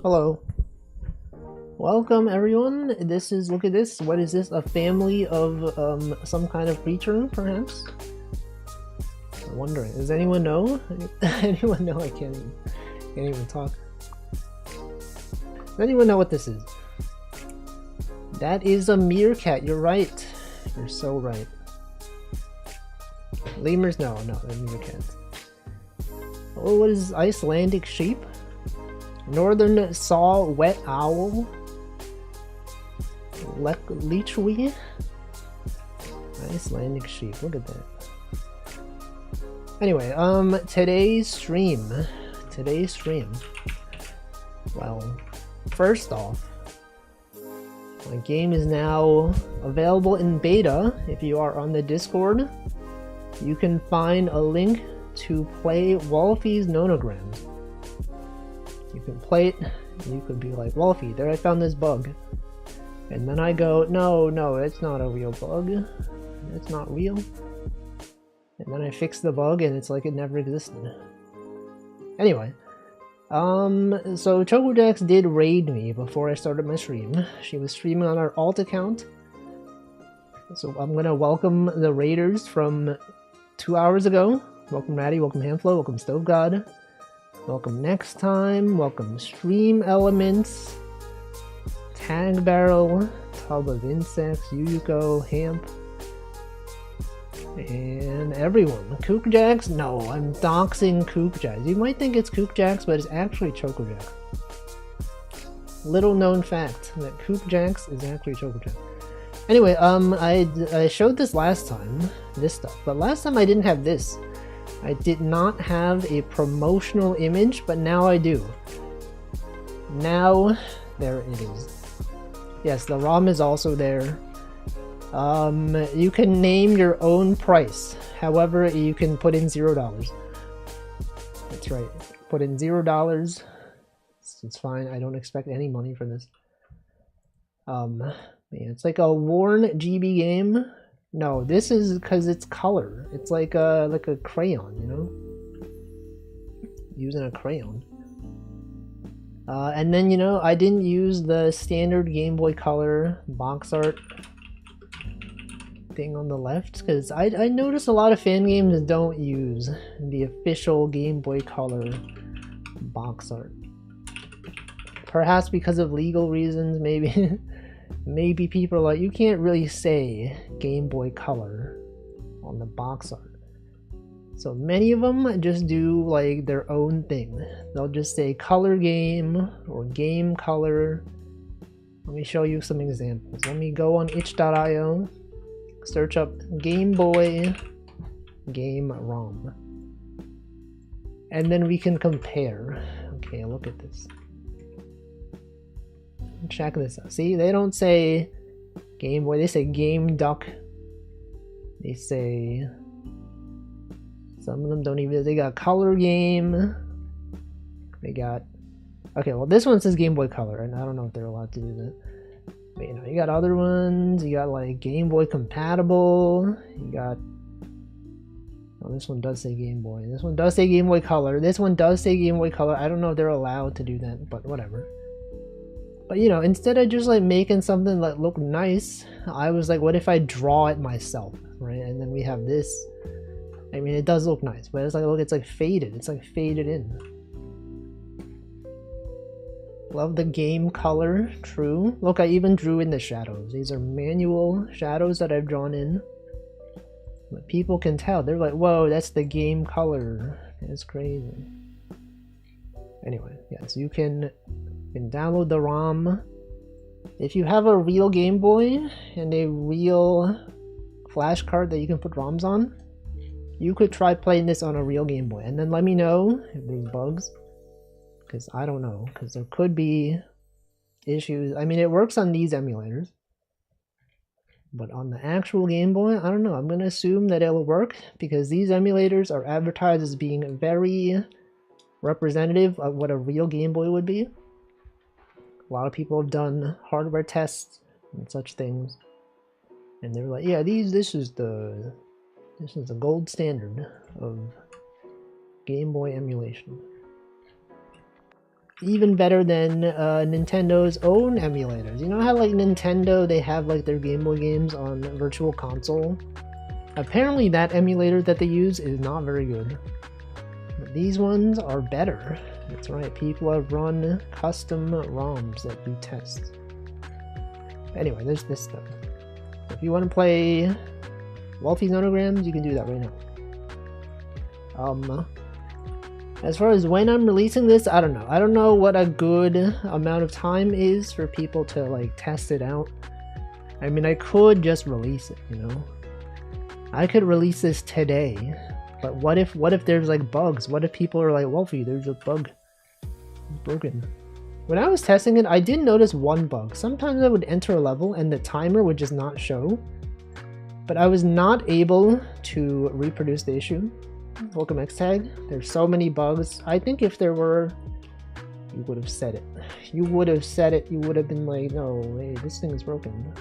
Hello. Welcome everyone. This is, look at this. What is this? A family of some kind of creature, perhaps? I'm wondering. Does anyone know? Anyone know? I can't even talk. Does anyone know what this is? That is a meerkat. You're right. You're so right. Lemurs? No, they're meerkats. Oh, what is Icelandic sheep? Northern saw wet owl? Leechwee? Icelandic sheep, look at that. Anyway, today's stream. Well, first off, my game is now available in beta. If you are on the Discord, you can find a link to play Wolfie's nonograms. You can play it, and you could be like, Wolfie, there I found this bug. And then I go, no, it's not a real bug. It's not real. And then I fix the bug and it's like it never existed. Anyway, so ChocoJax did raid me before I started my stream. She was streaming on her alt account. So I'm gonna welcome the raiders from 2 hours ago. Welcome Ratty, welcome Handflow, welcome Stove God. Welcome Next Time, welcome Stream Elements, Tag Barrel, Tub of Insects, Yuyuko, Hamp, and everyone. Kookjax? No, I'm doxing Kookjax. You might think it's Kookjax, but it's actually ChocoJax. Little known fact that Kookjax is actually ChocoJax. Anyway, I showed this last time, this stuff, but last time I didn't have this. I did not have a promotional image, but now I do. Now, there it is. Yes, the ROM is also there. You can name your own price. However, you can put in $0. That's right. Put in $0. It's fine. I don't expect any money for this. Yeah, it's like a worn GB game. No, this is because it's color. It's like a crayon, you know? Using a crayon. And then, you know, I didn't use the standard Game Boy Color box art thing on the left because I noticed a lot of fan games don't use the official Game Boy Color box art. Perhaps because of legal reasons, maybe. Maybe people are like, you can't really say Game Boy Color on the box art. So many of them just do like their own thing. They'll just say color game or game color. Let me show you some examples. Let me go on itch.io, search up Game Boy Game ROM. And then we can compare. Okay, look at this. Check this out. See, they don't say Game Boy, they say Game Duck. They say, some of them don't even, they got Color Game. They got, okay, well this one says Game Boy Color, and I don't know if they're allowed to do that. But you know, you got other ones, you got like Game Boy Compatible, you got, oh, this one does say Game Boy, this one does say Game Boy Color, this one does say Game Boy Color. I don't know if they're allowed to do that, but whatever. But you know, instead of just like making something that looked nice, I was like, what if I draw it myself, right? And then we have this. I mean, it does look nice, but it's like, look, it's like faded. It's like faded in. Love the game color, true. Look, I even drew in the shadows. These are manual shadows that I've drawn in. But people can tell. They're like, whoa, that's the game color. That's crazy. Anyway, yes, you can download the ROM. If you have a real Game Boy and a real flash card that you can put ROMs on, you could try playing this on a real Game Boy and then let me know if there's bugs, because I don't know, because there could be issues. I mean, it works on these emulators, but on the actual Game Boy, I don't know. I'm gonna assume that it'll work because these emulators are advertised as being very representative of what a real Game Boy would be. A lot of people have done hardware tests and such things, and they're like, yeah, this is the gold standard of Game Boy emulation. even better than Nintendo's own emulators. You know how like Nintendo, they have like their Game Boy games on Virtual Console? Apparently that emulator that they use is not very good. But these ones are better. That's right, people have run custom ROMs that do tests. Anyway, there's this stuff. If you want to play Wolfie's Nonograms, you can do that right now. As far as when I'm releasing this, I don't know. I don't know what a good amount of time is for people to like test it out. I mean, I could just release it, you know? I could release this today, but what if there's like bugs? What if people are like, Wolfie, there's a bug. It's broken. When I was testing it, I did notice one bug. Sometimes I would enter a level and the timer would just not show, but I was not able to reproduce the issue. Welcome X-Tag. There's so many bugs. I think if there were, you would have said it. You would have said it. You would have been like, no, hey, this thing is broken.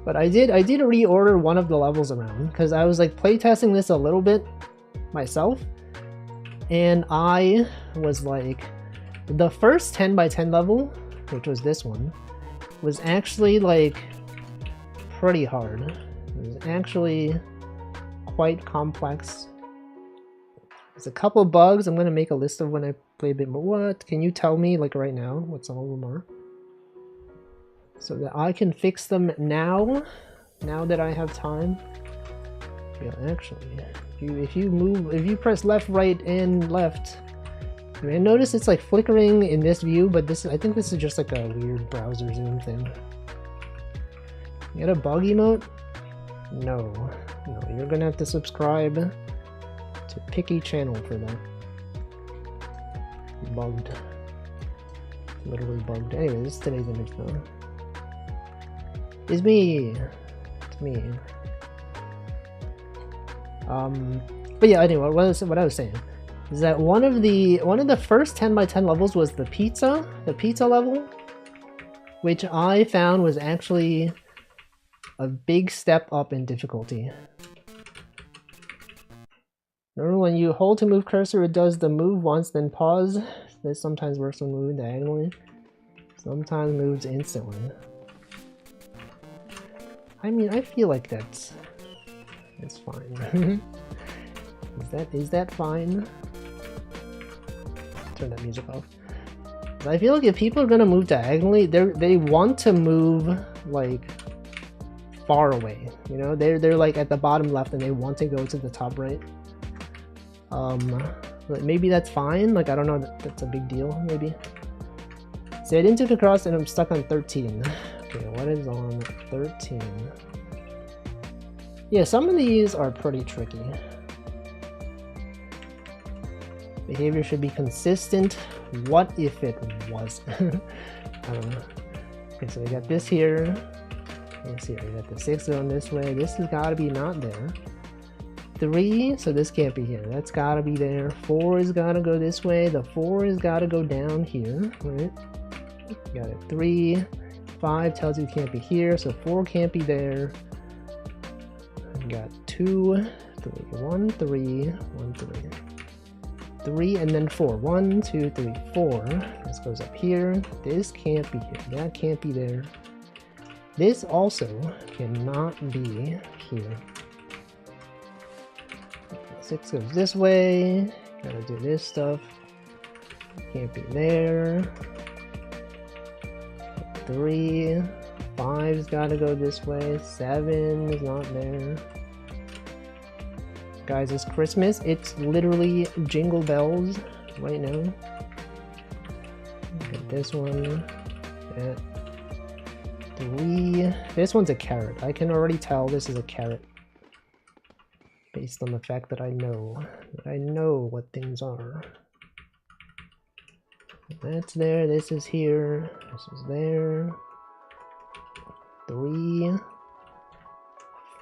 But I did reorder one of the levels around because I was like playtesting this a little bit myself, and I was like, the first 10 by 10 level, which was this one, was actually like pretty hard. It was actually quite complex. There's a couple of bugs. I'm gonna make a list of when I play a bit more. What? Can you tell me like right now what some of them are? So that I can fix them now that I have time. Yeah, actually, if you press left, right, and left, I mean, notice it's like flickering in this view, but I think this is just like a weird browser zoom thing. You got a bug emote? No, you're gonna have to subscribe to Picky channel for that. Bugged. Literally bugged. Anyway, this is today's image though. It's me. It's me. But yeah, anyway, what I was saying is that one of the first 10 by 10 levels was the pizza level, which I found was actually a big step up in difficulty. Remember when you hold to move cursor, it does the move once, then pause. This sometimes works when moving diagonally. Sometimes moves instantly. I mean, I feel like that's fine. Is that fine? Turn that music off. I feel like if people are gonna move diagonally, they want to move like far away. You know, they're like at the bottom left and they want to go to the top right. But maybe that's fine. Like I don't know, that's a big deal. Maybe. See, I didn't take across and I'm stuck on 13. Okay, what is on 13? Yeah, some of these are pretty tricky. Behavior should be consistent. What if it wasn't? I don't know. Okay, so we got this here. Let's see, we got the 6 going this way. This has got to be not there. 3, so this can't be here. That's got to be there. 4 has got to go this way. The 4 has got to go down here, right? Got it. 3, 5 tells you it can't be here, so 4 can't be there. We got 2, 3, 1, 3, 1, 3. 3 and then 4. 1, 2, 3, 4. This goes up here. This can't be here. That can't be there. This also cannot be here. 6 goes this way. Gotta do this stuff. Can't be there. 3. 5's gotta go this way. 7 is not there. Guys, it's Christmas. It's literally jingle bells right now. Get this one. That. 3. This one's a carrot. I can already tell this is a carrot. Based on the fact that I know what things are. That's there. This is here. This is there. 3.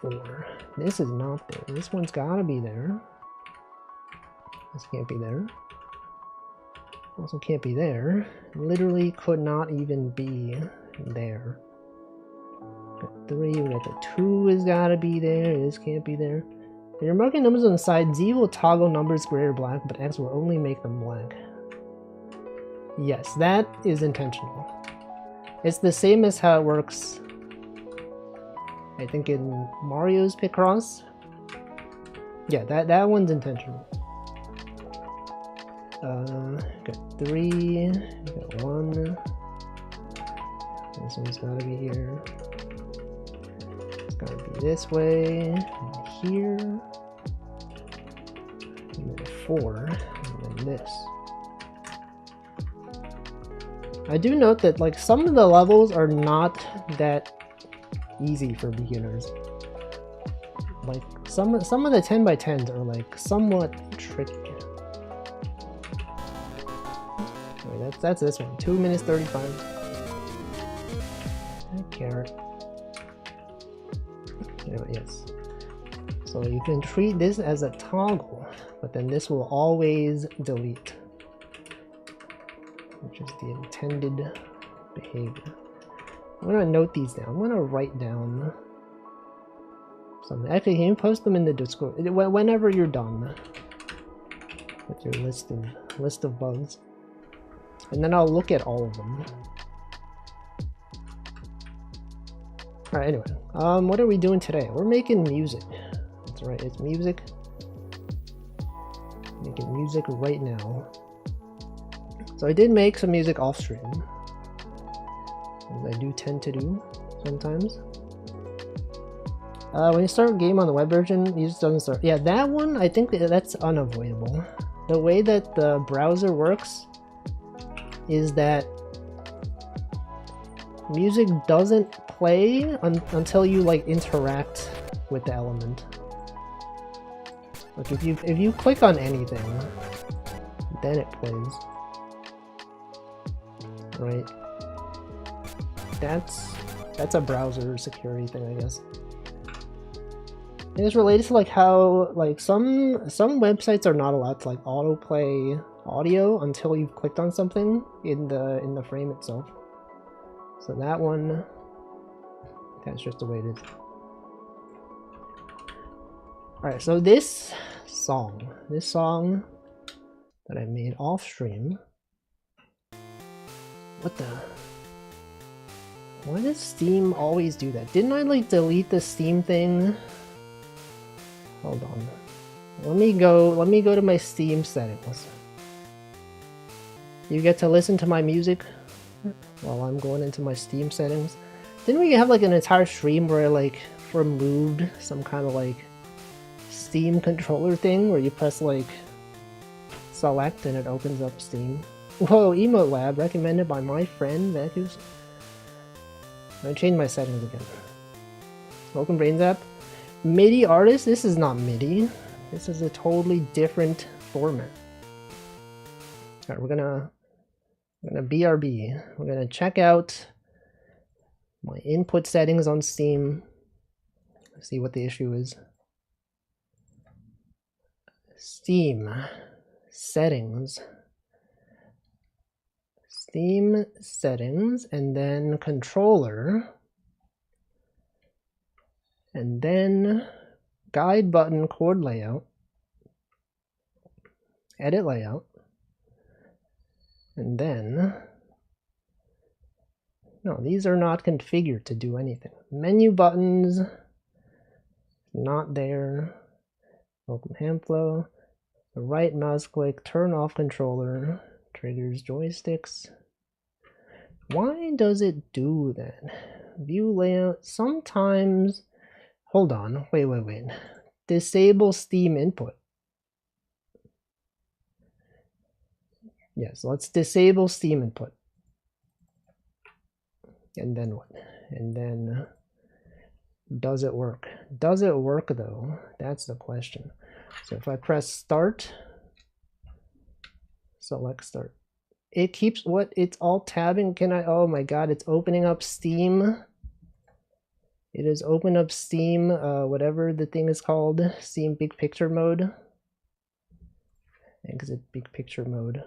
4. This is not there. This one's gotta be there. This can't be there. Also can't be there. Literally could not even be there. Got 3. We got the 2 has gotta be there. This can't be there. If you're marking numbers on the side, Z will toggle numbers gray or black, but X will only make them black. Yes, that is intentional. It's the same as how it works, I think, in Mario's Picross. Yeah, that one's intentional. Got 3, got 1. This one's gotta be here. It's gotta be this way, and here, and then 4, and then this. I do note that like some of the levels are not that easy for beginners. Like some of the 10x10s are like somewhat tricky. Wait, that's this one. 2 minutes 35. Carrot. Anyway, yes. So you can treat this as a toggle, but then this will always delete, which is the intended behavior. I'm gonna note these down. I'm gonna write down something. Actually, can you post them in the Discord whenever you're done with your list of bugs, and then I'll look at all of them. All right. Anyway, what are we doing today? We're making music. That's right. It's music. Making music right now. So I did make some music off stream, as I do tend to do sometimes. When you start a game on the web version, music doesn't start. Yeah, that one, I think that's unavoidable. The way that the browser works is that music doesn't play until you like interact with the element. Like if you click on anything, then it plays. Right? That's a browser security thing, I guess. And it's related to like how like some websites are not allowed to like autoplay audio until you've clicked on something in the frame itself. So that one, that's just the way it is. Alright, so this song that I made off stream. What the? Why does Steam always do that? Didn't I like delete the Steam thing? Hold on. Let me go to my Steam settings. You get to listen to my music while I'm going into my Steam settings. Didn't we have like an entire stream where I like removed some kind of like Steam controller thing where you press like select and it opens up Steam? Whoa, Emote Lab recommended by my friend Vacus. I changed my settings again. Welcome BrainZap. MIDI artist? This is not MIDI. This is a totally different format. Alright, we're gonna BRB. We're gonna check out my input settings on Steam. See what the issue is. Steam settings. Steam settings, and then controller, and then guide button chord layout, edit layout, and then no, these are not configured to do anything. Menu buttons, not there. Welcome hand flow. The right mouse click, turn off controller, triggers joysticks. Why does it do that? View layout, sometimes, hold on, wait. Disable Steam input. Yes, let's disable Steam input. And then what? And then, does it work? Does it work though? That's the question. So if I press start, select start. It keeps what? It's all tabbing. Can I? Oh my god, it's opening up Steam. It is open up Steam, whatever the thing is called. Steam Big Picture mode. Exit Big Picture mode.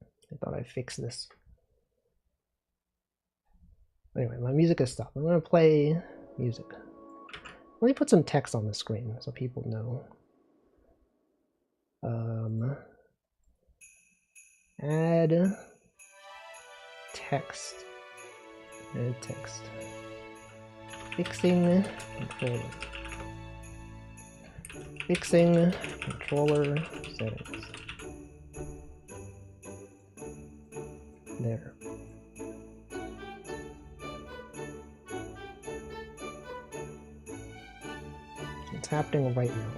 I thought I fixed this. Anyway, my music has stopped. I'm going to play music. Let me put some text on the screen so people know. Add text. Add text. Fixing controller. Fixing controller settings. There. It's happening right now.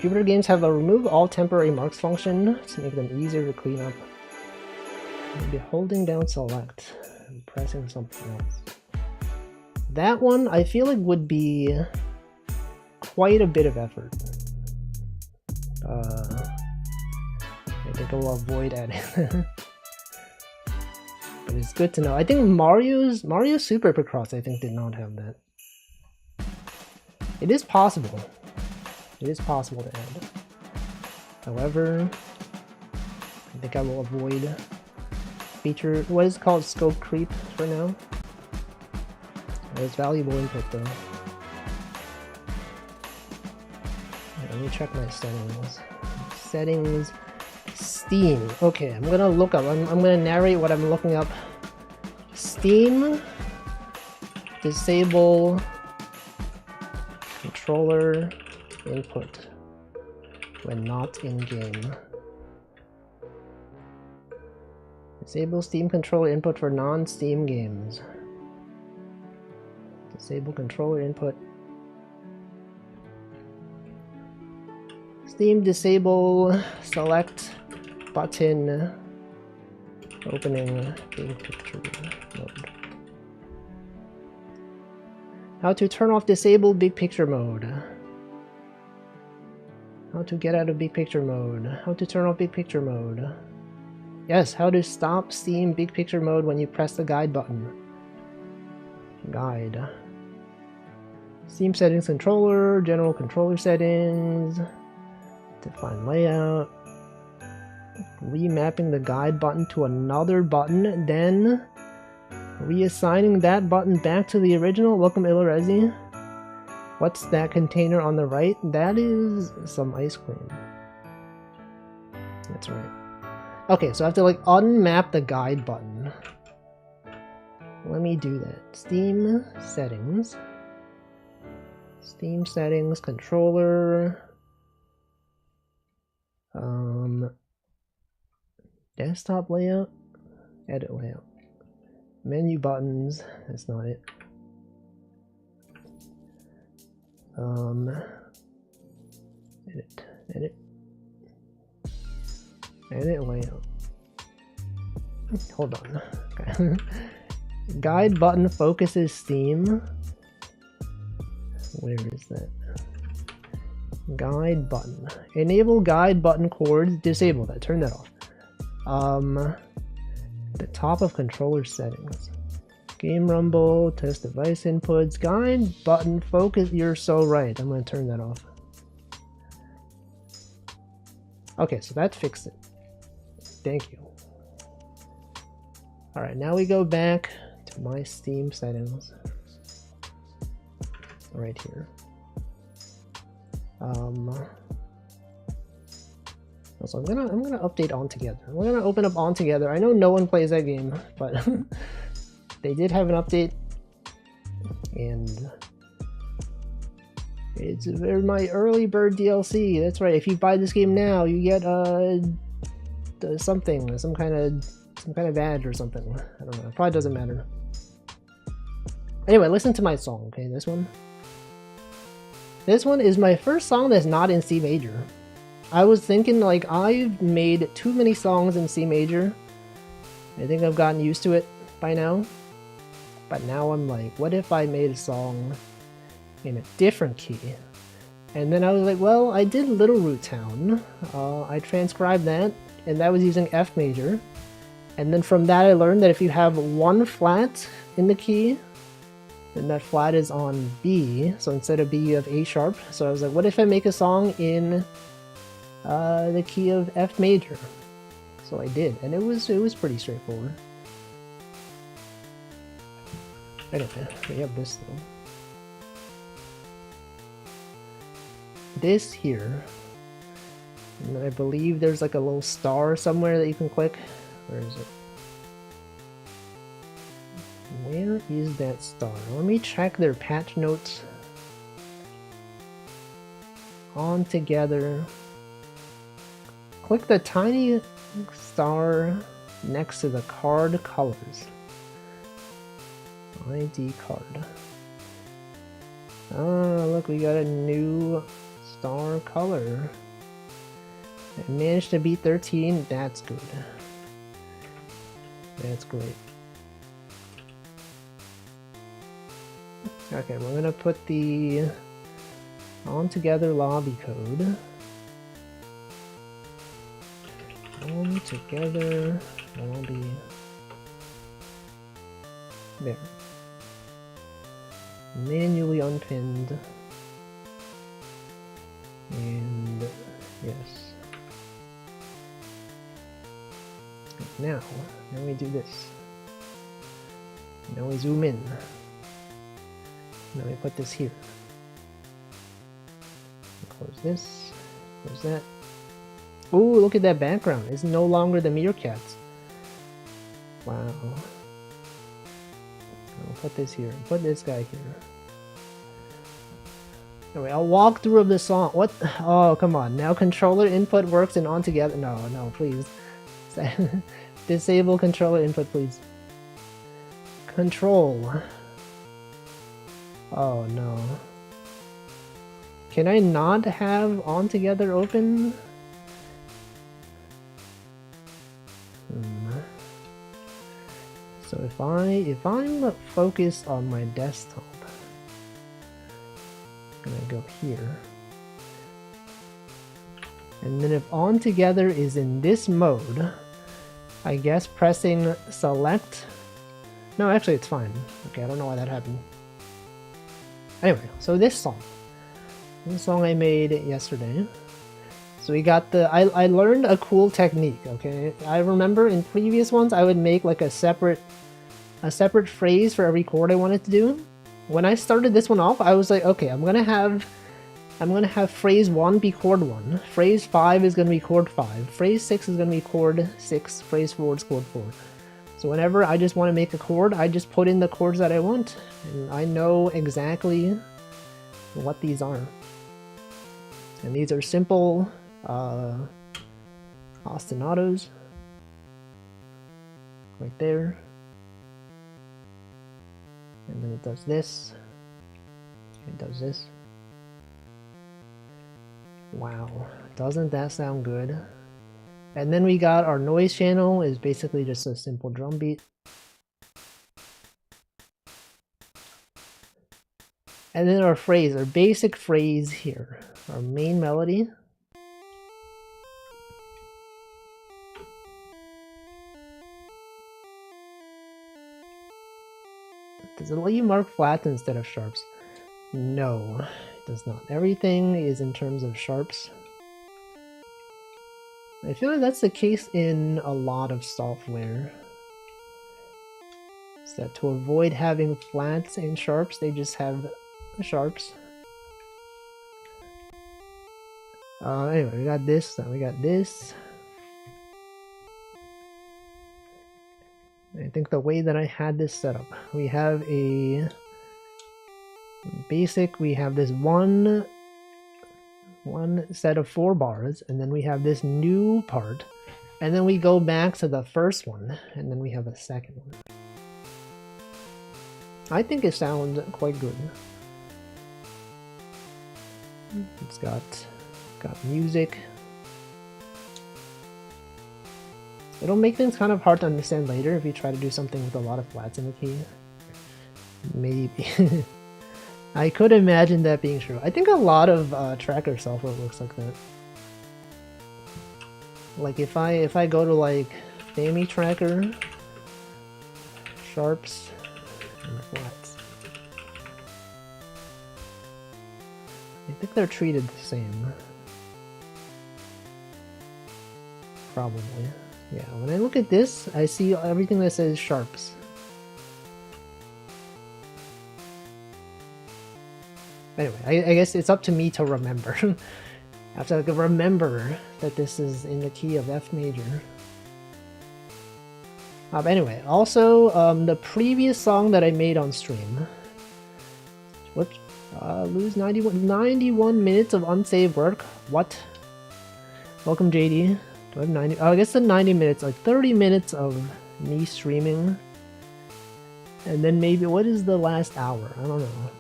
Jupyter games have a remove all temporary marks function to make them easier to clean up. You'll be holding down select and pressing something else. That one I feel like would be quite a bit of effort. I think I will avoid adding. But it's good to know. I think Mario Super Picross I think did not have that. It is possible. It is possible to add. However, I think I will avoid feature, what is called scope creep for now. It's valuable input though. Let me check my settings. Settings, Steam. Okay, I'm gonna look up, I'm gonna narrate what I'm looking up. Steam, disable controller input when not in game. Disable Steam controller input for non-Steam games. Disable controller input. Steam disable select button opening big picture mode. How to turn off disable big picture mode. How to get out of big picture mode. How to turn off big picture mode. Yes, how to stop Steam big picture mode when you press the guide button. Guide. Steam settings controller, general controller settings, define layout, remapping the guide button to another button, then reassigning that button back to the original. Welcome Ilorezi. What's that container on the right? That is some ice cream. That's right. Okay, so I have to like unmap the guide button. Let me do that. Steam settings. Steam settings, controller. Desktop layout. Edit layout. Menu buttons. That's not it. Edit. Edit layout. Hold on. Okay. Guide button focuses Steam. Where is that? Guide button. Enable guide button chords. Disable that. Turn that off. The top of controller settings. Game rumble. Test device inputs. Guide button focus. You're so right. I'm going to turn that off. Okay, so that fixed it. Thank you. Alright, now we go back to my Steam settings. Right here. Also, I'm gonna update On Together. We're gonna open On Together. I know no one plays that game, but they did have an update, and it's my early bird DLC. That's right. If you buy this game now, you get something, some kind of ad or something. I don't know. It probably doesn't matter. Anyway, listen to my song. Okay, this one. This one is my first song that's not in C major. I was thinking like I've made too many songs in C major. I think I've gotten used to it by now. But now I'm like, what if I made a song in a different key? And then I was like, well, I did Little Root Town. I transcribed that, and that was using F major. And then from that I learned that if you have one flat in the key, then that flat is on B, so instead of B you have A sharp. So I was like, what if I make a song in the key of F major? So I did, and it was pretty straightforward. Anyway, we have this though. This here And I believe there's like a little star somewhere that you can click. Where is it? Where is that star? Let me check their patch notes. On together. Click the tiny star next to the card colors. ID card. Oh, look, we got a new star color. I managed to beat 13. That's good. That's great. Okay, we're gonna put the on together lobby code. On together lobby. There. Manually unpinned. And yes. Now we do this. Now we zoom in. Now we put this here. Close this. Close that. Ooh, look at that background. It's no longer the meerkats. Wow. I'll put this here. Put this guy here. Anyway, I'll walk through of the song. What? Oh, come on. Now controller input works and on together. No, no, please. Disable controller input, please. Control. Oh, no. Can I not have on together open? So if I'm focused on my desktop, I'm gonna go here. And then if on together is in this mode, I guess pressing select. No, actually it's fine. Okay, I don't know why that happened. Anyway, so this song I made yesterday. So we got the, I learned a cool technique, okay? I remember in previous ones I would make like a separate phrase for every chord I wanted to do. When I started this one off, I was like, okay, I'm gonna have phrase 1 be chord 1, phrase 5 is gonna be chord 5, phrase 6 is gonna be chord 6, phrase 4 is chord 4. So whenever I just want to make a chord, I just put in the chords that I want, and I know exactly what these are. And these are simple ostinatos, right there. And then it does this. It does this. Wow, doesn't that sound good? And then we got our noise channel is basically just a simple drum beat. And then our phrase, our basic phrase here, our main melody. Does it let you mark flats instead of sharps? No, it does not. Everything is in terms of sharps. I feel like that's the case in a lot of software. Is that to avoid having flats and sharps, they just have sharps. Anyway, we got this, then we got this. I think the way that I had this set up, we have a basic, we have this one set of 4 bars, and then we have this new part, and then we go back to the first one, and then we have a second one. I think it sounds quite good. It's got music. It'll make things kind of hard to understand later if you try to do something with a lot of flats in the key. Maybe. I could imagine that being true. I think a lot of tracker software looks like that. Like if I go to like Fami Tracker, sharps, and flats. I think they're treated the same. Probably. Yeah, when I look at this, I see everything that says sharps. Anyway, I guess it's up to me to remember. I have to like remember that this is in the key of F major. Anyway, also the previous song that I made on stream. Whoops. Lose 91 minutes of unsaved work. What? Welcome, JD. Do I have 90? Oh, I guess the 90 minutes, like 30 minutes of me streaming. And then maybe, what is the last hour? I don't know.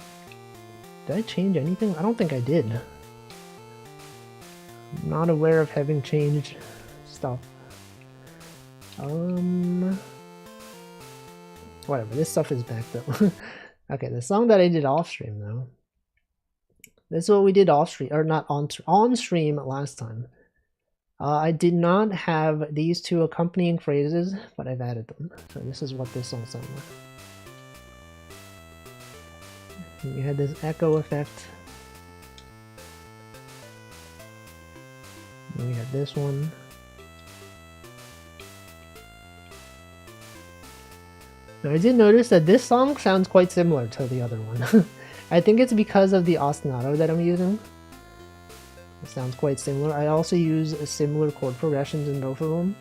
Did I change anything? I don't think I did. I'm not aware of having changed stuff. Whatever, this stuff is backed up. Okay, the song that I did off stream though. This is what we did off stream, or not on stream last time. I did not have these two accompanying phrases, but I've added them. So this is what this song sounds like. We had this echo effect. And we had this one. Now, I did notice that this song sounds quite similar to the other one. I think it's because of the ostinato that I'm using. It sounds quite similar. I also use similar chord progressions in both of them.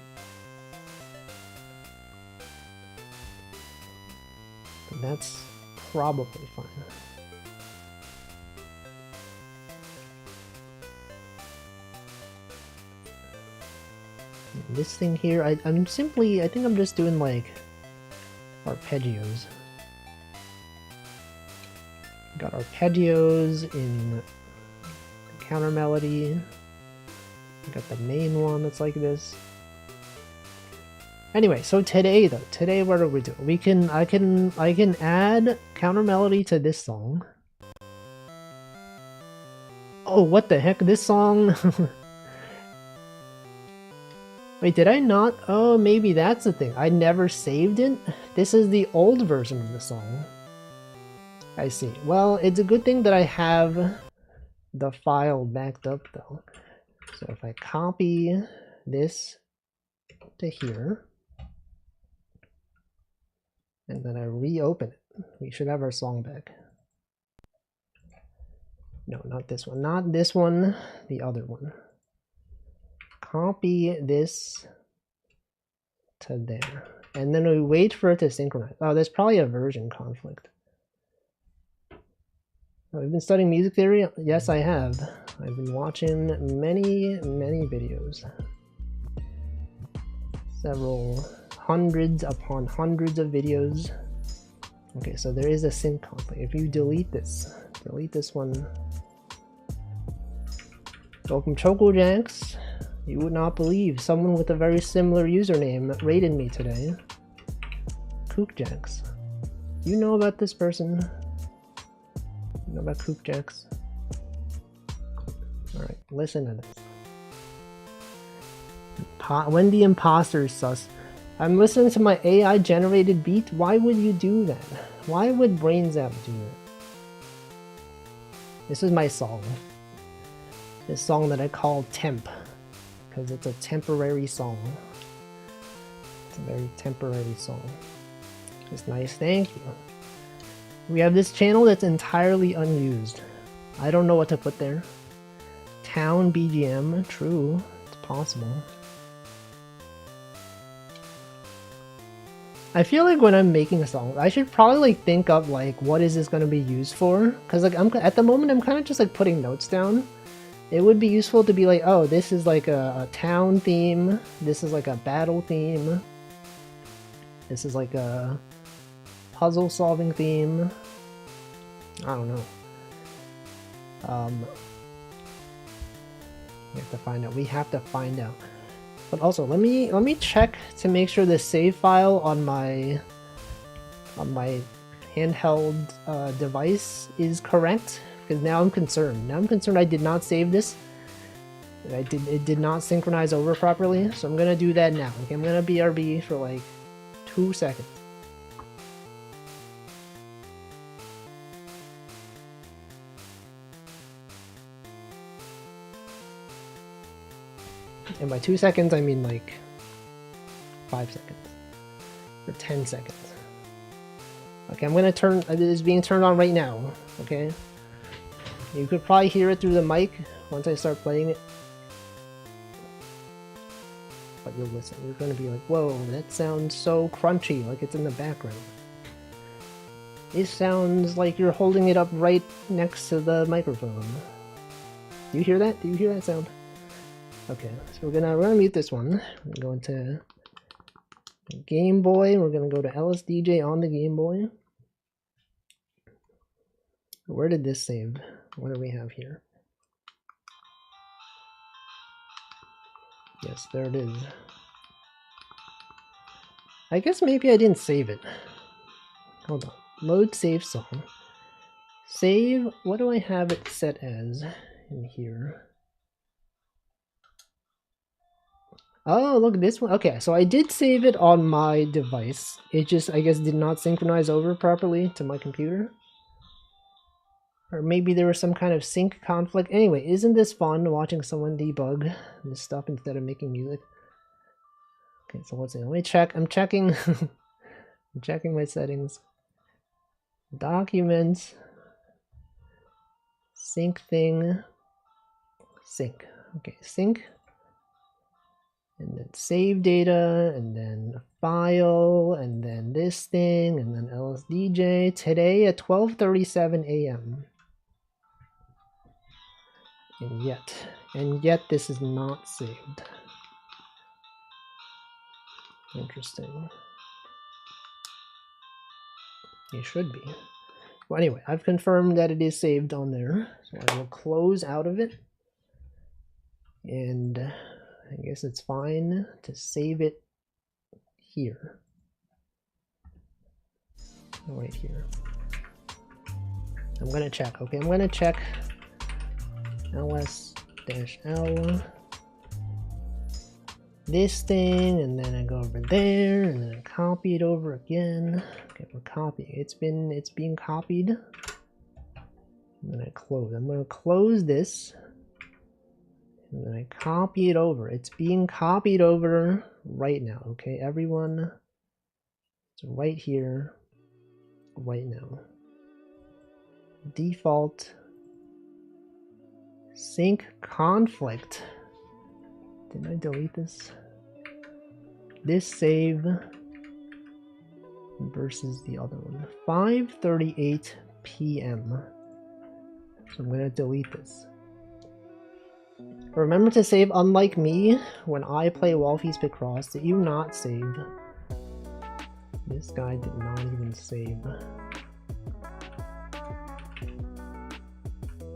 But that's probably fine. And this thing here, I think I'm just doing like arpeggios. Got arpeggios in the counter melody. Got the main one that's like this. Anyway, so today what are we doing? I can add counter melody to this song. Oh, what the heck? This song. Wait, did I not? Oh, maybe that's the thing. I never saved it. This is the old version of the song. I see. Well, it's a good thing that I have the file backed up though. So if I copy this to here, and then I reopen it, we should have our song back. No, not this one. Not this one, the other one. Copy this to there. And then we wait for it to synchronize. Oh, there's probably a version conflict. Oh, you've been studying music theory? Yes, I have. I've been watching many videos. Several hundreds upon hundreds of videos. Okay, so there is a sync conflict. If you delete this one. Welcome, Chocojanks. You would not believe someone with a very similar username rated me today. Kookjanks. You know about this person? You know about Kookjanks? Alright, listen to this. When the imposter is sus. I'm listening to my AI generated beat. Why would you do that? Why would BrainZap do that? This is my song. This song that I call Temp. Because it's a temporary song. It's a very temporary song. It's nice, thank you. We have this channel that's entirely unused. I don't know what to put there. Town BGM, true, it's possible. I feel like when I'm making a song, I should probably like think up like what is this going to be used for? Because like at the moment I'm kind of just like putting notes down. It would be useful to be like, oh, this is like a town theme. This is like a battle theme. This is like a puzzle solving theme. I don't know. We have to find out. We have to find out. But also, let me check to make sure the save file on my handheld device is correct. Because now I'm concerned. Now I'm concerned I did not save this. It did not synchronize over properly. So I'm gonna do that now. Okay, I'm gonna BRB for like 2 seconds. And by 2 seconds, I mean like 5 seconds. Or 10 seconds. Okay, I'm gonna turn, it is being turned on right now. Okay. You could probably hear it through the mic once I start playing it. But you'll listen. You're gonna be like, whoa, that sounds so crunchy, like it's in the background. It sounds like you're holding it up right next to the microphone. Do you hear that? Do you hear that sound? Okay, so we're gonna mute this one. We're going to Game Boy. We're gonna go to lsdj on the Game Boy. Where did this save? What do we have here? Yes, there it is. I guess maybe I didn't save it. Hold on. Load save song. Save, what do I have it set as in here? Oh, look, this one. Okay, so I did save it on my device. It just, I guess, did not synchronize over properly to my computer. Or maybe there was some kind of sync conflict. Anyway, isn't this fun watching someone debug this stuff instead of making music? Okay, so let's see. Let me check. I'm checking. I'm checking my settings. Documents. Sync thing. Sync. Okay, sync. And then save data, and then file, and then this thing, and then lsdj. Today at 12:37 a.m. And yet this is not saved. Interesting. It should be. Well, anyway, I've confirmed that it is saved on there, so I will close out of it. And I guess it's fine to save it here. Right here. I'm gonna check, okay? I'm gonna check ls-l this thing, and then I go over there, and then I copy it over again. Okay, we're copying. It's being copied. And then I close. I'm gonna close this. And then I copy it over. It's being copied over right now, okay? Everyone, it's right here, right now. Default sync conflict. Did I delete this? This save versus the other one. 5:38 p.m. So I'm gonna delete this. Remember to save. Unlike me, when I play Wolfie's Picross, did you not save? This guy did not even save.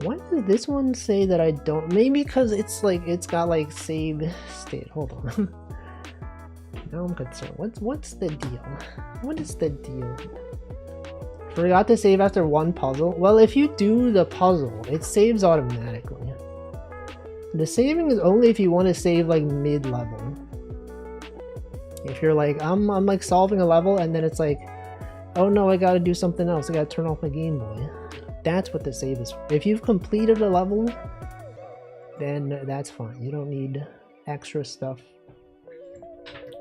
Why does this one say that I don't? Maybe because it's like, it's got like save state. Hold on. Now I'm concerned. What's the deal? What is the deal? Forgot to save after one puzzle. Well, if you do the puzzle, it saves automatically. The saving is only if you want to save like mid-level. If you're like, I'm like solving a level and then it's like, oh no, I gotta do something else. I gotta turn off my Game Boy. That's what the save is for. If you've completed a level, then that's fine. You don't need extra stuff.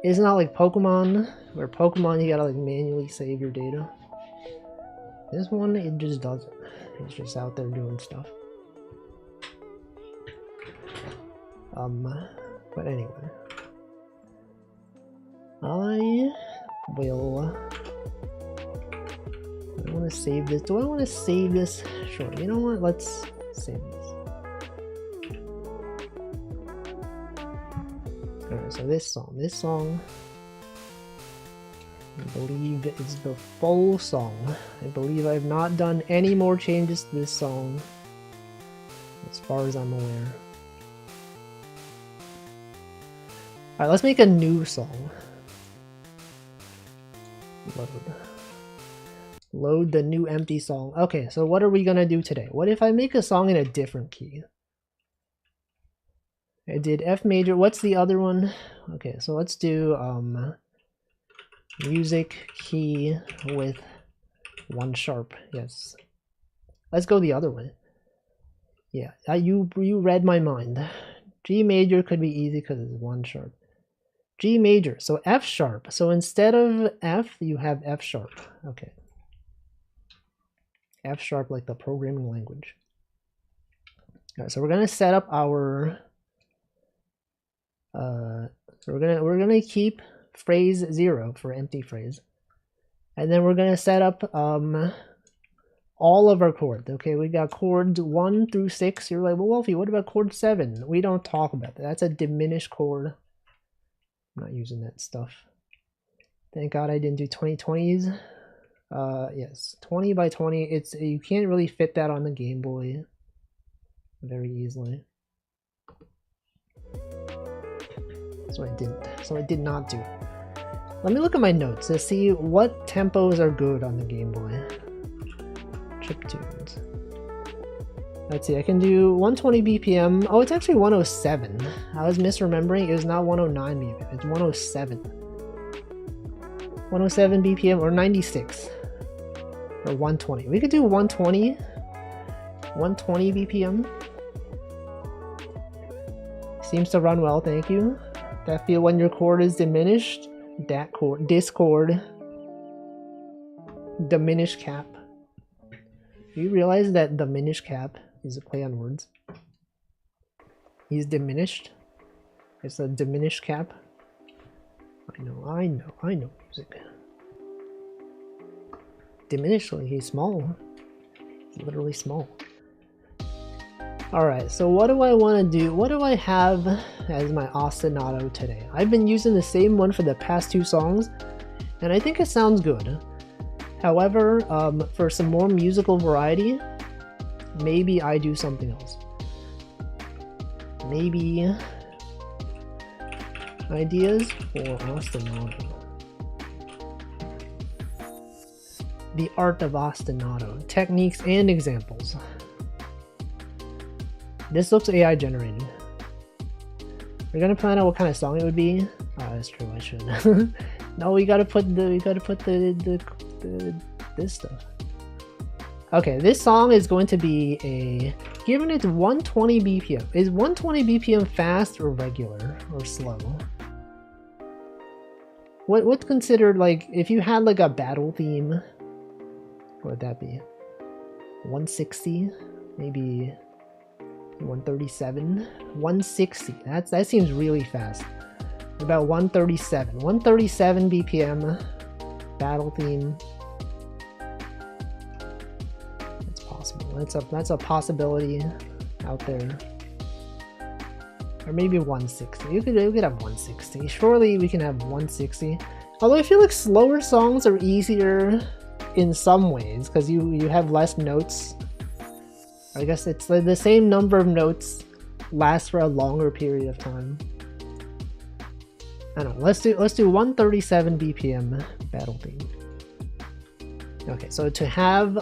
It's not like Pokemon, where Pokemon you gotta like manually save your data. This one, it just doesn't. It's just out there doing stuff. But anyway, I will. I want to save this. Do I want to save this? Sure. You know what? Let's save this. Alright, so this song, I believe is the full song. I believe I've not done any more changes to this song, as far as I'm aware. Alright, let's make a new song. Load the new empty song. Okay, so what are we gonna do today? What if I make a song in a different key? I did F major. What's the other one? Okay, so let's do music key with 1 sharp. Yes. Let's go the other way. Yeah, you read my mind. G major could be easy because it's 1 sharp. G major, so F sharp. So instead of F, you have F sharp. Okay. F sharp like the programming language. Right, so we're gonna set up our so we're gonna keep phrase 0 for empty phrase, and then we're gonna set up all of our chords. Okay, we got chords 1 through 6. You're like, well, Wolfie, what about chord 7? We don't talk about that. That's a diminished chord. I'm not using that stuff. Thank God I didn't do 2020s. Yes, 20 by 20. It's, you can't really fit that on the Game Boy very easily. So I did not do it. Let me look at my notes to see what tempos are good on the Game Boy. Chiptunes. Let's see, I can do 120 BPM. Oh, it's actually 107. I was misremembering. It was not 109 BPM. It's 107. 107 BPM or 96. Or 120. We could do 120. 120 BPM. Seems to run well, thank you. That feel when your chord is diminished. That chord. This chord. Diminished cap. Do you realize that diminished cap is a play on words? He's diminished. It's a diminished cap. I know music. Diminished, like he's small. He's literally small. Alright, so what do I want to do? What do I have as my ostinato today? I've been using the same one for the past 2 songs, and I think it sounds good. However, for some more musical variety, maybe I do something else. Maybe ideas for ostinato. The art of ostinato, techniques and examples. This looks AI generated. We're gonna plan out what kind of song it would be. Oh, that's true. I should. No, we gotta put this stuff. Okay, this song is going to be a. Given it's 120 BPM. Is 120 BPM fast or regular or slow? What's considered like if you had like a battle theme? What would that be? 160, maybe 137, 160. That seems really fast. About 137, 137 BPM battle theme. It's possible. That's a possibility out there. Or maybe 160. You could have 160. Surely we can have 160. Although I feel like slower songs are easier in some ways because you have less notes. I guess it's like the same number of notes lasts for a longer period of time. I don't know. Let's do 137 BPM battle theme. Okay, so to have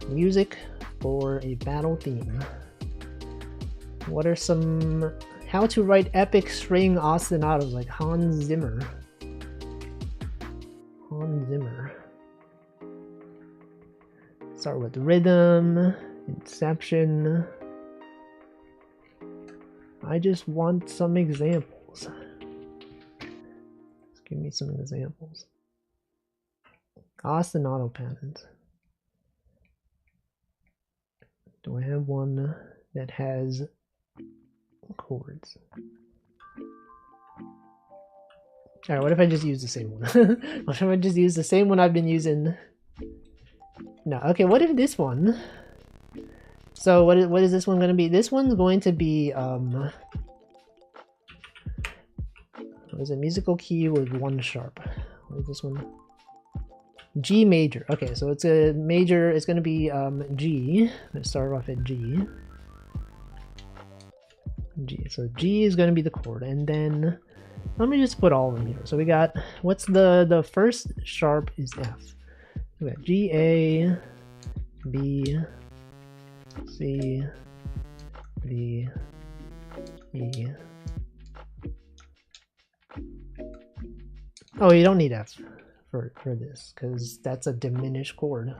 music for a battle theme. What are some how to write epic string ostinatos like Hans Zimmer? Start with rhythm, inception. I just want some examples. Just give me some examples. Ostinato patterns. Do I have one that has chords? Alright, what if I just use the same one? What if I just use the same one I've been using? No, okay, what if this one? So what is this one going to be? This one's going to be, what is it? Musical key with 1 sharp. What is this one? G major. Okay, so it's a major, it's going to be G. Let's start off at G. G. So G is going to be the chord, and then let me just put all of them here. So we got, what's the first sharp is F. We got G, A, B, C, D, E. Oh, you don't need F for this, because that's a diminished chord.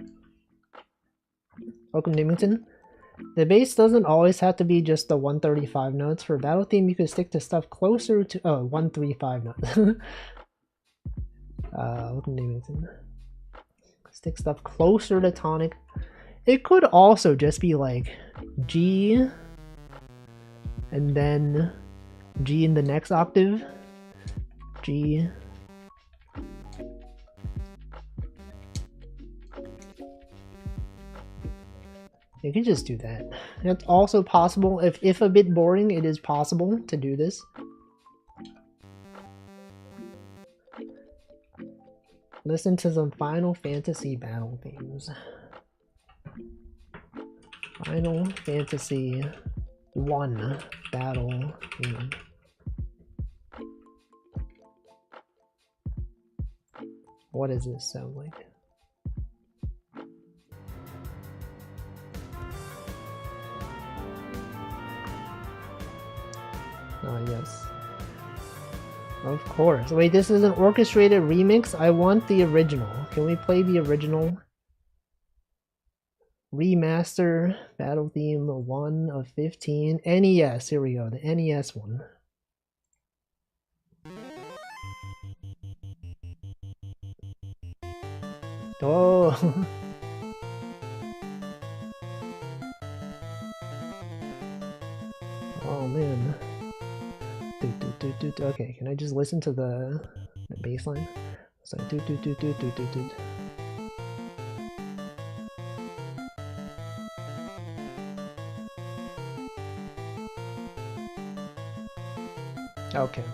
Welcome, Newington. The bass doesn't always have to be just the 135 notes. For battle theme, you could stick to stuff closer to 135 notes. Welcome, Newington. Stick stuff closer to tonic. It could also just be like G and then G in the next octave. G. You can just do that. It's also possible, if a bit boring, it is possible to do this. Listen to some Final Fantasy battle themes. Final Fantasy 1 battle theme. What does this sound like? Oh, yes. Of course. Wait, this is an orchestrated remix? I want the original. Can we play the original? Remaster battle theme 1 of 15. NES, here we go, the NES one. Oh. Oh man. Okay, can I just listen to the bass line? So okay.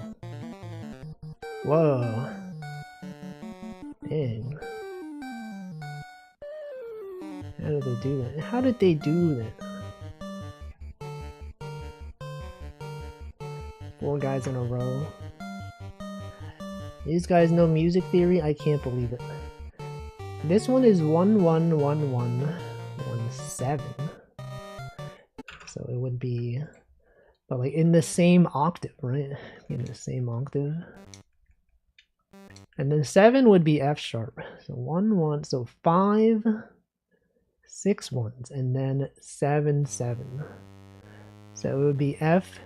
Whoa. Dang. How did they do that? How did they do that? 4 guys in a row. These guys know music theory? I can't believe it. This one is 1-1-1-1-1-7. So it would be, but like in the same octave, right? In the same octave. And then 7 would be F sharp. So 1-1, so 5, 6 ones, and then 7, 7. So it would be F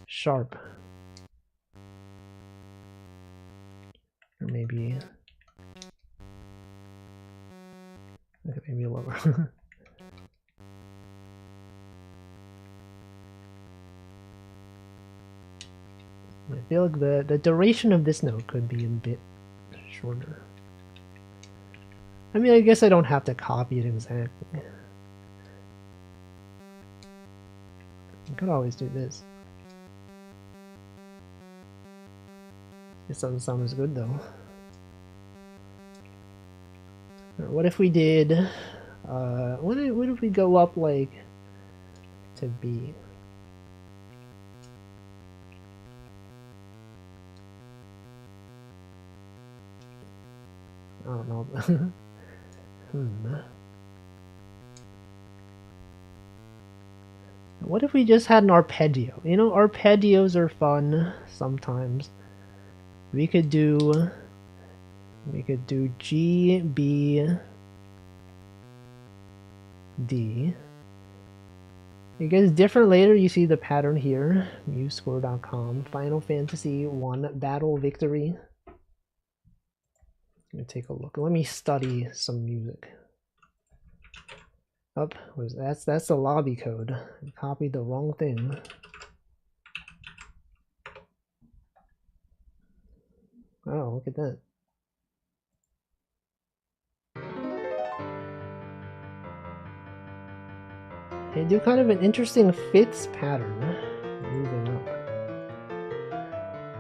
sharp. Or maybe, okay, maybe lower. I feel like the duration of this note could be a bit shorter. I mean, I guess I don't have to copy it exactly. I could always do this. This doesn't sound as good though. What if we did, what if we go up like to B? I don't know. What if we just had an arpeggio? You know, arpeggios are fun sometimes. We could do G, B, D. It gets different later. You see the pattern here. MuseScore.com. Final Fantasy 1 Battle Victory. Let me take a look. Let me study some music. Up, that's the lobby code. I copied the wrong thing. Oh, look at that. They do kind of an interesting fifths pattern. Moving up.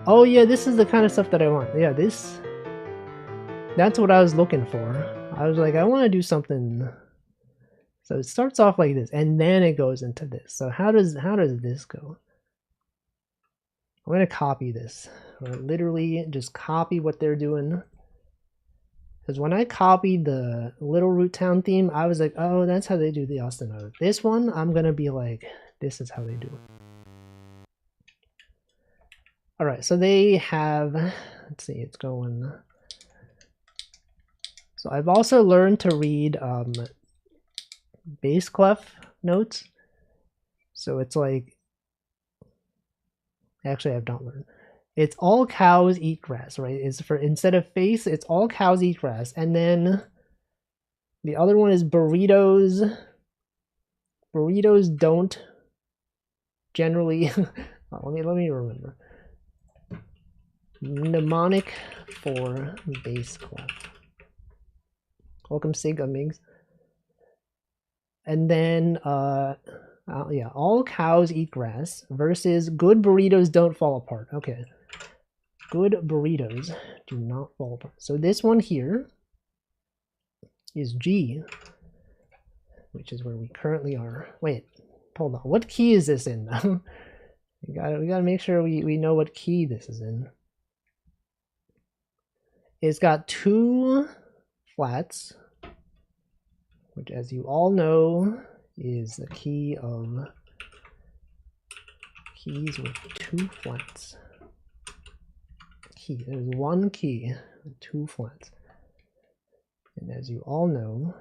Oh yeah, this is the kind of stuff that I want. Yeah, this. That's what I was looking for. I was like, I want to do something. So it starts off like this, and then it goes into this. So how does this go? I'm gonna copy this. Literally just copy what they're doing. Because when I copied the Little Root Town theme, I was like, oh, that's how they do the Austin Ode. This one, I'm gonna be like, this is how they do it. Alright, so they have, let's see, it's going. So I've also learned to read bass clef notes. So it's like, actually I've not learned. It's all cows eat grass, right? It's for, instead of face, it's all cows eat grass. And then the other one is burritos burritos don't generally let me remember. Mnemonic for bass clef. Welcome Sig Amigs. And then yeah, all cows eat grass versus good burritos don't fall apart. Okay. Good burritos do not fall apart. So this one here is G, which is where we currently are. Wait, hold on. What key is this in though? we gotta make sure we know what key this is in. It's got 2 flats, which as you all know is the key of keys with 2 flats. Key. There's 1 key and 2 flats. And as you all know,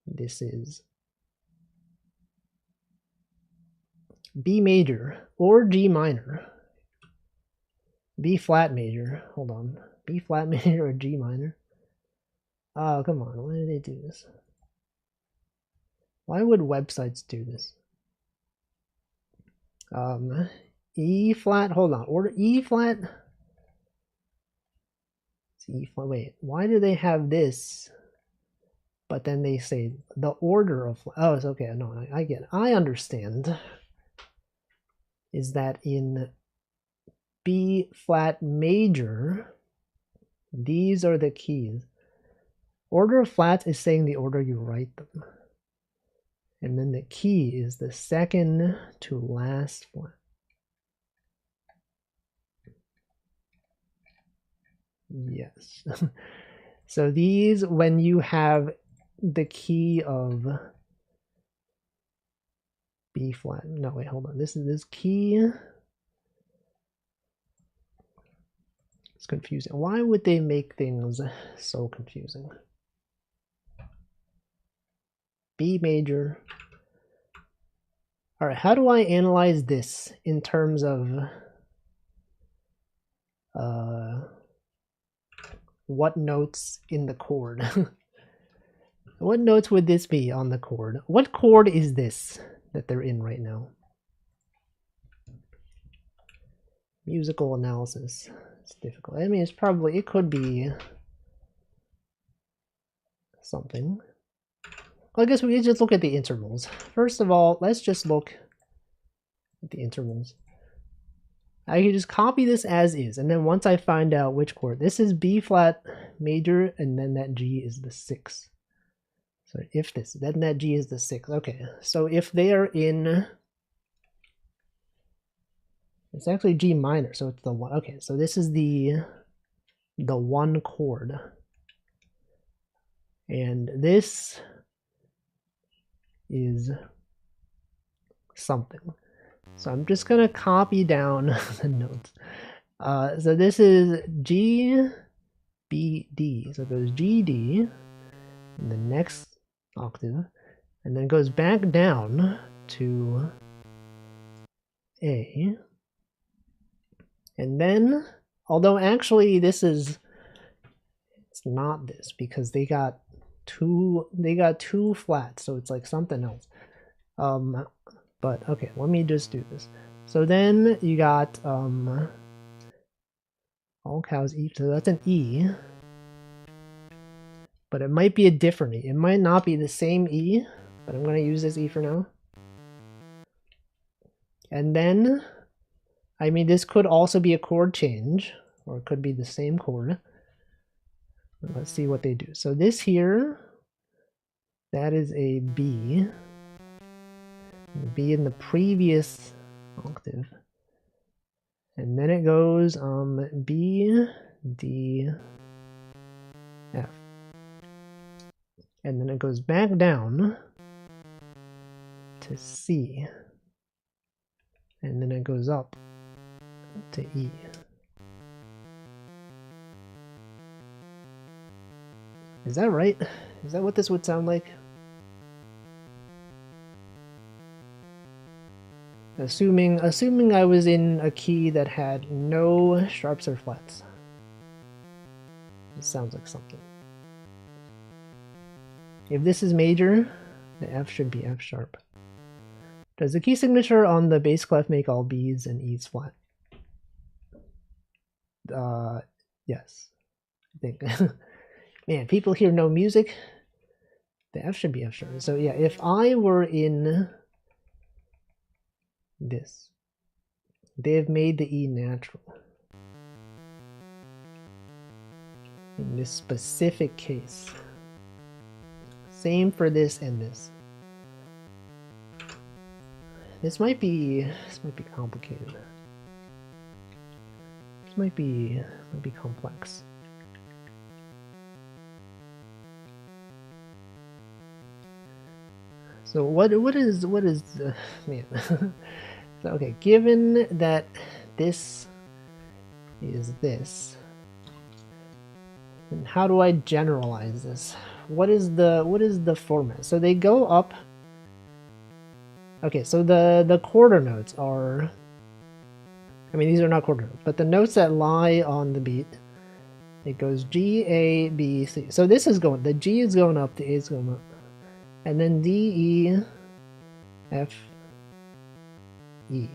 this is B major or G minor. B flat major. Hold on. B flat major or G minor? Oh, come on. Why did they do this? Why would websites do this? E flat. Hold on. Order E flat. It's E flat. Wait. Why do they have this? But then they say the order of. Oh, it's okay. No, I get it. I understand. Is that in B flat major, these are the keys. Order of flats is saying the order you write them. And then the key is the second to last flat. Yes. So these, when you have the key of B flat. No, wait, hold on. This is this key. It's confusing. Why would they make things so confusing? B major. All right, how do I analyze this in terms of what notes in the chord? What notes would this be on the chord? What chord is this that they're in right now? Musical analysis. It's difficult. I mean, it's probably, it could be something. Well, I guess we just look at the intervals. First of all, let's just look at the intervals. I can just copy this as is, and then once I find out which chord, this is B flat major, and then that G is the 6th. So if this, then that G is the 6th. Okay, so if they are in, it's actually G minor, so it's the 1. Okay, so this is the 1 chord, and this is something. So I'm just gonna copy down the notes. So this is G, B, D. So it goes G, D in the next octave, and then goes back down to A. And then, although actually this is, it's not this because they got two flats, so it's like something else. But okay, let me just do this. So then you got all cows eat, so that's an E. But it might be a different E. It might not be the same E, but I'm gonna use this E for now. And then, I mean, this could also be a chord change, or it could be the same chord. Let's see what they do. So this here, that is a B. B in the previous octave, and then it goes B, D, F, and then it goes back down to C, and then it goes up to E. Is that right? Is that what this would sound like? Assuming I was in a key that had no sharps or flats. It sounds like something. If this is major, The F should be F sharp. Does the key signature on the bass clef make all B's and E's flat? Yes. I think. Man, people here know music. The F should be F sharp. So yeah, if I were in this, they've made the E natural. In this specific case. Same for this and this. This might be complicated. This might be complex. So what is man? So, okay, given that this is this, then how do I generalize this? What is the format? So they go up. Okay, so the quarter notes are, I mean, these are not quarter notes, but the notes that lie on the beat, it goes G, A, B, C. So this is going, the G is going up, the A is going up, and then D, E, F, E.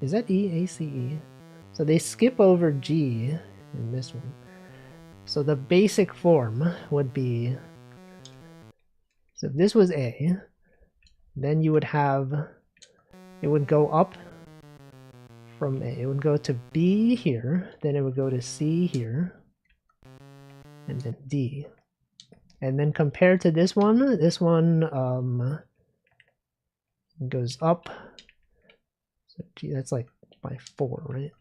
Is that E, A, C, E? So they skip over G in this one. So the basic form would be, so if this was A, then you would have, it would go up from A. It would go to B here, then it would go to C here, and then D. And then compared to this one goes up. So G, that's like by 4, right?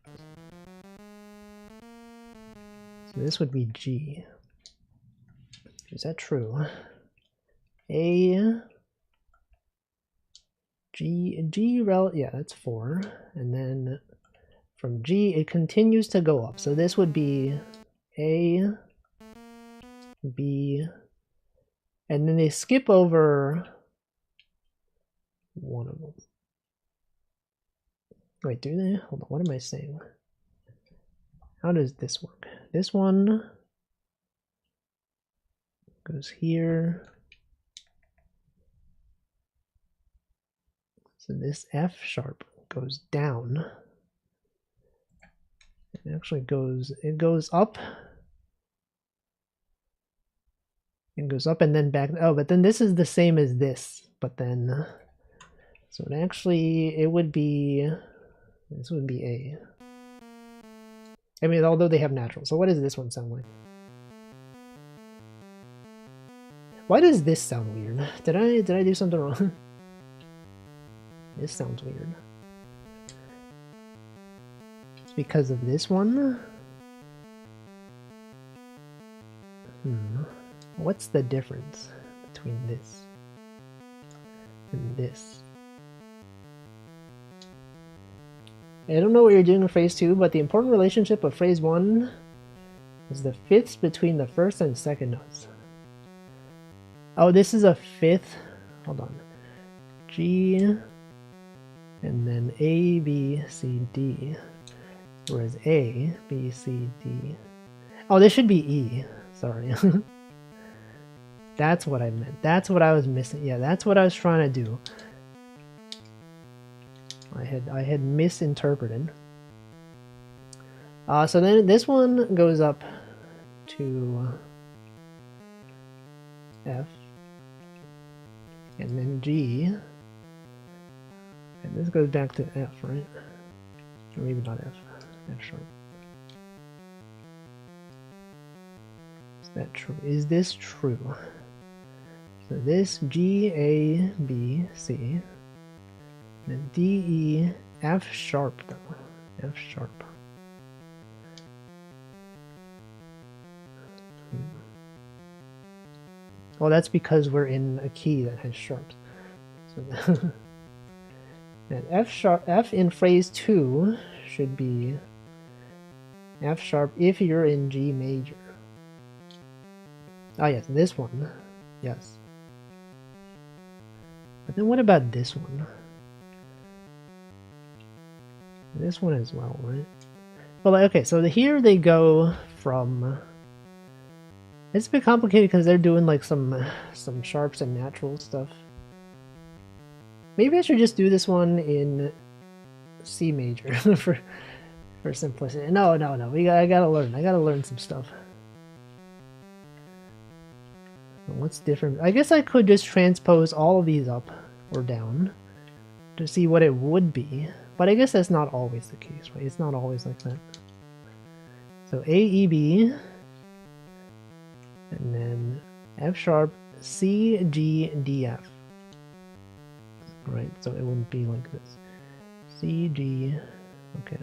So this would be G. Is that true? A, G, yeah, that's 4. And then from G, it continues to go up. So this would be A, B, and then they skip over one of them. Wait, do they? Hold on, what am I saying? How does this work? This one goes here. So this F sharp goes down. It actually goes, it goes up. It goes up and then back. Oh, but then this is the same as this. But then, so it actually, it would be, this would be A. I mean, although they have natural. So what does this one sound like? Why does this sound weird? Did I do something wrong? This sounds weird. It's because of this one? What's the difference between this and this? I don't know what you're doing in phrase 2, but the important relationship of phrase 1 is the fifths between the first and second notes. Oh, this is a fifth. Hold on. G, and then A, B, C, D. Whereas A, B, C, D. Oh, this should be E. Sorry. That's what I meant. That's what I was missing. Yeah, that's what I was trying to do. I had misinterpreted. So then this one goes up to F, and then G, and this goes back to F, right? Or maybe not F. F sharp. Is that true? Is this true? So this G, A, B, C, then D, E, F sharp though. F sharp. Well, that's because we're in a key that has sharps. So and F sharp, F in phrase 2 should be F sharp if you're in G major. Oh yes, this one. Yes. But then what about this one? This one as well, right? Well, okay, so here they go from... It's a bit complicated because they're doing like some sharps and natural stuff. Maybe I should just do this one in C major for simplicity. No. I gotta learn some stuff. What's different? I guess I could just transpose all of these up or down to see what it would be, but I guess that's not always the case, right? It's not always like that. So A, E, B, and then F sharp, C, G, D, F. Right, so it wouldn't be like this. C, G, okay.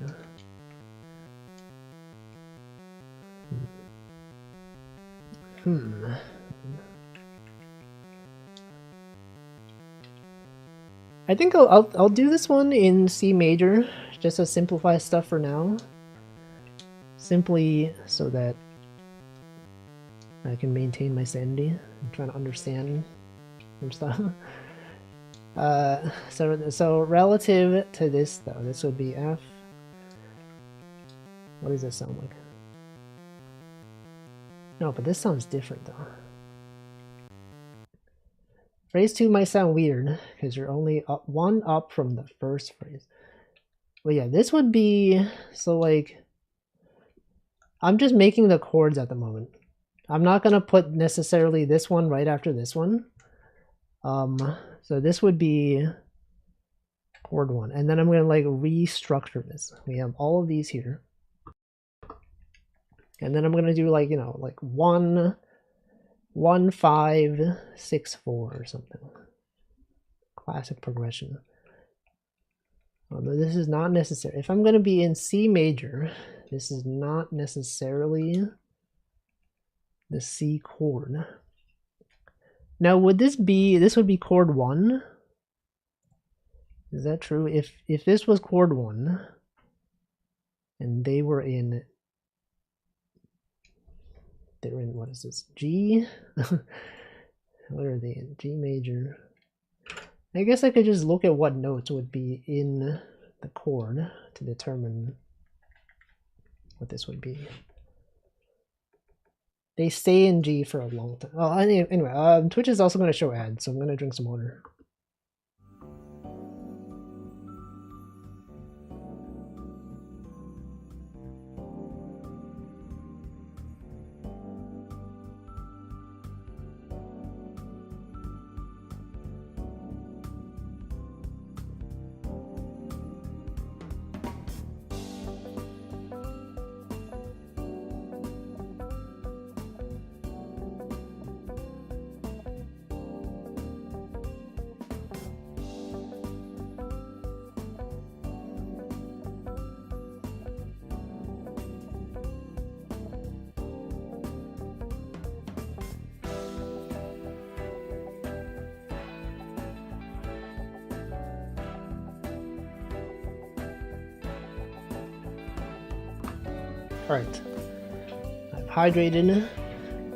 I think I'll do this one in C major, just to simplify stuff for now. Simply so that I can maintain my sanity. I'm trying to understand some stuff. So relative to this though, this would be F. What does this sound like? No, but this sounds different though. Phrase 2 might sound weird because you're only one up from the first phrase. But yeah, this would be, so like, I'm just making the chords at the moment. I'm not gonna put necessarily this one right after this one. So this would be chord 1, and then I'm gonna like restructure this. We have all of these here, and then I'm gonna do like, you know, like 1, 1, 5, 6, 4 or something. Classic progression. Although this is not necessary. If I'm gonna be in C major, this is not necessarily the C chord. Now would this would be chord 1? Is that true? If this was chord 1 and they're in, what is this? G? What are they in? G major. I guess I could just look at what notes would be in the chord to determine what this would be. They stay in G for a long time. Oh, anyway, Twitch is also going to show ads, so I'm going to drink some water. Alright, I've hydrated.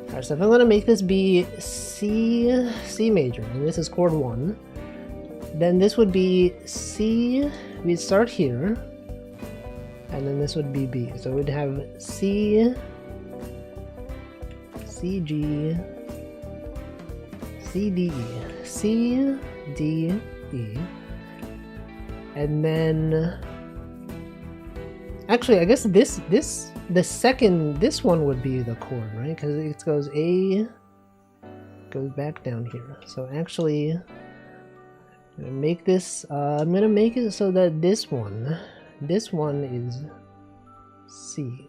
Alright, so if I'm going to make this be C major, and this is chord 1, then this would be C, we'd start here, and then this would be B. So we'd have C, C, G, C, D, E, C, D, E, and then, actually I guess this one would be the chord, right? Because it goes A, goes back down here. So actually, I'm gonna make this. I'm gonna make it so that this one is C.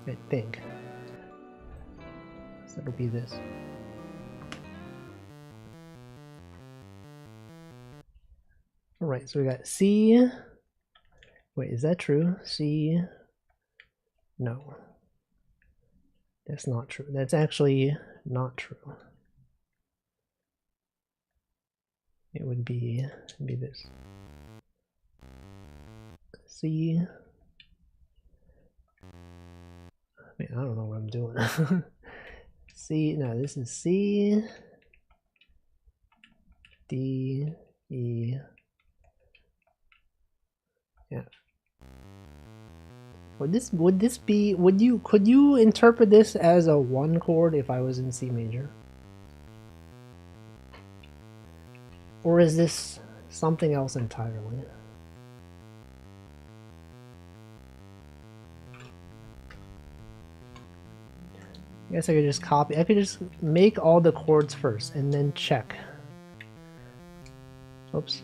I think. So it'll be this. All right. So we got C. Wait, is that true? C? No. That's not true. That's actually not true. It would be this. C. Wait, I don't know what I'm doing. C, no, this is C, D, E, F. Could you interpret this as a 1 chord if I was in C major? Or is this something else entirely? I guess I could just copy. I could just make all the chords first and then check. Oops,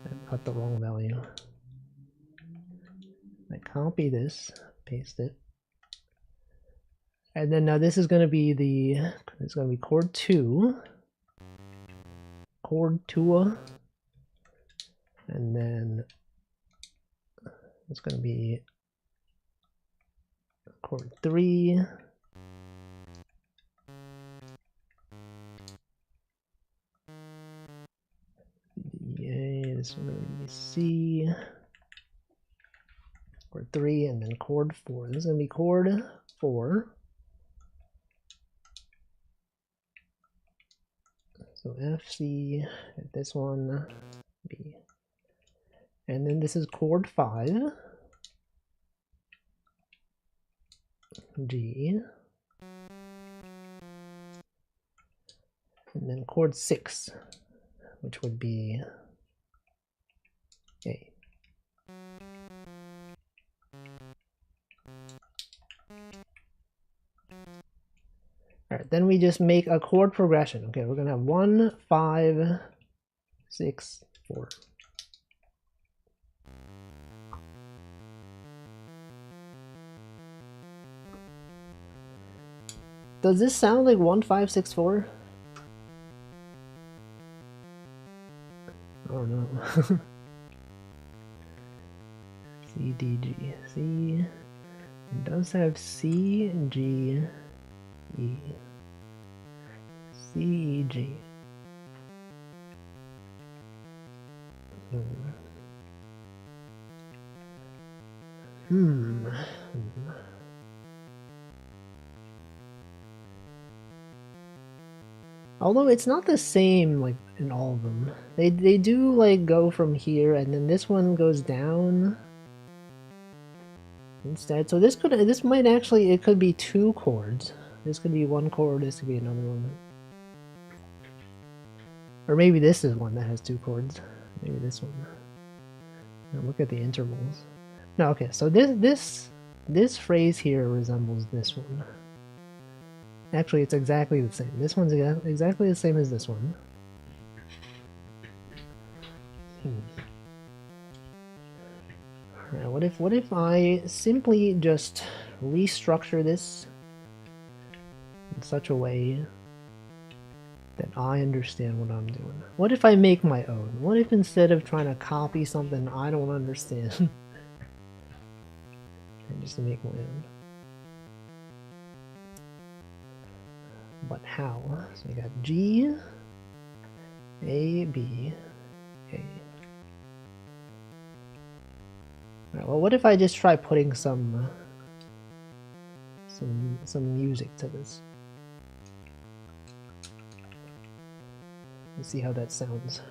I got the wrong value. I copy this, paste it, and then now this is going to be chord 2, chord 2, and then it's going to be chord 3. This is going to be C, chord 3, and then chord 4. This is going to be chord 4. So F, C, this one, B. And then this is chord 5, G. And then chord 6, which would be A. Alright, then we just make a chord progression. Okay, we're gonna have 1, 5, 6, 4. Does this sound like 1, 5, 6, 4? I don't know. C, D, G, C. It does have C, G, E, C, E, G. Although it's not the same like in all of them. They do like go from here and then this one goes down instead. So this might actually, it could be 2 chords. This could be 1 chord, this could be another one. Or maybe this is one that has 2 chords. Maybe this one. Now look at the intervals. No, okay, so this phrase here resembles this one. Actually, it's exactly the same. This one's exactly the same as this one. Alright, what if I simply just restructure this in such a way that I understand what I'm doing? What if I make my own? What if instead of trying to copy something I don't understand, I just make my own? But how? So we got G, A, B, A. Right, well, what if I just try putting some music to this? Let's see how that sounds.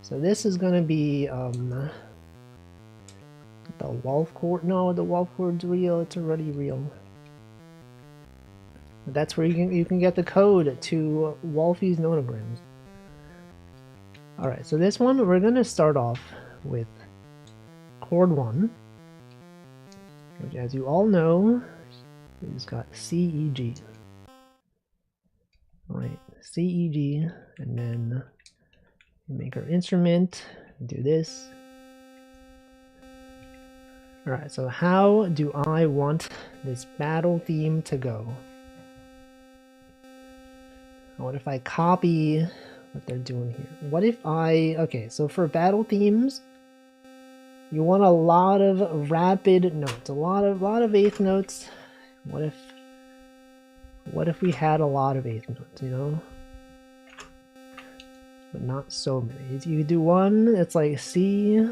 So this is gonna be the Wolf chord. No, the Wolf chord's real. It's already real. That's where you can get the code to Wolfie's nonograms. Alright, so this one we're gonna start off with chord 1, which as you all know is got C, E, G. Alright, C, E, G, and then we make our instrument, do this. Alright, so how do I want this battle theme to go? What if I copy what they're doing here? What if I... Okay, so for battle themes, you want a lot of rapid notes, a lot of eighth notes. What if we had a lot of eighth notes, you know? But not so many. You could do one that's like C,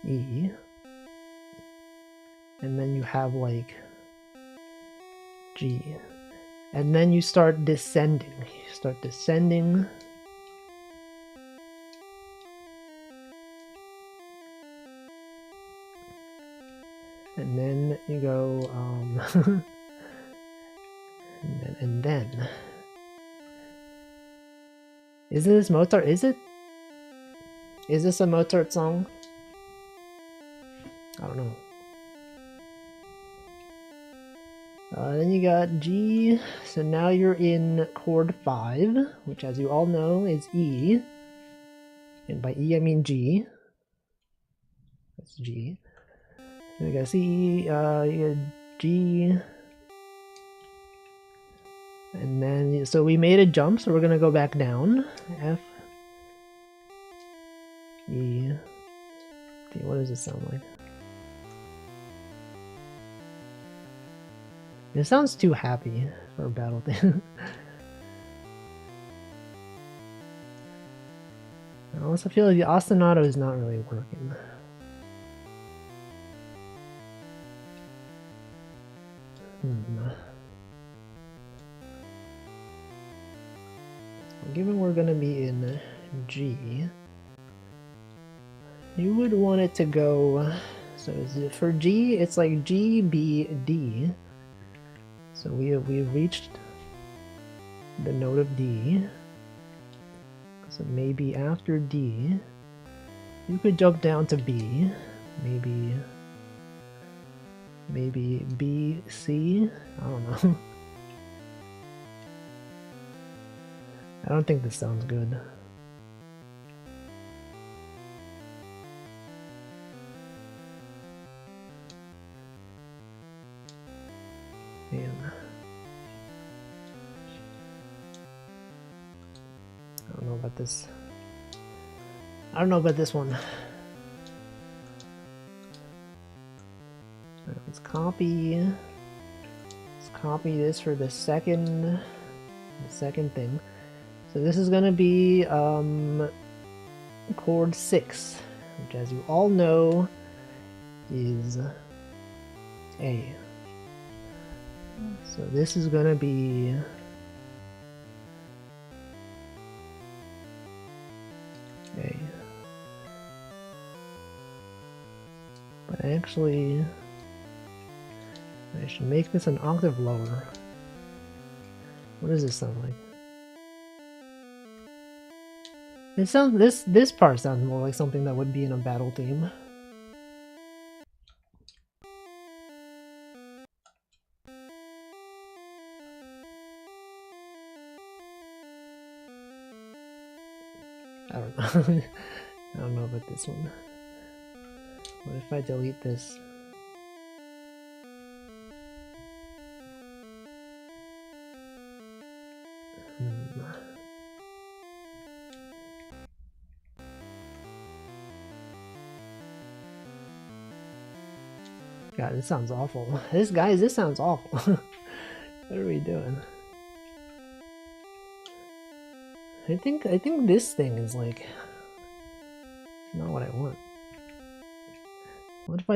E, and then you have like G. And then you start descending. You start descending. and then you go and then is this Mozart? Is this a Mozart song? I don't know. Then you got G, so now you're in chord 5, which as you all know is E, and by E I mean G. That's G. Then we got C, you got G, and then, so we made a jump, so we're gonna go back down. F, E, D, what does this sound like? It sounds too happy for a battle thing. I also feel like the ostinato is not really working. Given we're gonna be in G, you would want it to go, so for G, it's like G, B, D. So we've reached the note of D. So maybe after D, you could jump down to B. Maybe B, C. I don't know. I don't think this sounds good. Man. I don't know about this. I don't know about this one. Let's copy this for the second thing. So this is gonna be chord 6, which as you all know is A. So this is gonna be A. But actually, I should make this an octave lower. What does this sound like? It sounds this part sounds more like something that would be in a battle theme. I don't know. I don't know about this one. What if I delete this? God, this sounds awful. This sounds awful. What are we doing? I think this thing is like not what I want. What if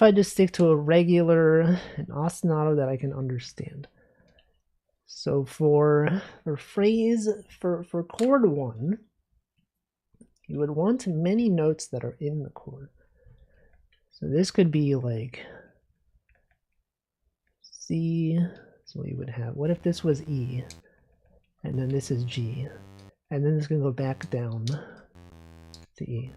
I just stick to a regular an ostinato that I can understand? So for chord 1, you would want many notes that are in the chord. So this could be like C, so we would have, what if this was E, and then this is G, and then this can go back down to E.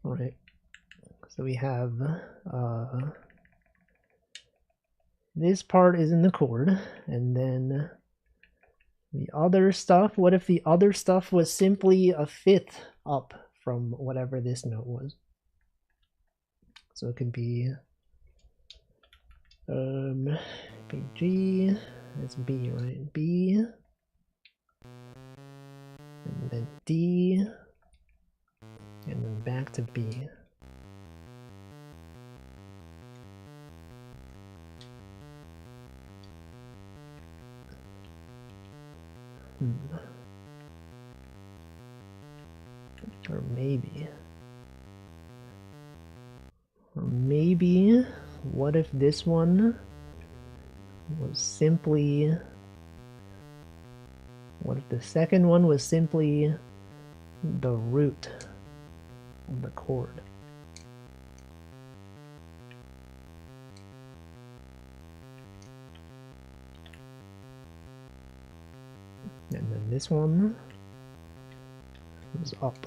All right, so we have this part is in the chord, and then the other stuff, what if the other stuff was simply a fifth up from whatever this note was? So it could be G, that's B, right? B, and then D, and then back to B. Or maybe, what if this one was simply, what if the second one was simply the root of the chord. And then this one is up.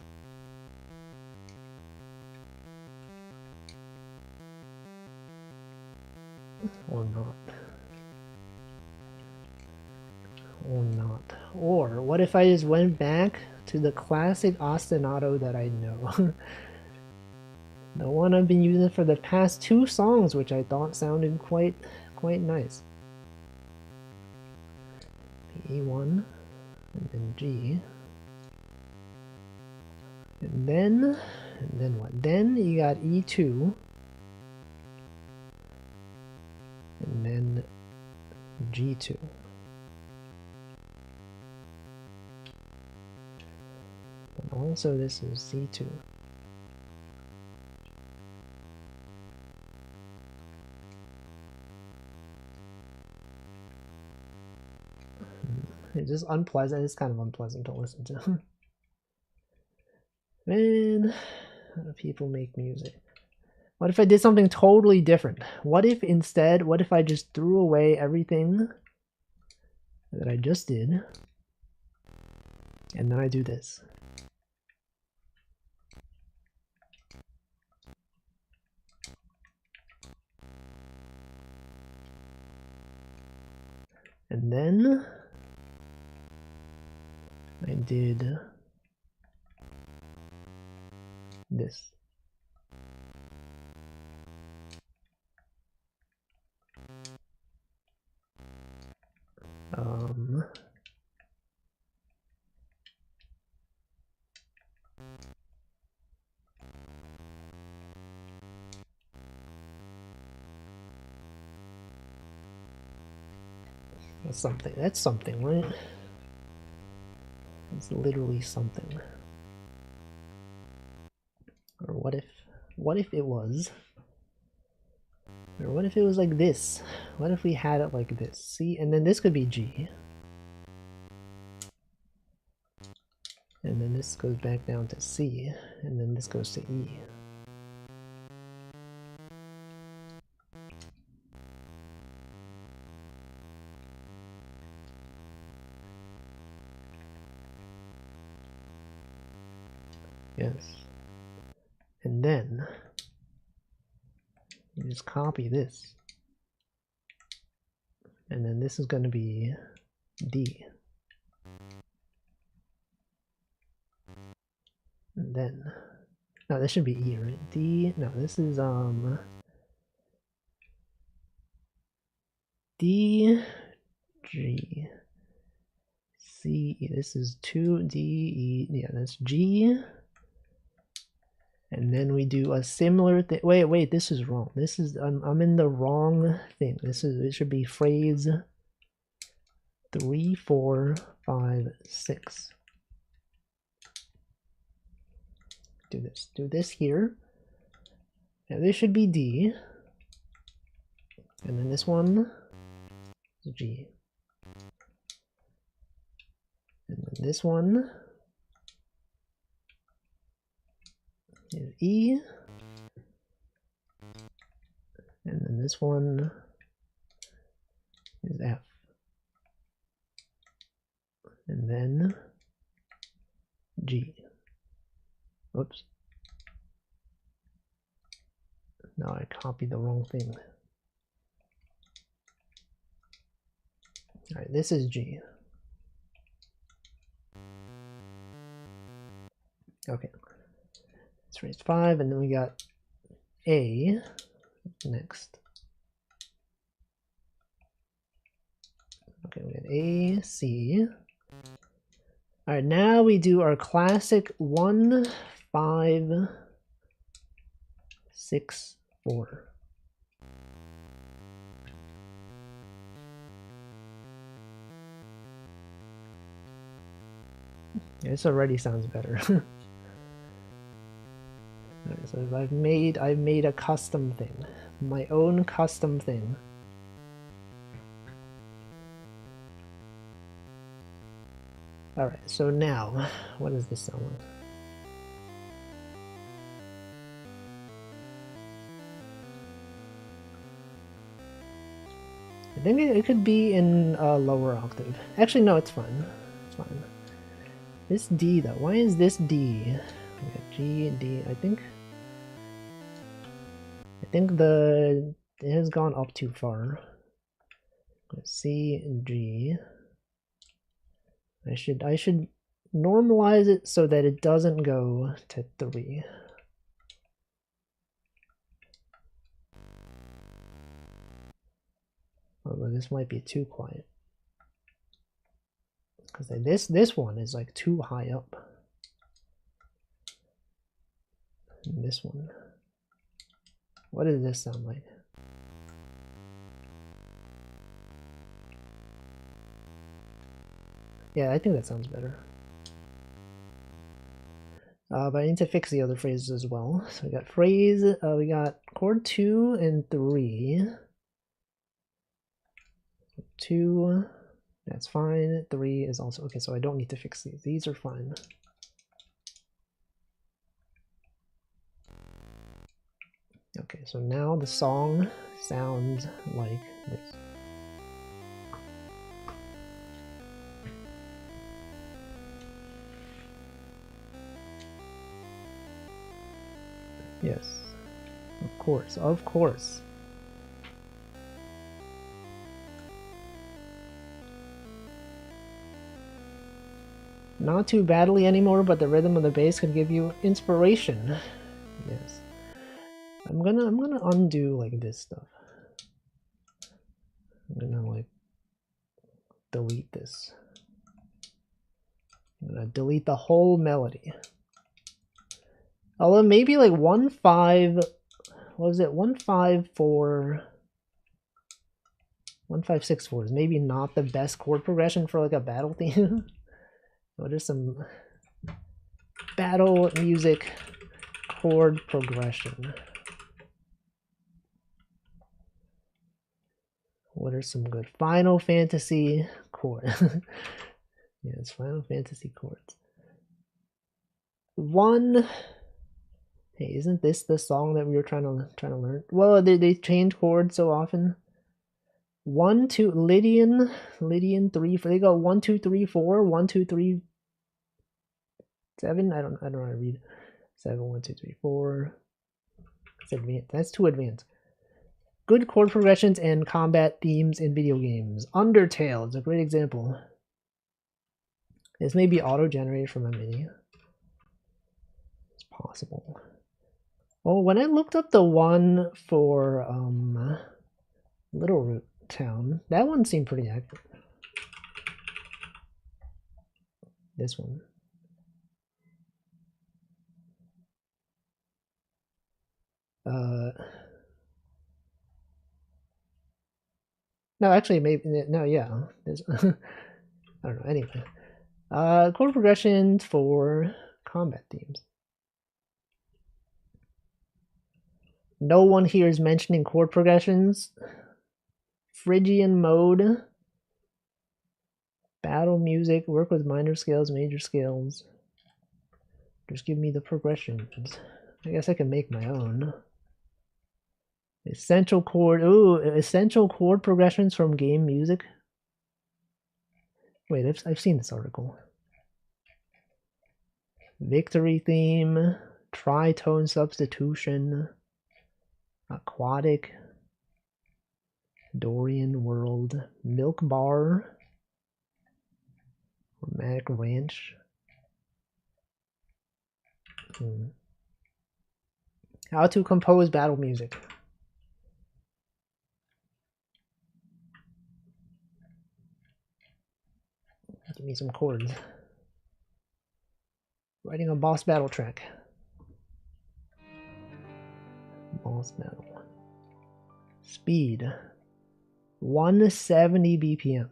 Or not. Or not. Or what if I just went back to the classic ostinato that I know? The one I've been using for the past 2 songs, which I thought sounded quite nice. E1 and then G. And then what? Then you got E2 and then G2. And also this is C2. It's just unpleasant. It's kind of unpleasant to listen to. Man, how do people make music? What if I did something totally different? What if instead, what if I just threw away everything that I just did, and then I do this? And then I did this. That's something. That's something, right? It's literally something. Or what if it was? Or what if it was like this? What if we had it like this? See, and then this could be G. And then this goes back down to C, and then this goes to E. Yes. And then you just copy this. And then this is going to be D. And then, no, this should be E, right? D, no, this is, D, G, C, this is 2, D, E, yeah, that's G. And then we do a similar thing. Wait, this is wrong. This is, I'm in the wrong thing. It should be phrase 3, 4, 5, 6. Do this here. Now this should be D. And then this one is G. And then this one is E. And then this one is F. And then G. Oops. No, I copied the wrong thing. Alright, this is G. Okay. Let's raise 5, and then we got A next. Okay, we got A, C. Alright, now we do our classic 1, 5, 6, 4. This already sounds better. Alright, so I've made a custom thing. My own custom thing. Alright, so now, what does this sound like? think it could be in a lower octave. Actually, no, it's fine. It's fine. This D though, why is this D? We got G and D. I think it has gone up too far. C and G. I should normalize it so that it doesn't go to 3. Although this might be too quiet. Because this one is like too high up. And this one. What does this sound like? Yeah, I think that sounds better. But I need to fix the other phrases as well. So we got phrase, we got chord 2 and 3. 2, that's fine. 3 is also okay, so I don't need to fix these. These are fine. Okay, so now the song sounds like this. Yes, of course, of course. Not too badly anymore, but the rhythm of the bass could give you inspiration. Yes. I'm gonna undo like this stuff. I'm gonna like delete this. I'm gonna delete the whole melody. Although maybe like 1-5, what was it? 1-5-4, 1-5-6-4 is maybe not the best chord progression for like a battle theme. What are some battle music chord progression? What are some good Final Fantasy chords? Yeah, it's Final Fantasy chords. 1. Hey, isn't this the song that we were trying to learn? Well, they change chords so often. 1, 2, Lydian 3. They go 1, 2, 3, 4. 1, 2, 3, 7. I don't know how to read. 7, 1, 2, 3, 4. That's advanced. That's too advanced. Good chord progressions and combat themes in video games. Undertale is a great example. This may be auto-generated from a MIDI. It's possible. Oh, when I looked up the one for Little Root Town, that one seemed pretty accurate. This one. No, actually, maybe no. Yeah, there's. I don't know. Anyway, chord progressions for combat themes. No one here is mentioning chord progressions. Phrygian mode. Battle music. Work with minor scales, major scales. Just give me the progressions. I guess I can make my own. Essential chord. Ooh, essential chord progressions from game music. Wait, I've seen this article. Victory theme. Tritone substitution. Aquatic. Dorian world. Milk bar. Romantic ranch. How to compose battle music. Give me some chords. Writing a boss battle track. Boss battle. Speed. 170 BPM.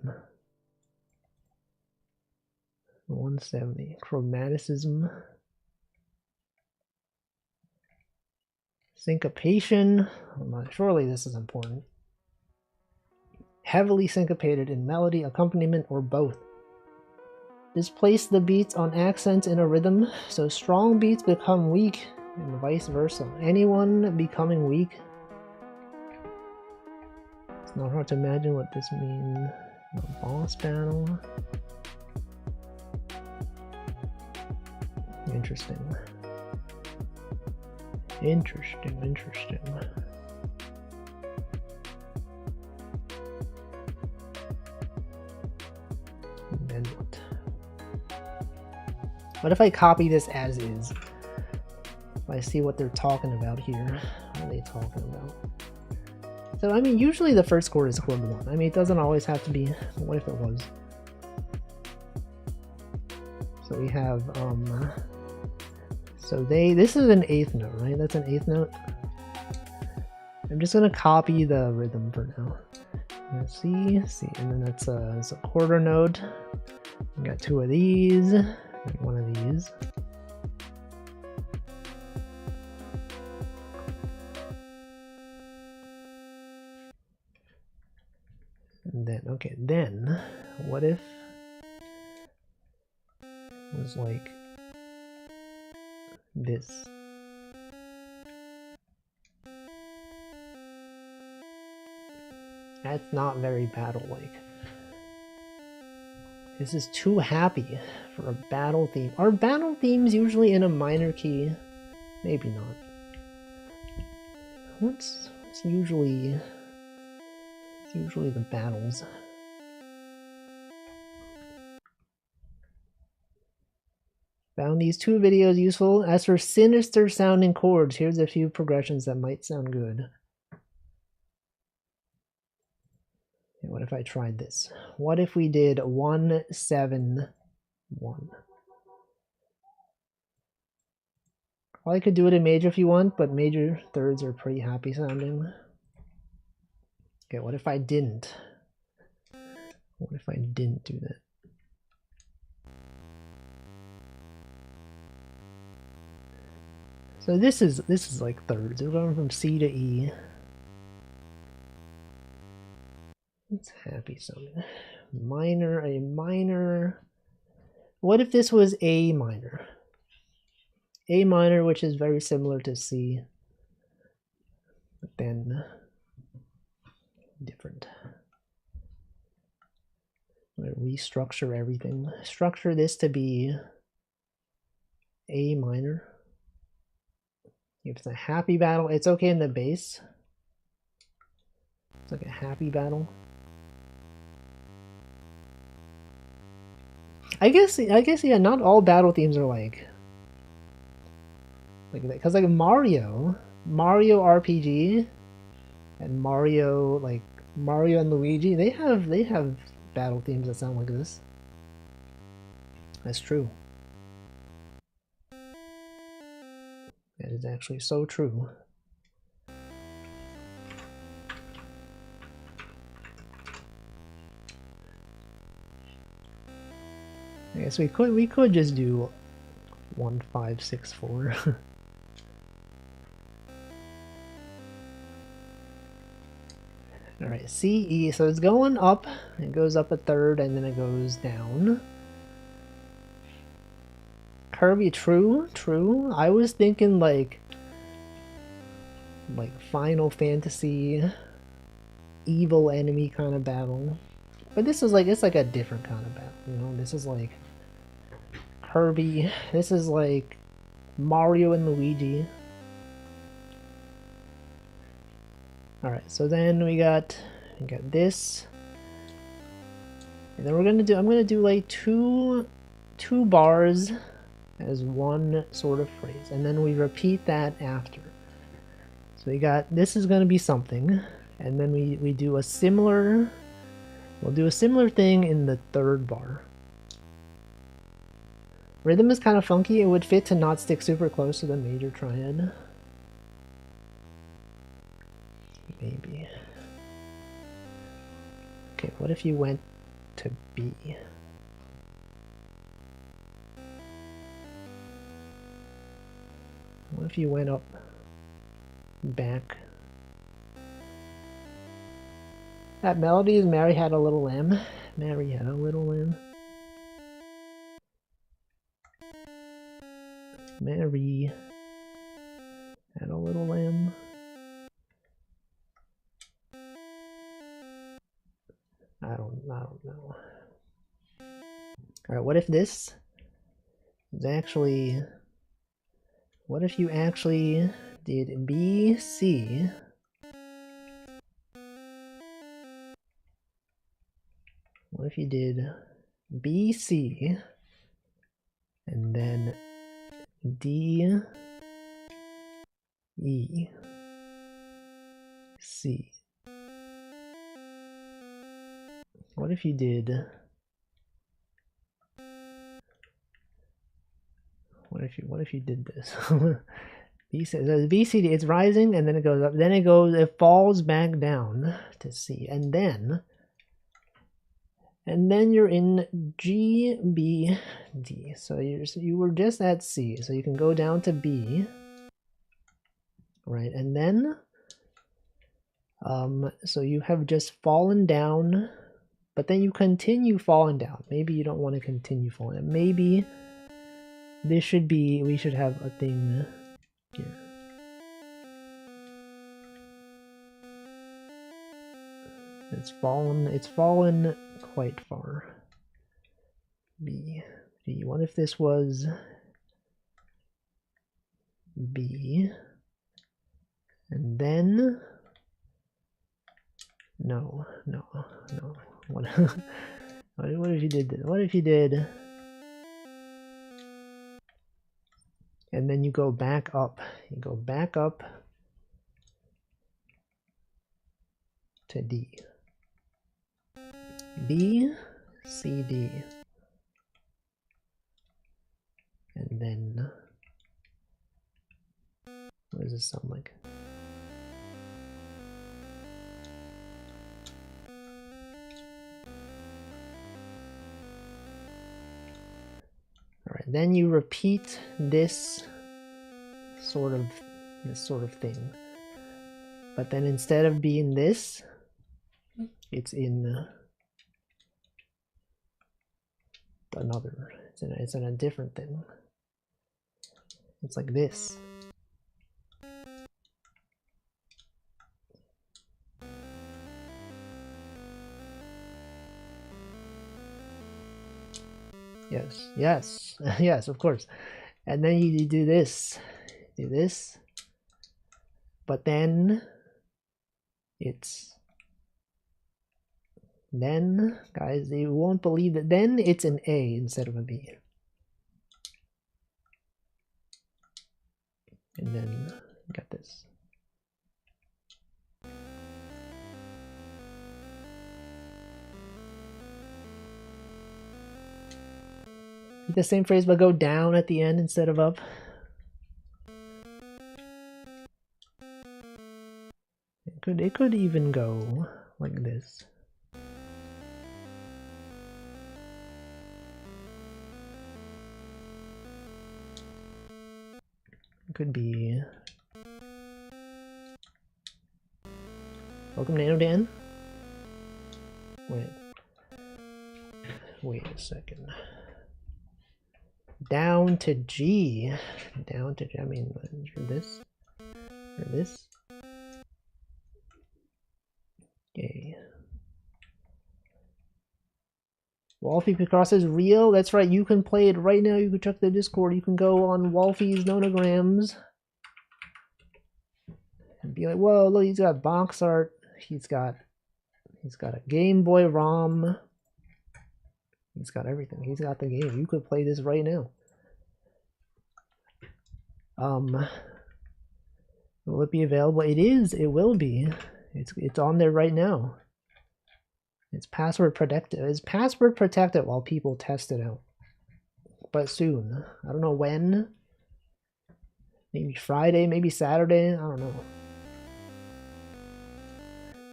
170. Chromaticism. Syncopation. Surely this is important. Heavily syncopated in melody, accompaniment, or both. Displace the beats on accents in a rhythm, so strong beats become weak, and vice versa. Anyone becoming weak? Not hard to imagine what this means. A boss battle. Interesting. Interesting. And then what? What if I copy this as is? If I see what they're talking about here. What are they talking about? So, I mean, usually the first chord is chord 1. I mean, it doesn't always have to be. What if it was? So we have, so this is an 8th note, right? That's an 8th note. I'm just gonna copy the rhythm for now. C, and then that's a quarter note. We got 2 of these, and 1 of these. And then, okay, then, what if it was like this? That's not very battle-like. This is too happy for a battle theme. Are battle themes usually in a minor key? Maybe not. What's usually the battles? Found these 2 videos useful. As for sinister sounding chords, here's a few progressions that might sound good. What if I tried this? What if we did 1 7 1? Well, I could do it in major if you want, but major thirds are pretty happy sounding. Okay, what if I didn't? What if I didn't do that? So this is like thirds. We're going from C to E. It's happy sounding. Minor, a minor. What if this was A minor? A minor, which is very similar to C, but then different. I'm gonna restructure everything. Structure this to be A minor. If it's a happy battle, it's okay in the bass. It's like a happy battle. I guess yeah, not all battle themes are like that, because like Mario RPG and Mario and Luigi, they have battle themes that sound like this. That's true. That is actually so true. I guess we could just do 1 5 6 4. All right, C E. So it's going up. It goes up a third, and then it goes down. Kirby, true. I was thinking like Final Fantasy, evil enemy kind of battle, but this is like, it's like a different kind of battle. You know, this is like Kirby. This is like Mario and Luigi. All right, so then we got this, and then I'm gonna do like two bars as one sort of phrase, and then we repeat that after. So we got, this is gonna be something, and then we do a similar, we'll do a similar thing in the third bar. Rhythm is kind of funky. It would fit to not stick super close to the major triad. Maybe. Okay, what if you went to B? What if you went up, back? That melody is Mary Had a Little Lamb. Mary Had a Little Lamb. Mary Had a Little Lamb. Alright, what if this is actually... What if you actually did B, C... What if you did B, C, and then D, E, C? What if you did... What if you did this? B, C, D, it's rising and then it goes up, then it falls back down to C, and then you're in G, B, D. So you were just at C, so you can go down to B, right? And then, so you have just fallen down, but then you continue falling down. Maybe you don't want to continue falling down. Maybe this should be, we should have a thing here. It's fallen quite far. B, D. What if this was B, and then no. What if you did this? What if you did, and then you go back up? You go back up to D. B, C, D. And then, what does this sound like? Alright, then you repeat this sort of thing. But then instead of being this, it's in another. It's in a different thing. It's like this. Yes, yes, of course. And then you do this, but then guys, you won't believe it, then it's an A instead of a B. And then you got this. The same phrase, but go down at the end instead of up. It could even go like this. It could be. Welcome, Nano Dan. Wait a second. Down to G. I mean, this. Or this. Okay. Wolfie Picross is real. That's right. You can play it right now. You can check the Discord. You can go on Wolfie's nonograms and be like, "Whoa! Look, he's got box art. He's got a Game Boy ROM. He's got everything. He's got the game. You could play this right now." Will it be available? It is. It will be. It's on there right now. It's password protected. It's password protected while people test it out. But soon. I don't know when. Maybe Friday, maybe Saturday. I don't know.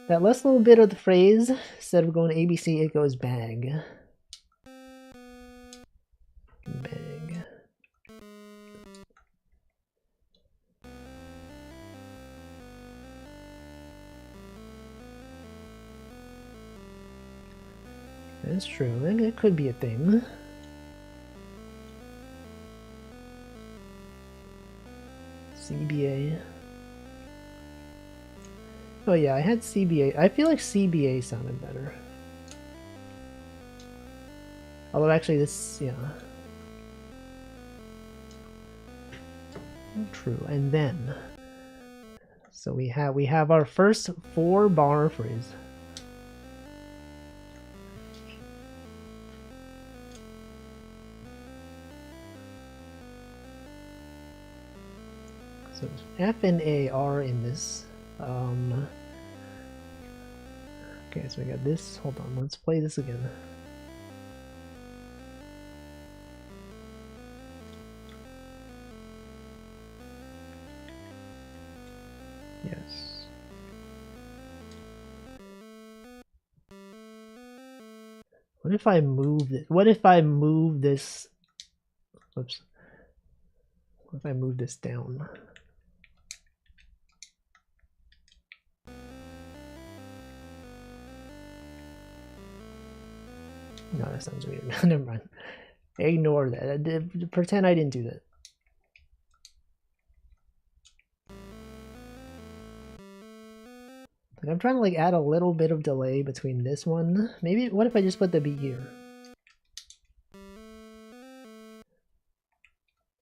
That last little bit of the phrase, instead of going ABC, it goes bag. Bag. That's true. It could be a thing. CBA. Oh yeah, I had CBA. I feel like CBA sounded better. Although actually this, yeah. True. And then, so we have our first 4-bar phrase. So F and A are in this. Okay, so we got this. Hold on, let's play this again. Yes. What if I move it? What if I move this? Oops. What if I move this down? No, that sounds weird. Never mind. Ignore that. Pretend I didn't do that. Like, I'm trying to like add a little bit of delay between this one. Maybe, what if I just put the beat here?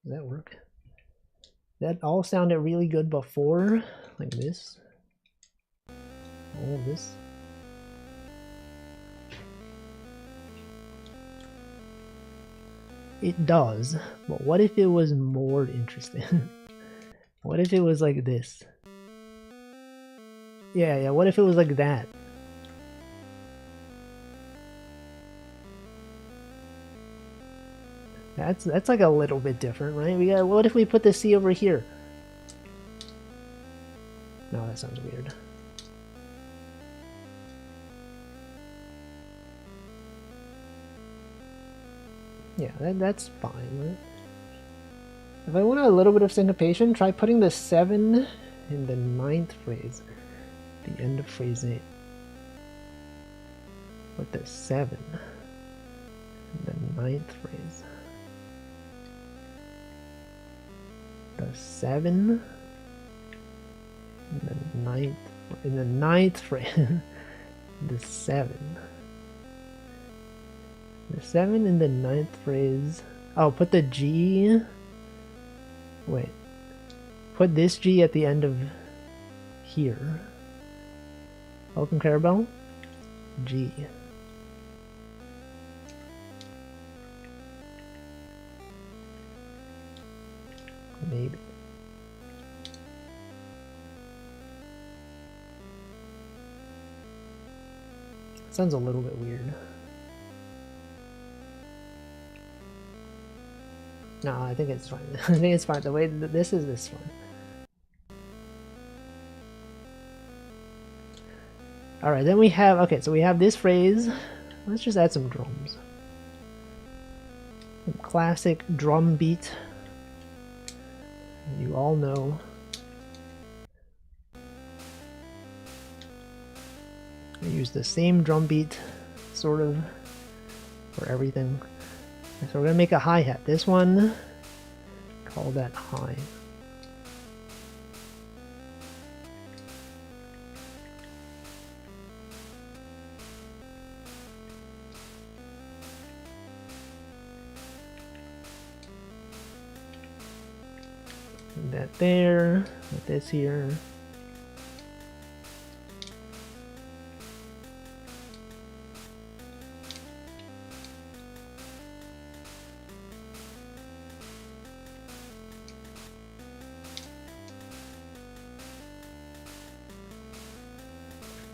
Does that work? That all sounded really good before, like this. All of this. It does, but what if it was more interesting? What if it was like this? Yeah, what if it was like that? That's like a little bit different, right? What if we put the C over here? No, that sounds weird. Yeah, that's fine, right? If I want a little bit of syncopation, try putting the 7 in the 9th phrase, the end of phrase 8. Put the 7 in the 9th phrase. The 7 in the 9th phrase. The 7. The 7 in the 9th phrase. Oh, put the G. Wait. Put this G at the end of here. Welcome, Clarabelle. G. Maybe. Sounds a little bit weird. No, I think it's fine. I think it's fine. The way this is fine. Alright, then we have, okay, so we have this phrase. Let's just add some drums. Some classic drum beat. You all know. I use the same drum beat, sort of, for everything. So we're gonna make a hi-hat. This one, call that high. Put that there, put this here.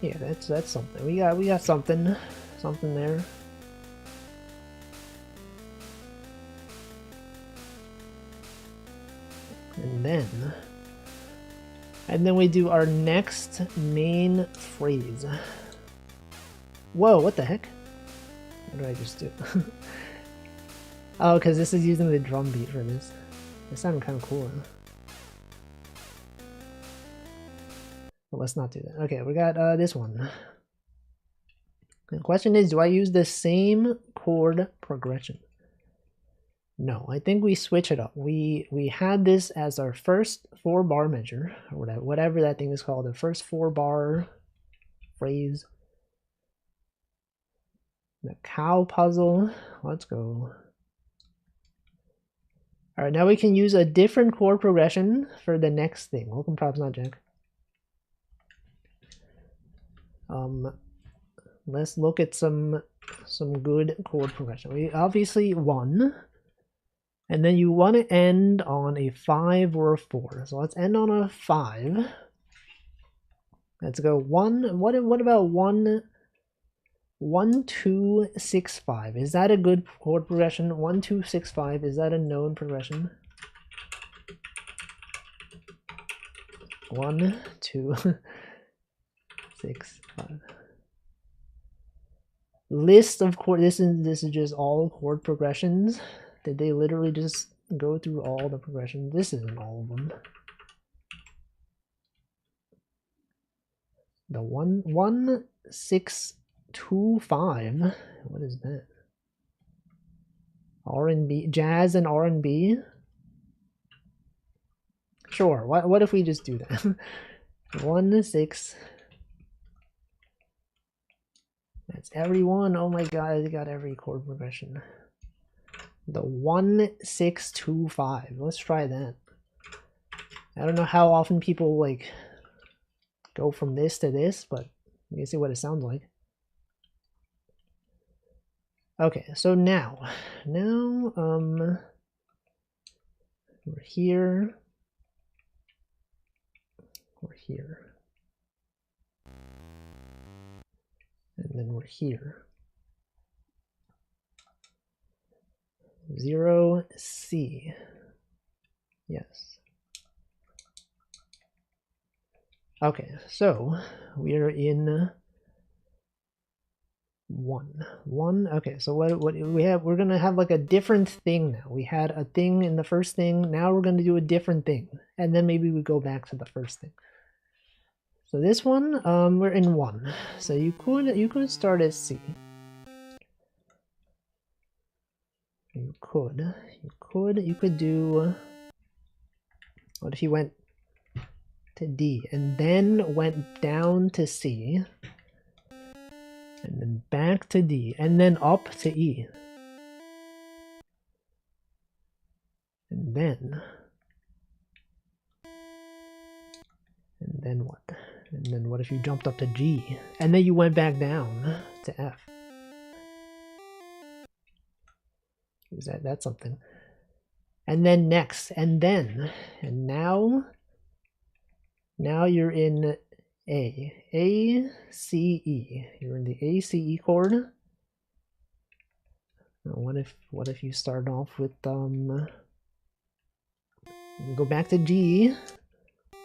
Yeah, that's something. We got something there. And then we do our next main phrase. Whoa, what the heck? What did I just do? Oh, because this is using the drum beat for this. It sounded kind of cool. Huh? Well, let's not do that. Okay, we got this one. The question is, do I use the same chord progression? No, I think we switch it up. We had this as our first 4-bar measure, or whatever that thing is called, the first 4-bar phrase. The cow puzzle. Let's go. Alright, now we can use a different chord progression for the next thing. Welcome, props, not Jack. Let's look at some good chord progression. We obviously 1, and then you want to end on a 5 or a 4. So let's end on a 5. Let's go 1. What about 1, 1, 2, 6, 5? Is that a good chord progression? 1, 2, 6, 5. Is that a known progression? 1, 2, 6, 5. List of chord. This is just all chord progressions. Did they literally just go through all the progressions? This isn't all of them. The 1, 1, 6, 2, 5. What is that? R&B, jazz and R&B. Sure. What if we just do that? 1, 6. That's everyone. Oh my god, I got every chord progression. The 1, 6, 2, 5. Let's try that. I don't know how often people like go from this to this, but you can see what it sounds like. Okay, so now we're here. We're here. And then we're here. 0, C. Yes. Okay, so we are in 1. Okay, so what we have, we're gonna have like a different thing now. We had a thing in the first thing, now we're gonna do a different thing, and then maybe we go back to the first thing. So this one, we're in 1. So you could start at C. You could do, what if you went to D and then went down to C and then back to D and then up to E and then what? And then what if you jumped up to G and then you went back down to F? Is that's something? And then next, and now you're in A, C, E. You're in the A, C, E chord. Now what if you start off with go back to G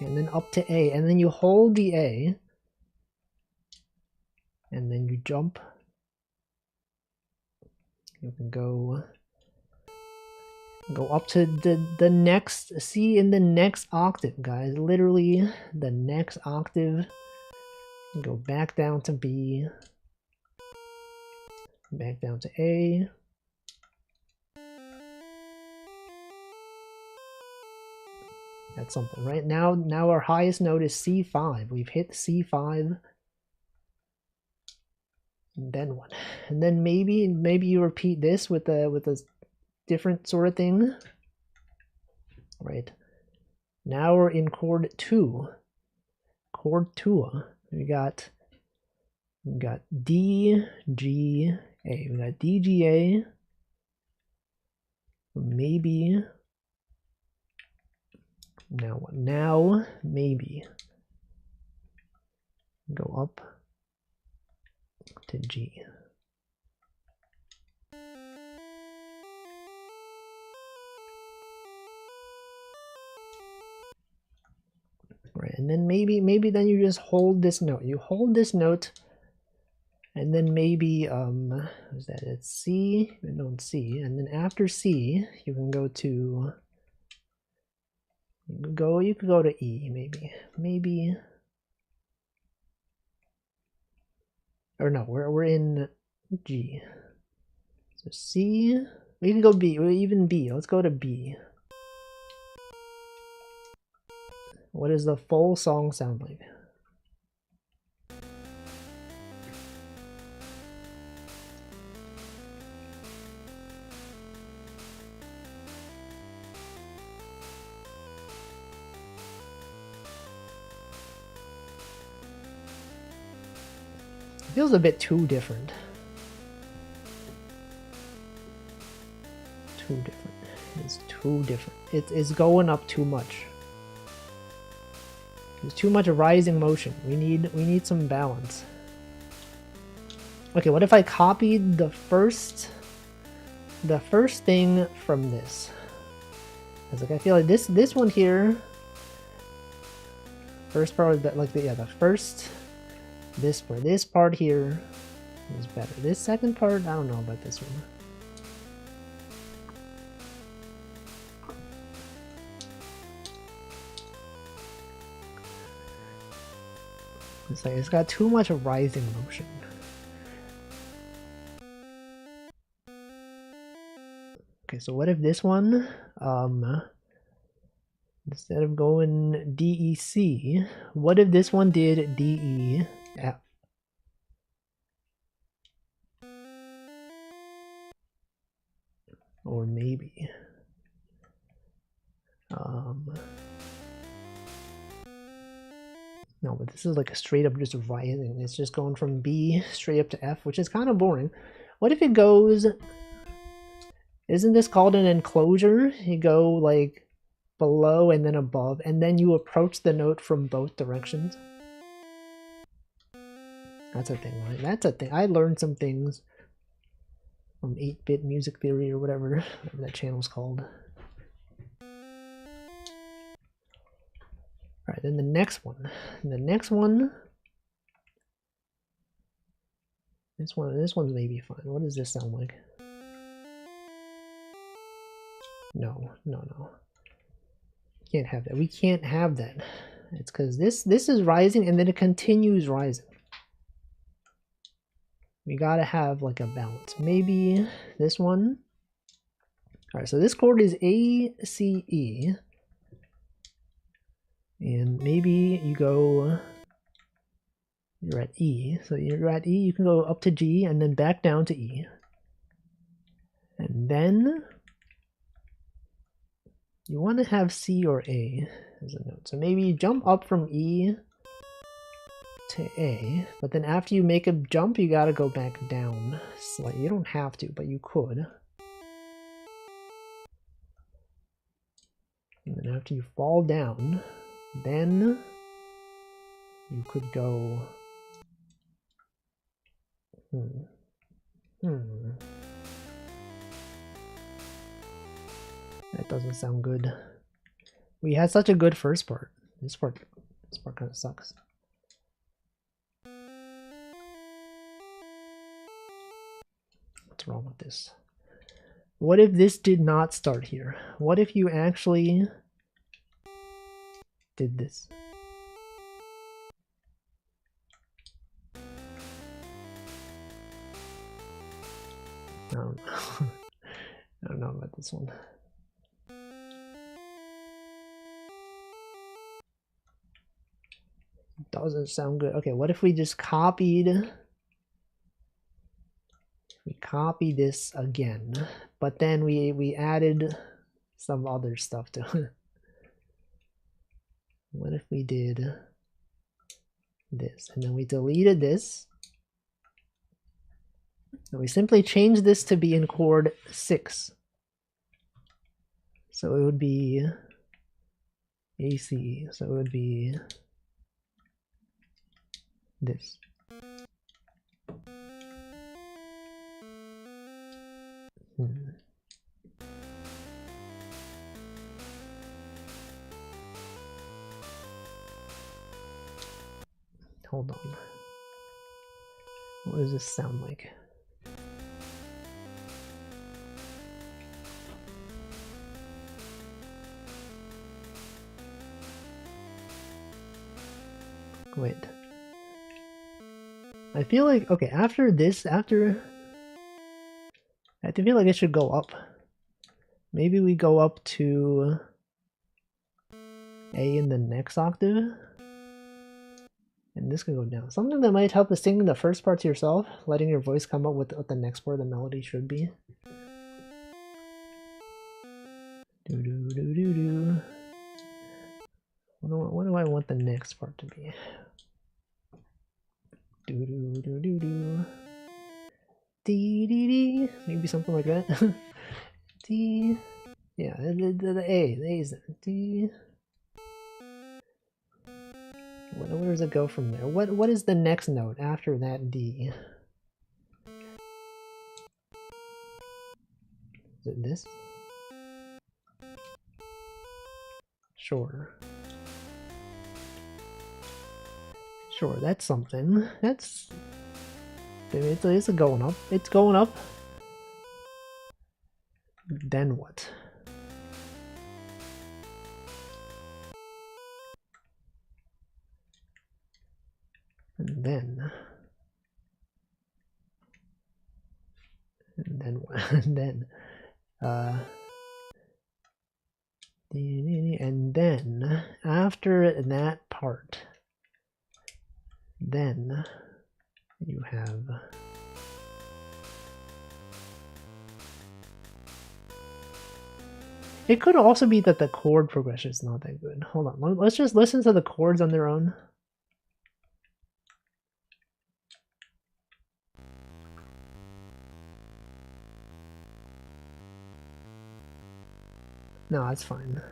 and then up to A, and then you hold the A and then you jump. You can go up to the next C in the next octave, guys. Literally the next octave. Go back down to B, back down to A. That's something, right? Now our highest note is C5. We've hit C5. And then what? And then maybe you repeat this with a different sort of thing, right? Now we're in chord 2. Chord 2. We got D, G, A. We got D, G, A. Maybe. Now what? Now maybe go up to G. Right, and then maybe then you just hold this note. You hold this note, and then maybe is that it's C? No, it's C, and then after C, you can go to you could go to E, maybe. Or no, we're in G. So C, we can go B, or even B. Let's go to B. What does the full song sound like? It feels a bit too different. Too different. It's too different. It's going up too much. There's too much rising motion. We need some balance. Okay, what if I copied the first thing from this? It's like I feel like this one here. First part of that, like the first this part here is better. This second part, I don't know about this one. It's like it's got too much rising motion. Okay, so what if this one, instead of going DEC, what if this one did DEF? Or maybe, no, but this is like a straight up just rising. It's just going from B straight up to F, which is kind of boring. What if it goes, isn't this called an enclosure? You go like below and then above, and then you approach the note from both directions. That's a thing, right? That's a thing. I learned some things from 8-bit music theory or whatever that channel's called. Alright, then the next one. This one's maybe fine. What does this sound like? No. Can't have that. We can't have that. It's because this is rising and then it continues rising. We gotta have like a balance. Maybe this one. Alright, so this chord is A, C, E. And maybe you're at E. So you're at E, you can go up to G and then back down to E. And then you want to have C or A as a note. So maybe you jump up from E to A, but then after you make a jump, you gotta go back down slightly. You don't have to, but you could. And then after you fall down, then you could go. That doesn't sound good. We had such a good first part. This part kind of sucks. What's wrong with this? What if this did not start here? What if you actually did this? I don't know. I don't know about this one. Doesn't sound good. Okay, what if we just copied this again, but then we added some other stuff to it. What if we did this and then we deleted this and we simply changed this to be in chord 6, so it would be AC, so it would be this. Hold on. What does this sound like? Wait. I feel like, okay, after this, I feel like it should go up. Maybe we go up to A in the next octave. And this can go down. Something that might help is singing the first part to yourself, letting your voice come up with what the next part of the melody should be. Do do do do do. What do I want the next part to be? Do do Do do do do. D D D. Maybe something like that. D. Yeah, the A. The A is there. D. Where does it go from there? What is the next note after that D? Is it this? Sure. Sure, that's something. That's... It's going up. It's going up. Then what? And then what? And then and then after that part, then you have it could also be that the chord progression is not that good. Hold on, let's just listen to the chords on their own. No, that's fine.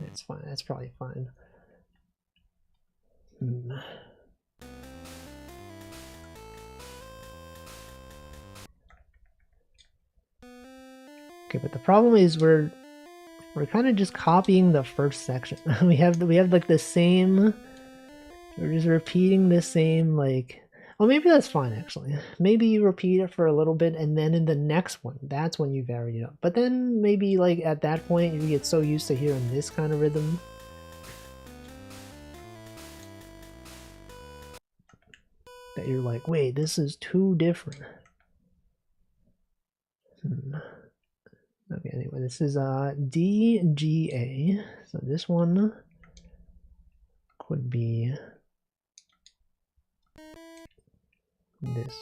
It's fine. That's probably fine. Okay, but the problem is we're kind of just copying the first section. we have like the same. We're just repeating the same like. Oh, maybe that's fine actually. Maybe you repeat it for a little bit and then in the next one, that's when you vary it up. But then maybe like at that point you get so used to hearing this kind of rhythm that you're like, wait, this is too different. Okay, anyway, this is D, G, A. So this one could be this.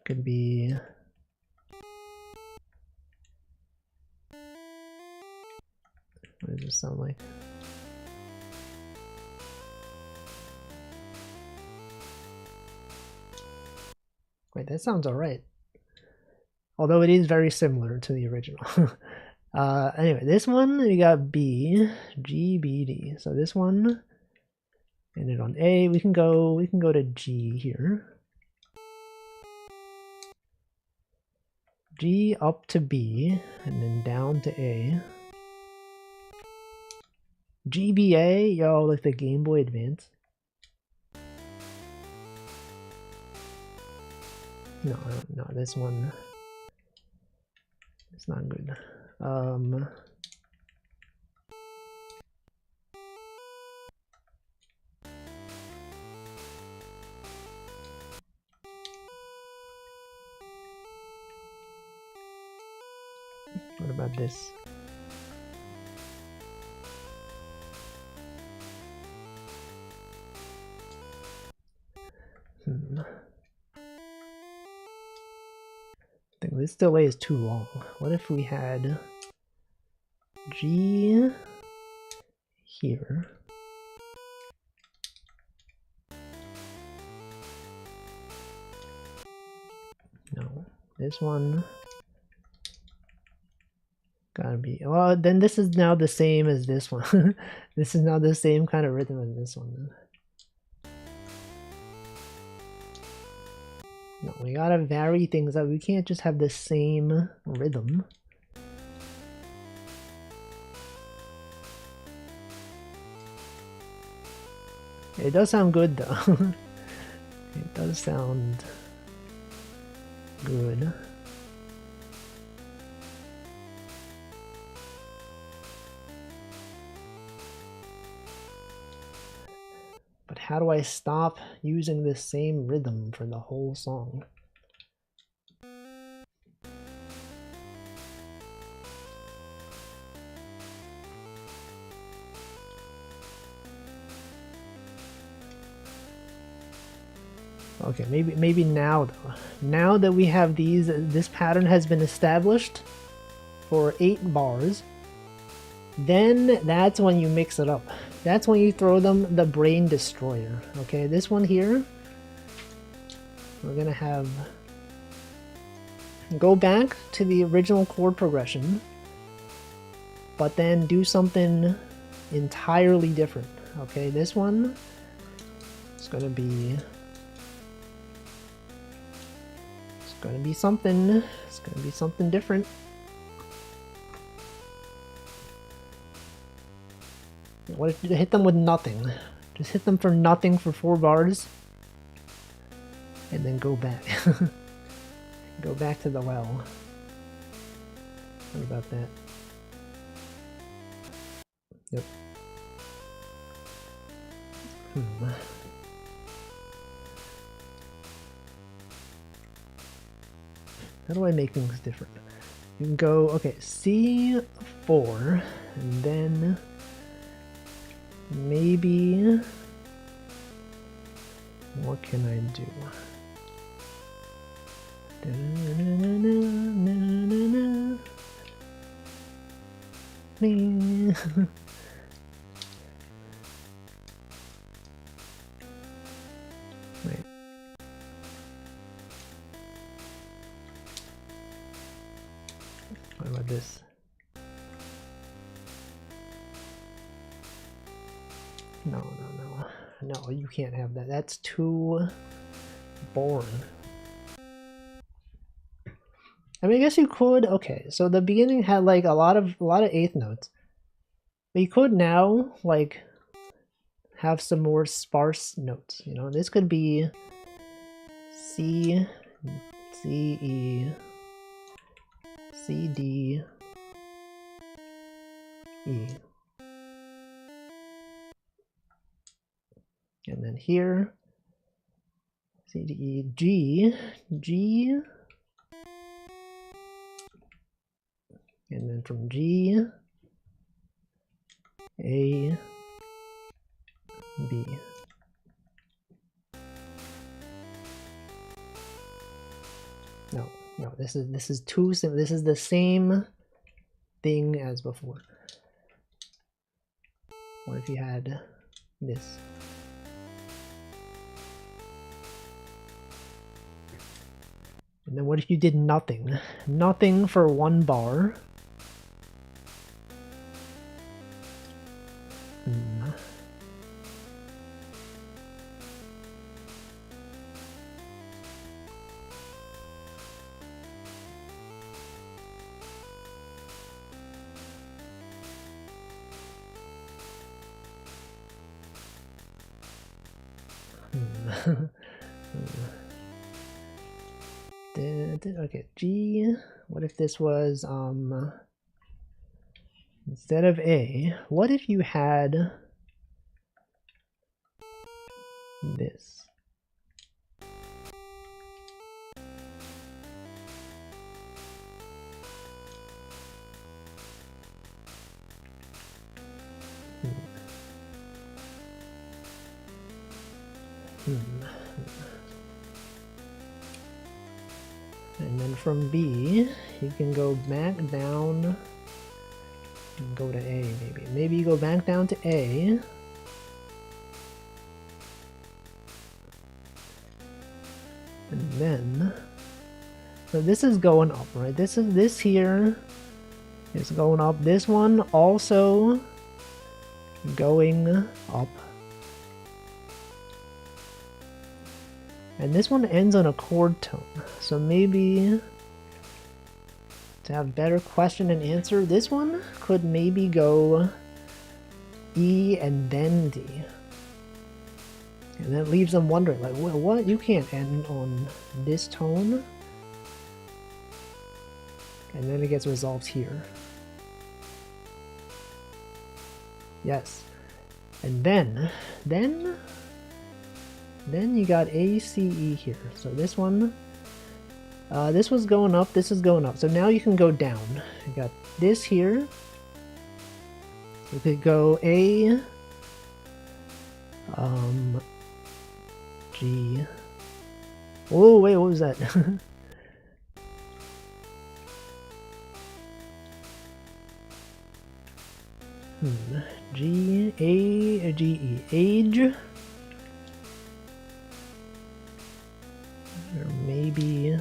Could be what does this sound like? Wait, that sounds alright. Although it is very similar to the original. Anyway, this one we got B, G, B, D. So this one ended on A. We can go to G here. G up to B and then down to A. GBA, yo, like the Game Boy Advance. No, this one. It's not good. What about this? I think this delay is too long. What if we had G here? No, this one gotta be. Well, then this is now the same as this one. This is now the same kind of rhythm as this one. No, we gotta vary things out. We can't just have the same rhythm. It does sound good though. It does sound good. But how do I stop using this same rhythm for the whole song? Okay, maybe now though. Now that we have these, this pattern has been established, for 8 bars. Then that's when you mix it up. That's when you throw them the brain destroyer. Okay, this one here, we're gonna have go back to the original chord progression, but then do something entirely different. Okay, this one is gonna be something. It's gonna be something different. What if you hit them with nothing? Just hit them for nothing for 4 bars, and then go back. Go back to the well. What about that? Yep. How do I make things different? You can go, okay, C4, and then maybe, what can I do? Wait. What about this? No, you can't have that. That's too boring. I mean, I guess you could. Okay, so the beginning had like a lot of 8th notes, but you could now like have some more sparse notes. You know, this could be C, C, E, C, D, E. And then here, C, D, E, G, G, and then from G, A, B. No, this is too simple. This is the same thing as before. What if you had this? And then what if you did nothing? Nothing for 1 bar. Okay, G. What if this was instead of A, what if you had this? And then from B, you can go back down and go to A, maybe. Maybe you go back down to A. And then, so this is going up, right? This here is going up. This one also going up. And this one ends on a chord tone. So maybe to have better question and answer, this one could maybe go E and then D. And that leaves them wondering, like, well, what? You can't end on this tone? And then it gets resolved here. Yes. And then you got A, C, E here. So this one, this was going up, this is going up. So now you can go down. You got this here. You could go A, G. Oh, wait, what was that? G A G E, age, or maybe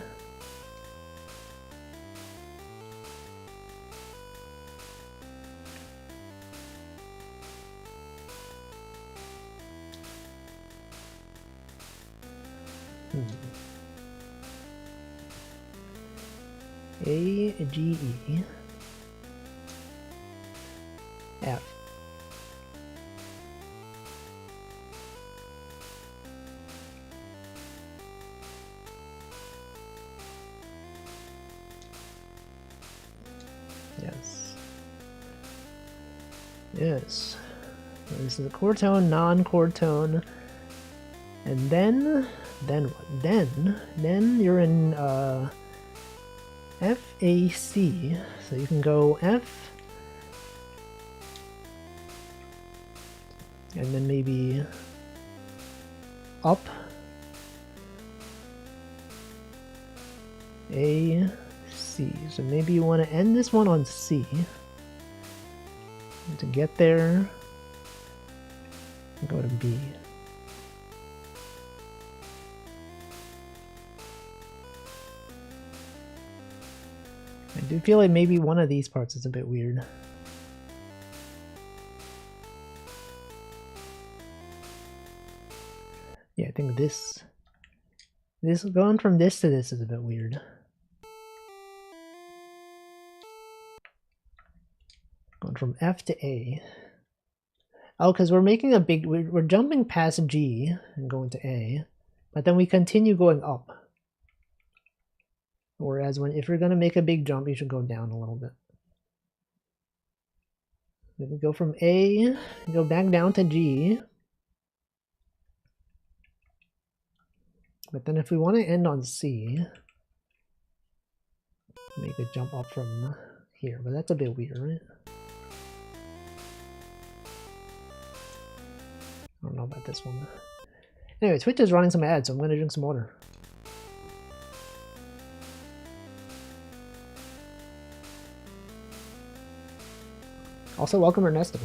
A G E F. Yes. Yes. This is a chord tone, non-chord tone. And then what? Then you're in F A C. So you can go F and then maybe up A C. So maybe you want to end this one on C. And to get there, go to B. I do feel like maybe one of these parts is a bit weird. Yeah, I think this going from this to this is a bit weird. Going from F to A. Oh, because we're making a big, we're jumping past G and going to A, but then we continue going up. Whereas if you're going to make a big jump, you should go down a little bit. Then we go from A, go back down to G. But then if we want to end on C, make a jump up from here, but that's a bit weird, right? I don't know about this one. Anyway, Twitch is running some ads, so I'm going to drink some water. Also, welcome Ernesto.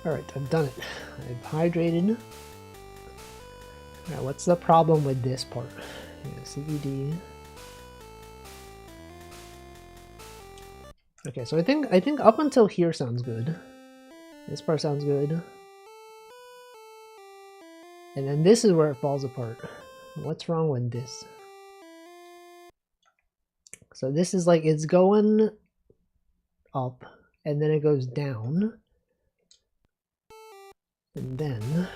Alright, I've done it. I've hydrated. Alright, what's the problem with this part? Yeah, CED. Okay, so I think up until here sounds good. This part sounds good. And then this is where it falls apart. What's wrong with this? So this is like, it's going up and then it goes down. And then,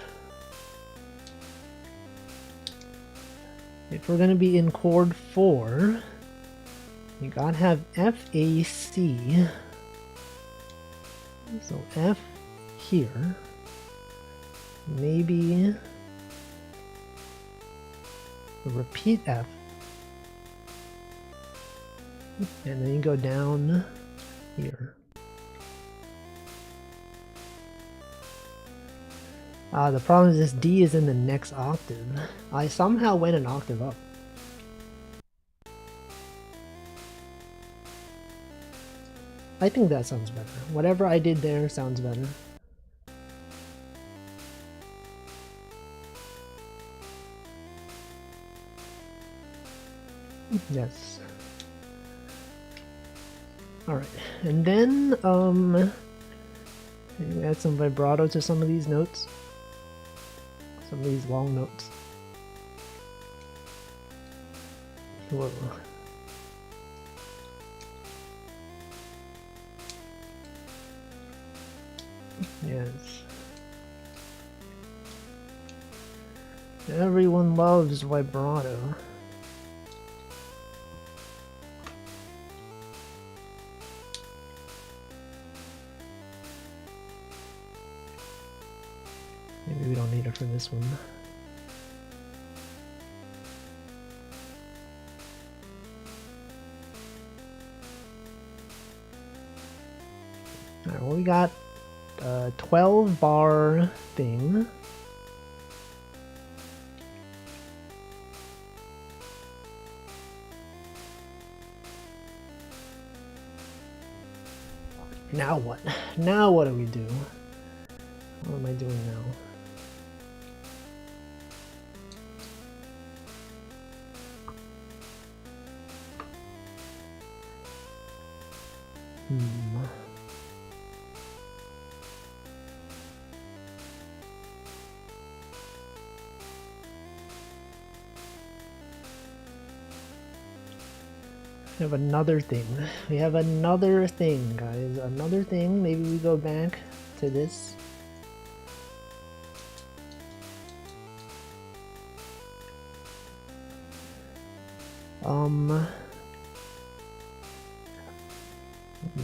if we're going to be in chord 4, we gotta have F, A, C. So F here. Maybe repeat F. And then you go down here. The problem is this D is in the next octave. I somehow went an octave up. I think that sounds better. Whatever I did there sounds better. Yes. Alright, and then, maybe add some vibrato to some of these notes. Some of these long notes. Whoa. Yes. Everyone loves vibrato. Maybe we don't need it for this one. Alright, well, we got a 12 bar thing. Now what? Now what do we do? What am I doing now? We have another thing. We have another thing, guys. Another thing. Maybe we go back to this.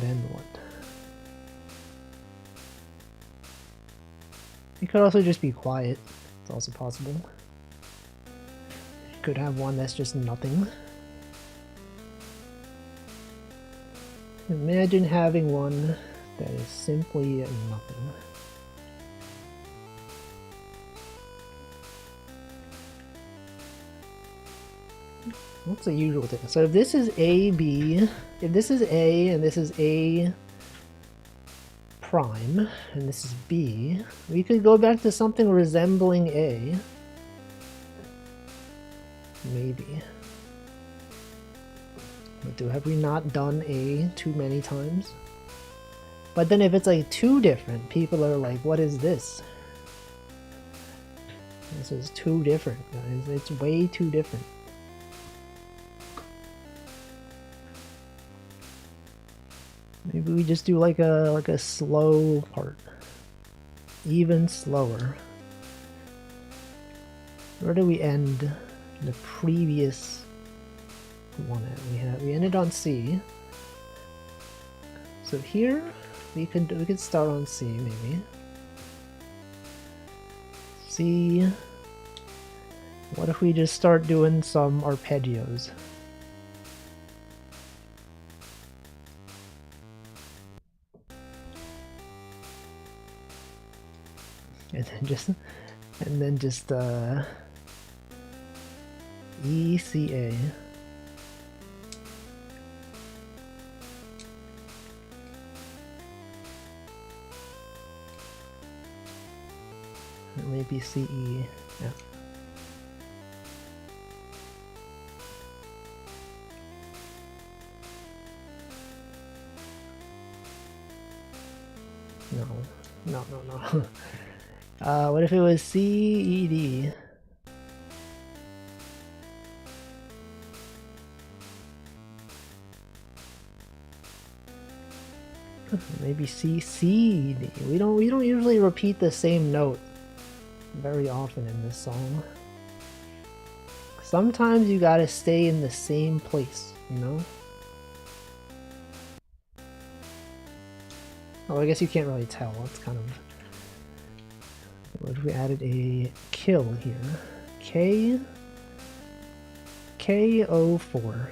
Then what? It could also just be quiet. It's also possible. You could have one that's just nothing. Imagine having one that is simply nothing. What's the usual thing? So if this is A, B, if this is A and this is A prime and this is B, we could go back to something resembling A. Maybe. But have we not done A too many times? But then if it's like too different, people are like, what is this? This is too different, guys. It's way too different. Maybe we just do like a slow part. Even slower. Where do we end the previous one at? We ended on C. So here we could start on C maybe. C. What if we just start doing some arpeggios? And then just E, C, A. Or maybe C, E, F. No. What if it was C, E, D? Maybe C, C, D. We don't usually repeat the same note very often in this song. Sometimes you gotta stay in the same place, you know? Oh, I guess you can't really tell. It's kind of... What if we added a kill here? K04.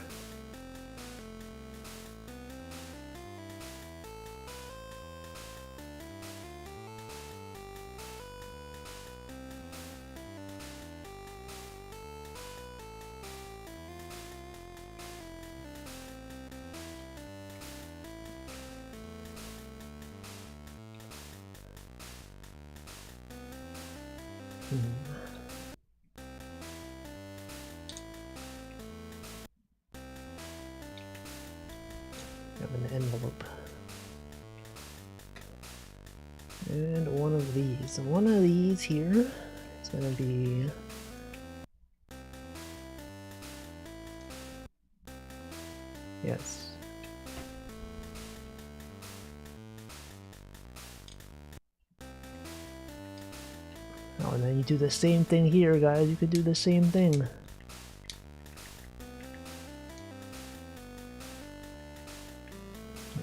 Have an envelope. And one of these. One of these here is gonna be... Yes. and then you do the same thing here, guys. You could do the same thing.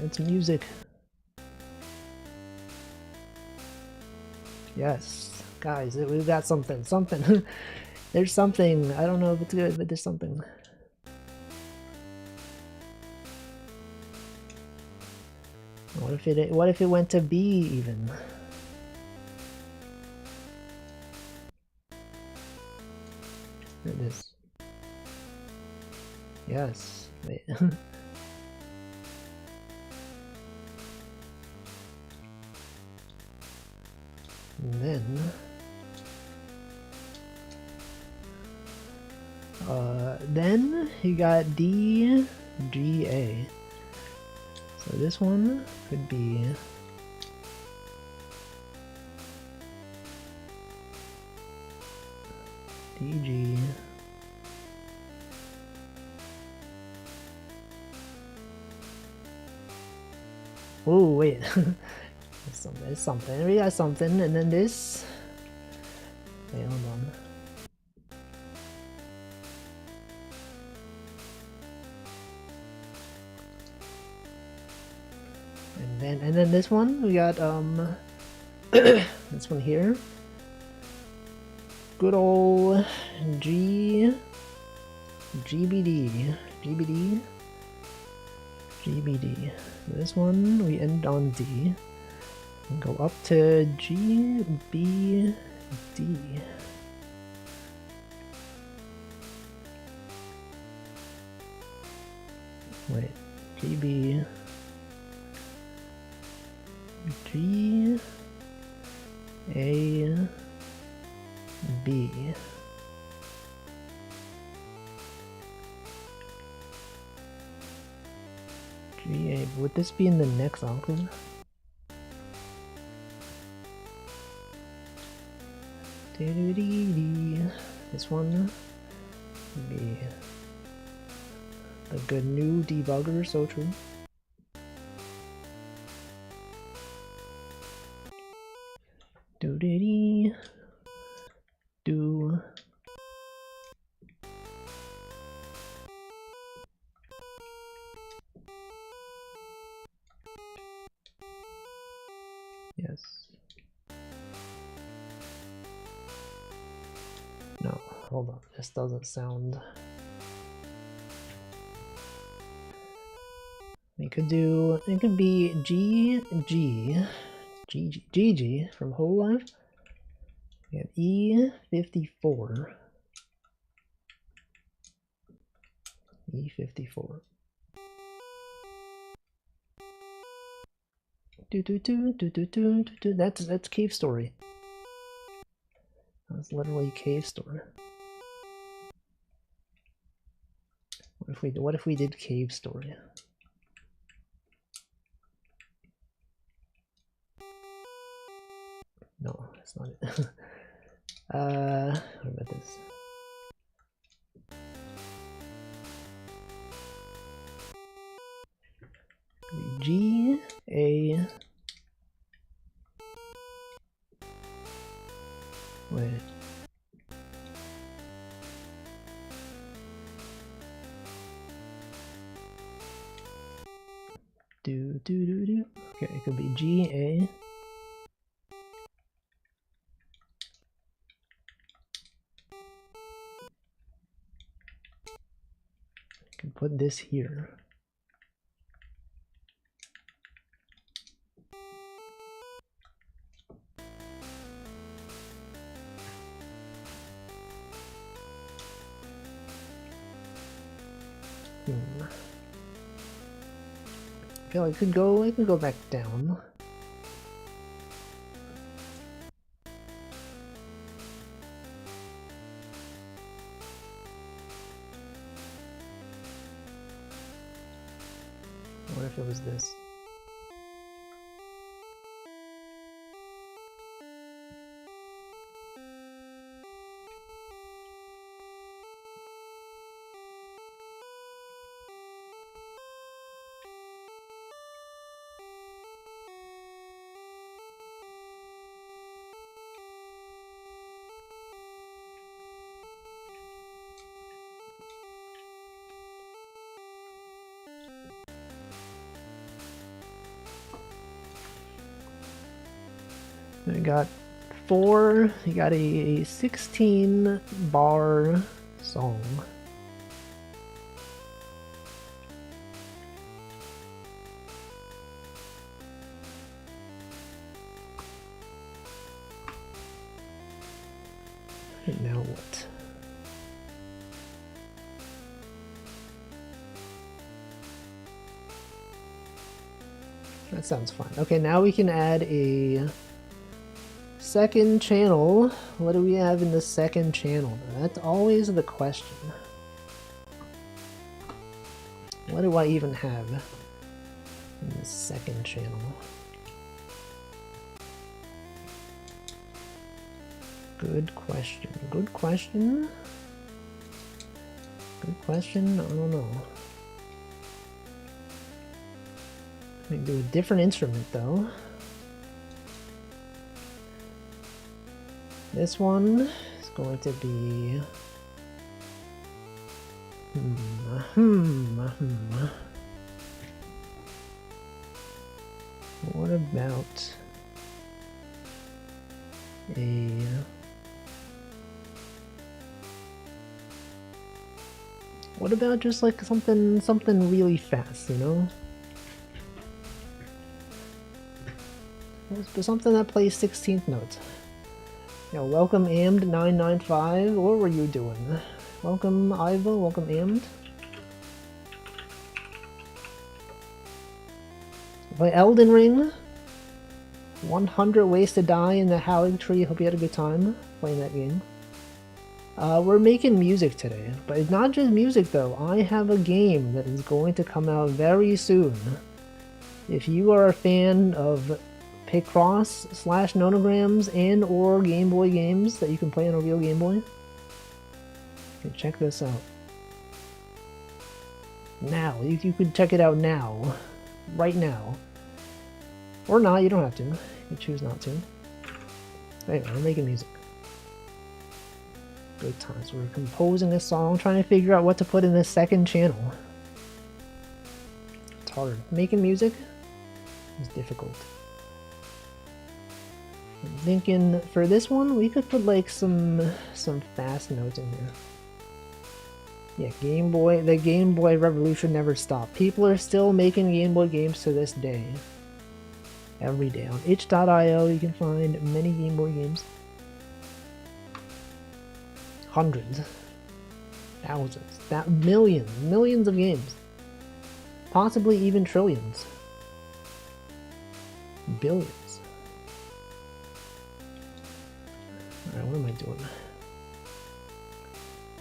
It's music. Yes, guys, we've got something. Something. There's something. I don't know if it's good, but there's something. What if it went to B even? Here it is. Yes. Wait. And then you got D, G, A. So this one could be D, G. Oh wait, it's something. We got something, and then this. Wait, hold on. And then this one we got this one here. Good old GBD. This one we end on D and go up to G, B, D. Wait, G, B, G, A, B. G, A. Would this be in the next octave? This one would be the good new debugger, so true. Do. Yes. No, hold on. This doesn't sound. It could be G from Whole Life. We have E54. E54. That's Cave Story. That's literally Cave Story. What if we did Cave Story? No, that's not it. What about this? G, A. Wait. Do. Okay, it could be G, A. I can put this here. I feel like it could go back down. What if it was this? I got 4. You got a 16 bar song. And now what? That sounds fine. Okay, now we can add a second channel. What do we have in the second channel? That's always the question. What do I even have in the second channel? Good question. Good question. Good question. I don't know. We can do a different instrument though. This one is going to be what about a what about just like something really fast, you know? Something that plays 16th notes. Yeah, welcome Amd995. What were you doing? Welcome Iva, welcome Amd. Play Elden Ring. 100 Ways to Die in the Howling Tree. Hope you had a good time playing that game. We're making music today, but it's not just music though. I have a game that is going to come out very soon. If you are a fan of picross / nonograms and or Game Boy games that you can play on a real Game Boy, you can check this out. Now, you could check it out now. Right now. Or not, you don't have to. You can choose not to. Anyway, we're making music. Good times. We're composing a song, trying to figure out what to put in the second channel. It's hard. Making music is difficult. I'm thinking for this one, we could put like some fast notes in there. Yeah, Game Boy, the Game Boy revolution never stopped. People are still making Game Boy games to this day. Every day. On itch.io you can find many Game Boy games. Hundreds. Thousands. Millions of games. Possibly even trillions. Billions. Alright, what am I doing?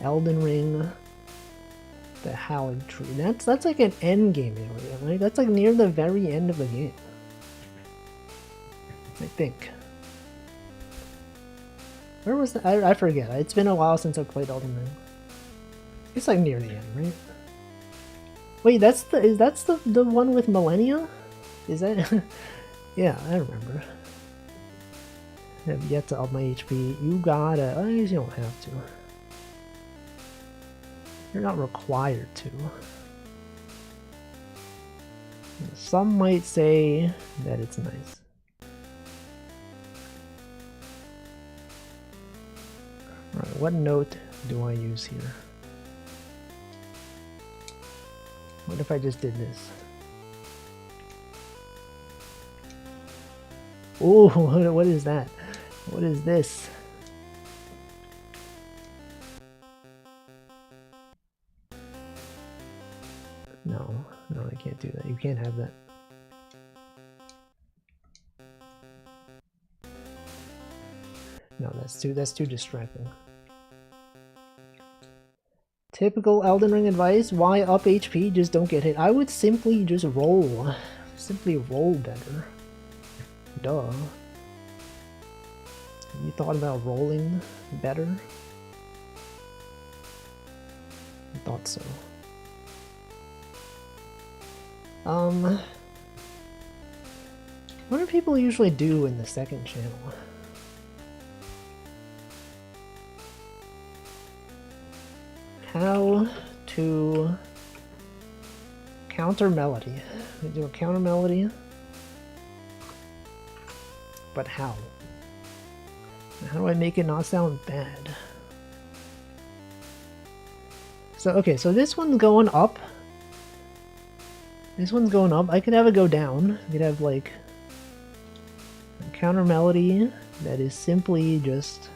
Elden Ring. The Howling Tree. That's like an end game area, right? That's like near the very end of the game. I think. Where was that? I forget. It's been a while since I played Elden Ring. It's like near the end, right? Wait, that's the one with Millennia? Is that? Yeah, I remember. I have yet to up my HP. You gotta. I guess you don't have to. You're not required to. Some might say that it's nice. Alright, what note do I use here? What if I just did this? Oh, what is that? What is this? No, I can't do that. You can't have that. No, that's too distracting. Typical Elden Ring advice, why up HP? Just don't get hit. I would simply just roll. Simply roll better. Duh. You thought about rolling better? I thought so. What do people usually do in the second channel? How to counter melody. We do a counter melody, but how? How do I make it not sound bad? So, okay, so this one's going up. This one's going up. I could have it go down. I could have, like, a counter melody that is simply just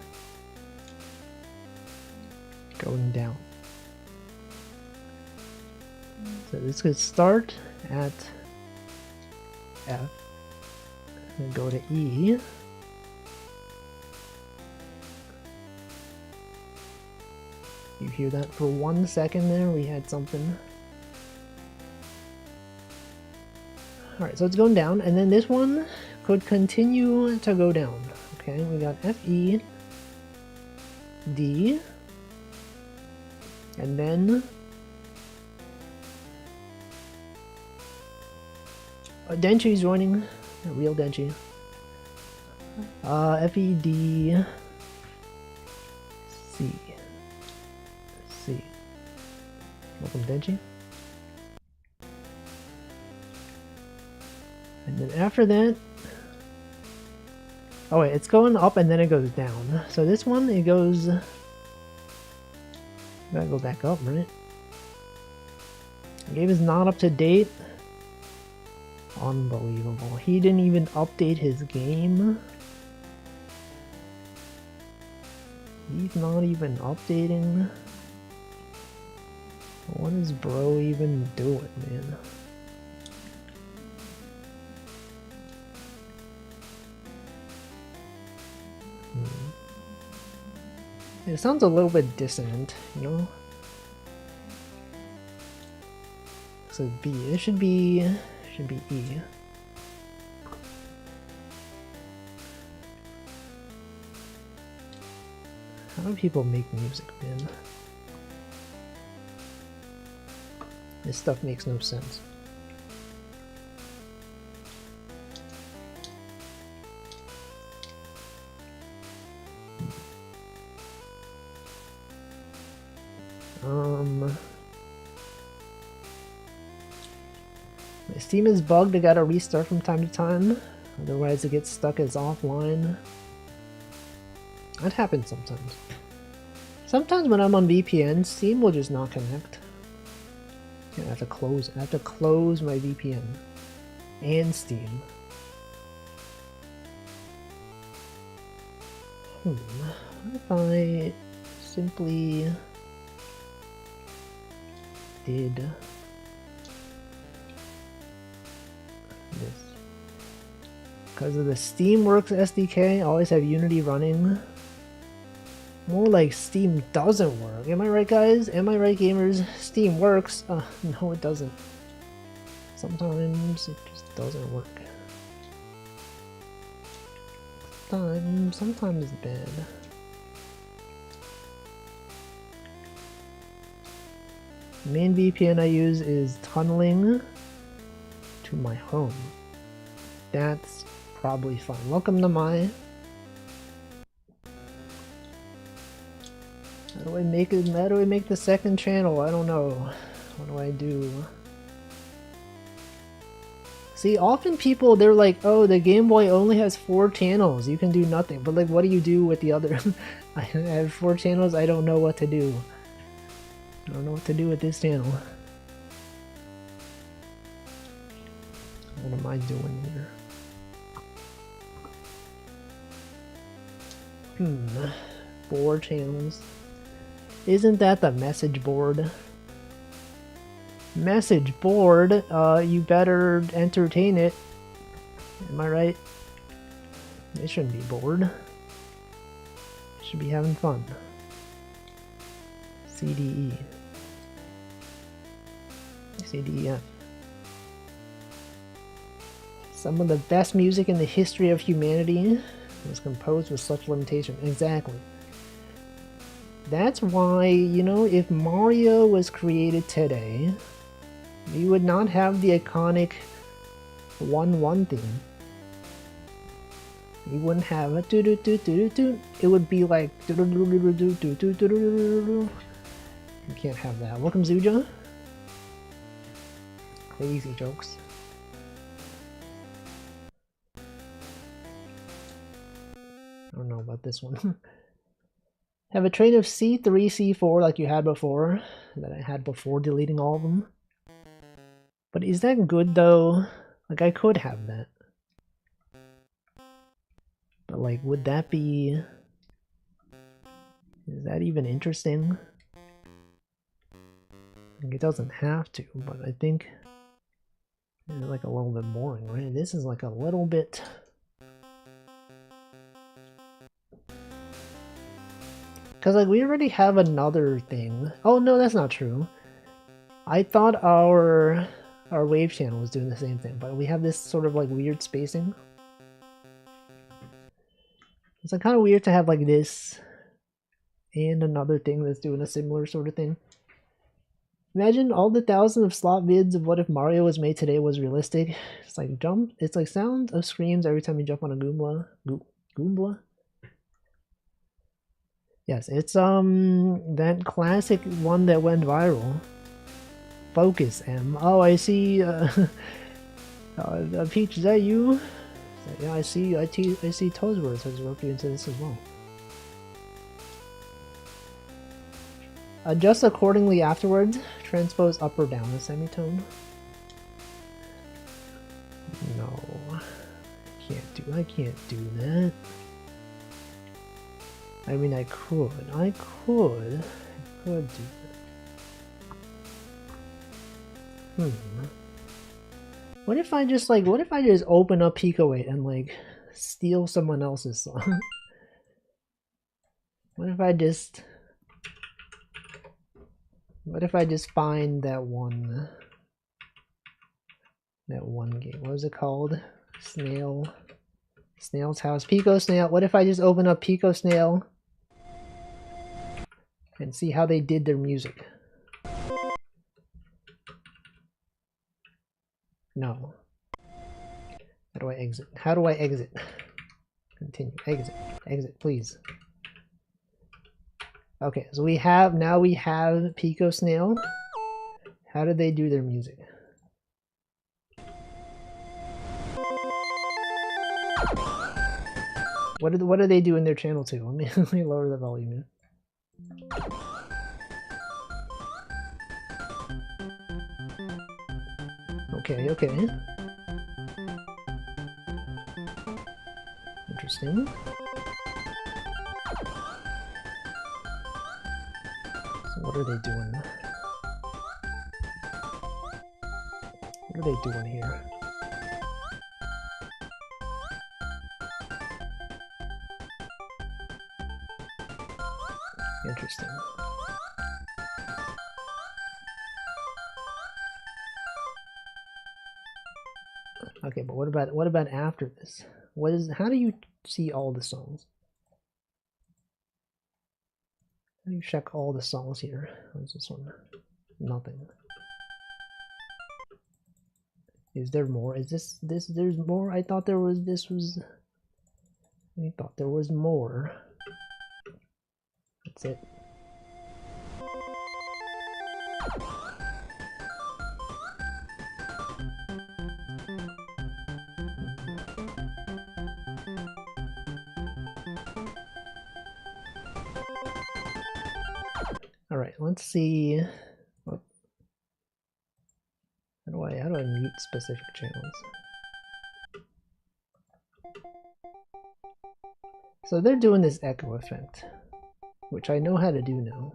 going down. So this could start at F and go to E. You hear that for 1 second there? We had something. Alright, so it's going down, and then this one could continue to go down. Okay, we got F, E, D, and then Denchi's joining, a real Denchi. F, E, D, C. C. Welcome, Denchi. And then after that, oh wait, it's going up and then it goes down. So this one, it goes, gotta go back up, right? The game is not up to date. Unbelievable. He didn't even update his game. He's not even updating. What is bro even doing, man? It sounds a little bit dissonant, you know? So B, it should be E. How do people make music, man? This stuff makes no sense. My Steam is bugged, I gotta restart from time to time, otherwise it gets stuck as offline. That happens sometimes. Sometimes when I'm on VPN, Steam will just not connect. I have to close my VPN and Steam. What if I simply did this? Because of the Steamworks SDK, I always have Unity running. More like Steam doesn't work. Am I right, guys? Am I right, gamers? Steam works. No, it doesn't. Sometimes it just doesn't work. Sometimes it's bad. The main VPN I use is tunneling to my home. That's probably fine. Welcome to my... How do I make it? How do I make the second channel? I don't know. What do I do? See, often people, they're like, oh, the Game Boy only has 4 channels. You can do nothing. But like, what do you do with the other? I have 4 channels. I don't know what to do. I don't know what to do with this channel. What am I doing here? 4 channels. Isn't that the message board? Message board? You better entertain it. Am I right? They shouldn't be bored. They should be having fun. CDE. CDEF. Some of the best music in the history of humanity was composed with such limitation. Exactly. That's why, you know, if Mario was created today, we would not have the iconic 1-1 theme. We wouldn't have a do-do-do-do-do-do. It would be like do-do-do-do-do-do-do-do-do-do. You can't have that. Welcome, Zuja. Crazy jokes. I don't know about this one. Have a train of C3, C4 like you had before, that I had before deleting all of them. But is that good though? Like I could have that. But like, would that be... Is that even interesting? Like, it doesn't have to, but I think it's like a little bit boring, right? This is like a little bit... Because like we already have another thing. Oh no, that's not true. I thought our wave channel was doing the same thing, but we have this sort of like weird spacing. It's like kind of weird to have like this and another thing that's doing a similar sort of thing. Imagine all the thousands of slot vids of what if Mario was made today was realistic. It's like jump. It's like sound of screams every time you jump on a Goomba. Goomba. Yes, it's that classic one that went viral. Focus M. Oh, I see. Peach, is that you? Yeah, I see. I see. Toadsworth has roped you into this as well. Adjust accordingly afterwards. Transpose up or down the semitone. No, I can't do that. I mean, I could do that. What if I just open up Pico 8 and like steal someone else's song? What if I just find that one game? What was it called? Snail's House. Pico Snail. What if I just open up Pico Snail and see how they did their music? No. How do I exit? How do I exit? Continue. Exit. Exit, please. Okay, so we have Pico Snail. How did they do their music? What do they do in their channel too? Let me lower the volume. Okay. Interesting. So what are they doing? What are they doing here? Interesting. Okay, but what about after this? How do you see all the songs? How do you check all the songs here? What's this one? Nothing. Is there more? Is this there's more? I thought there was more. That's it. All right, let's see. How do I mute specific channels? So they're doing this echo effect, which I know how to do now.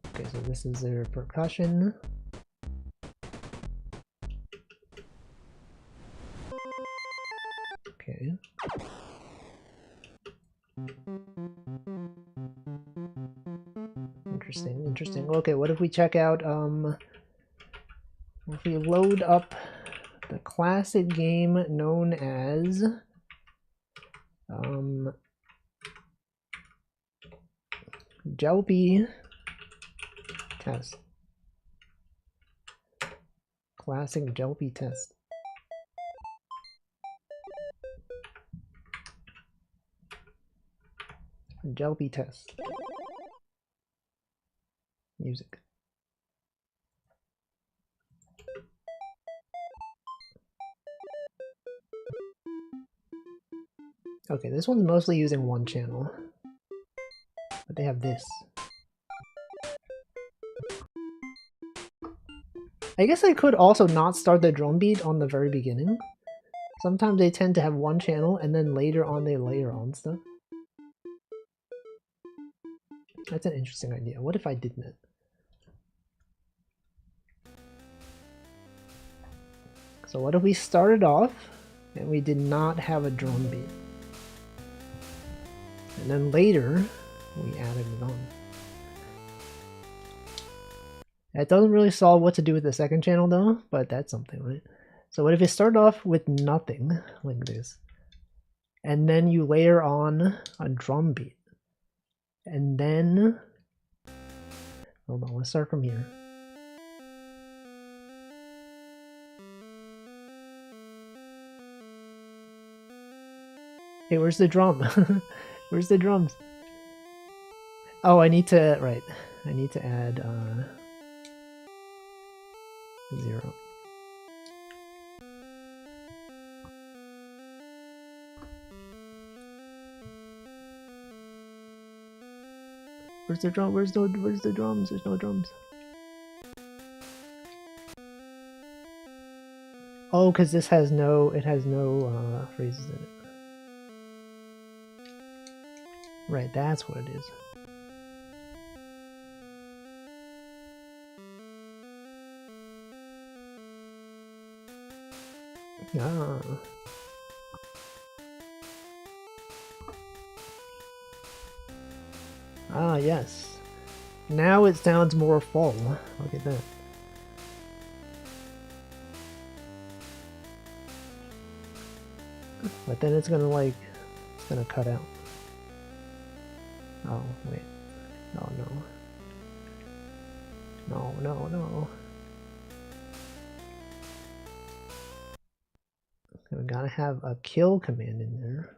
Okay, so this is their percussion. Okay. Interesting. Okay, what if we check out, if we load up the classic game known as, Jelpy Test. Classic Jelpy Test. Jelpy Test. Music. Okay, this one's mostly using one channel. But they have this. I guess I could also not start the drum beat on the very beginning. Sometimes they tend to have one channel and then later on they layer on stuff. That's an interesting idea. What if I did that? So what if we started off and we did not have a drum beat? And then later we added it on. That doesn't really solve what to do with the second channel though, but that's something, right? So what if it started off with nothing like this, and then you layer on a drum beat, and then, hold on, let's start from here. Hey, where's the drum? Where's the drums? Oh, I need to, right, I need to add 0. Where's the drum? Where's the drums? There's no drums. Oh, because this has no, it has no phrases in it. Right, that's what it is. Ah. Ah, yes. Now it sounds more full. Look at that. But then it's gonna like, it's gonna cut out. Oh, wait. Oh, no. No, no, no. We gotta have a kill command in there.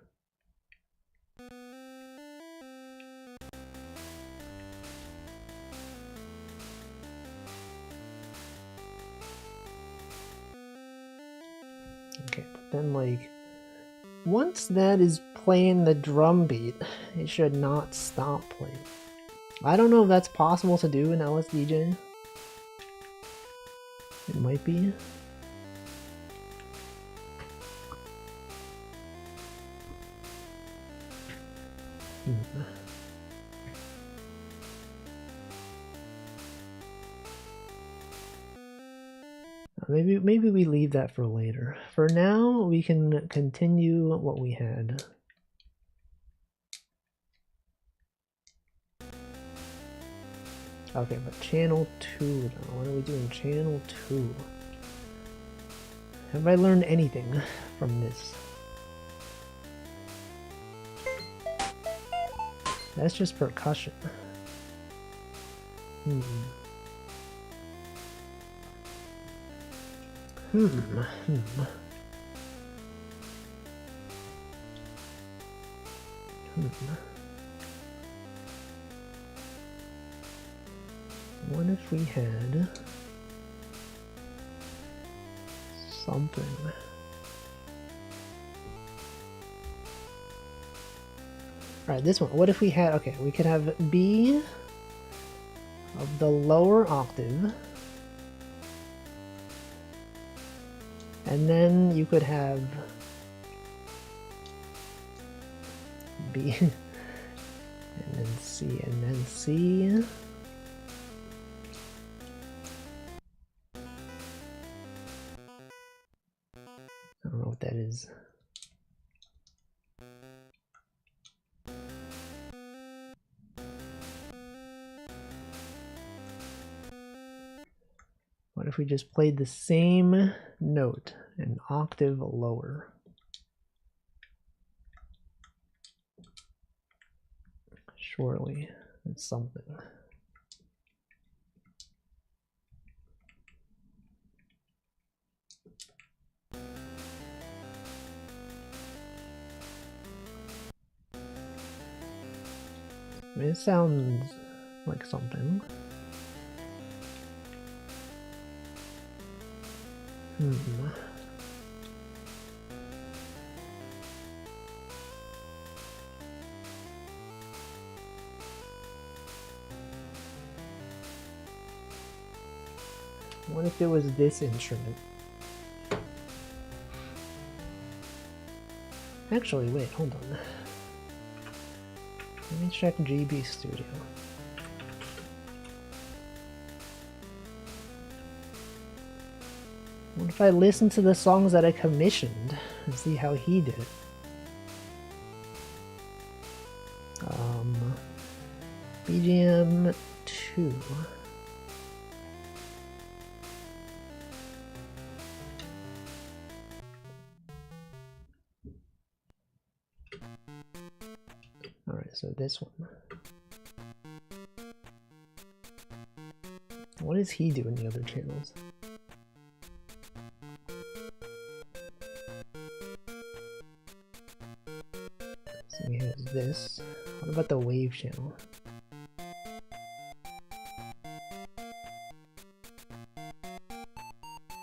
Okay, but then like, once that is playing the drum beat, it should not stop playing. I don't know if that's possible to do in lsdj. It might be. Maybe we leave that for later. For now, we can continue what we had. Okay, but channel 2 now. What are we doing? Channel 2. Have I learned anything from this? That's just percussion. What if we had something? Alright, this one. What if we had, okay, we could have B of the lower octave. And then you could have B and then C and then C. I don't know what that is. What if we just played the same note an octave lower? Surely it's something. I mean, it sounds like something. What if it was this instrument? Actually, wait, hold on. Let me check GB Studio. What if I listen to the songs that I commissioned and see how he did it? BGM 2. Alright, so this one. What does he do in the other channels? So he has this. What about the wave channel?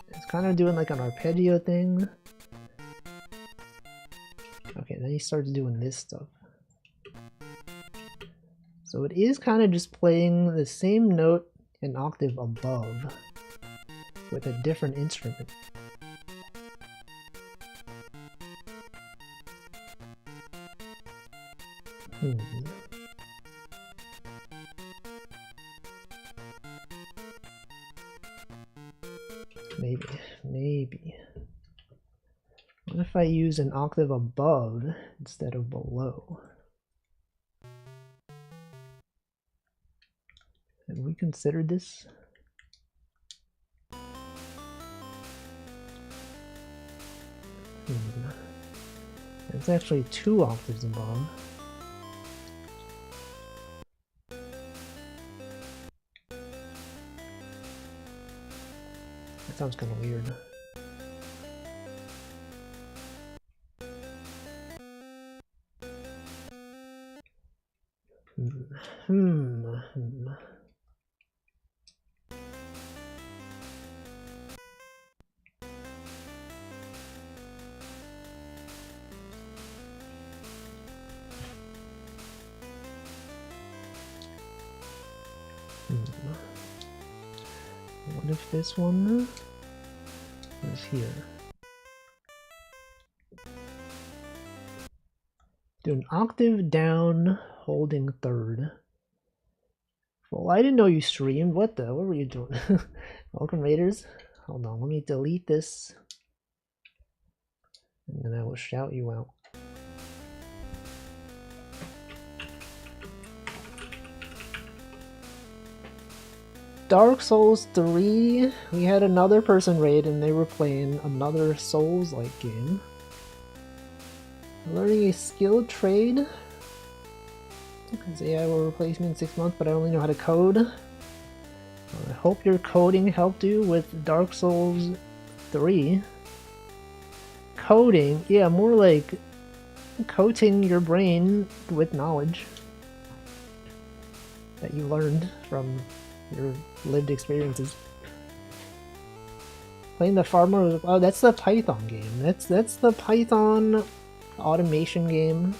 It's kind of doing like an arpeggio thing. Okay, then he starts doing this stuff. So it is kind of just playing the same note an octave above with a different instrument. Maybe. What if I use an octave above instead of below? Have we considered this? It's actually 2 octaves above. That sounds kind of weird. What if this one is here? Do an octave down, holding third. Well, I didn't know you streamed. What were you doing? Welcome, Raiders. Hold on, let me delete this. And then I will shout you out. Dark Souls 3, we had another person raid and they were playing another Souls-like game. Learning a skilled trade. Because AI will replace me in 6 months, but I only know how to code. I hope your coding helped you with Dark Souls 3. Coding? Yeah, more like coating your brain with knowledge that you learned from your lived experiences. Playing the farmer. Oh, that's the Python game. That's the Python automation game.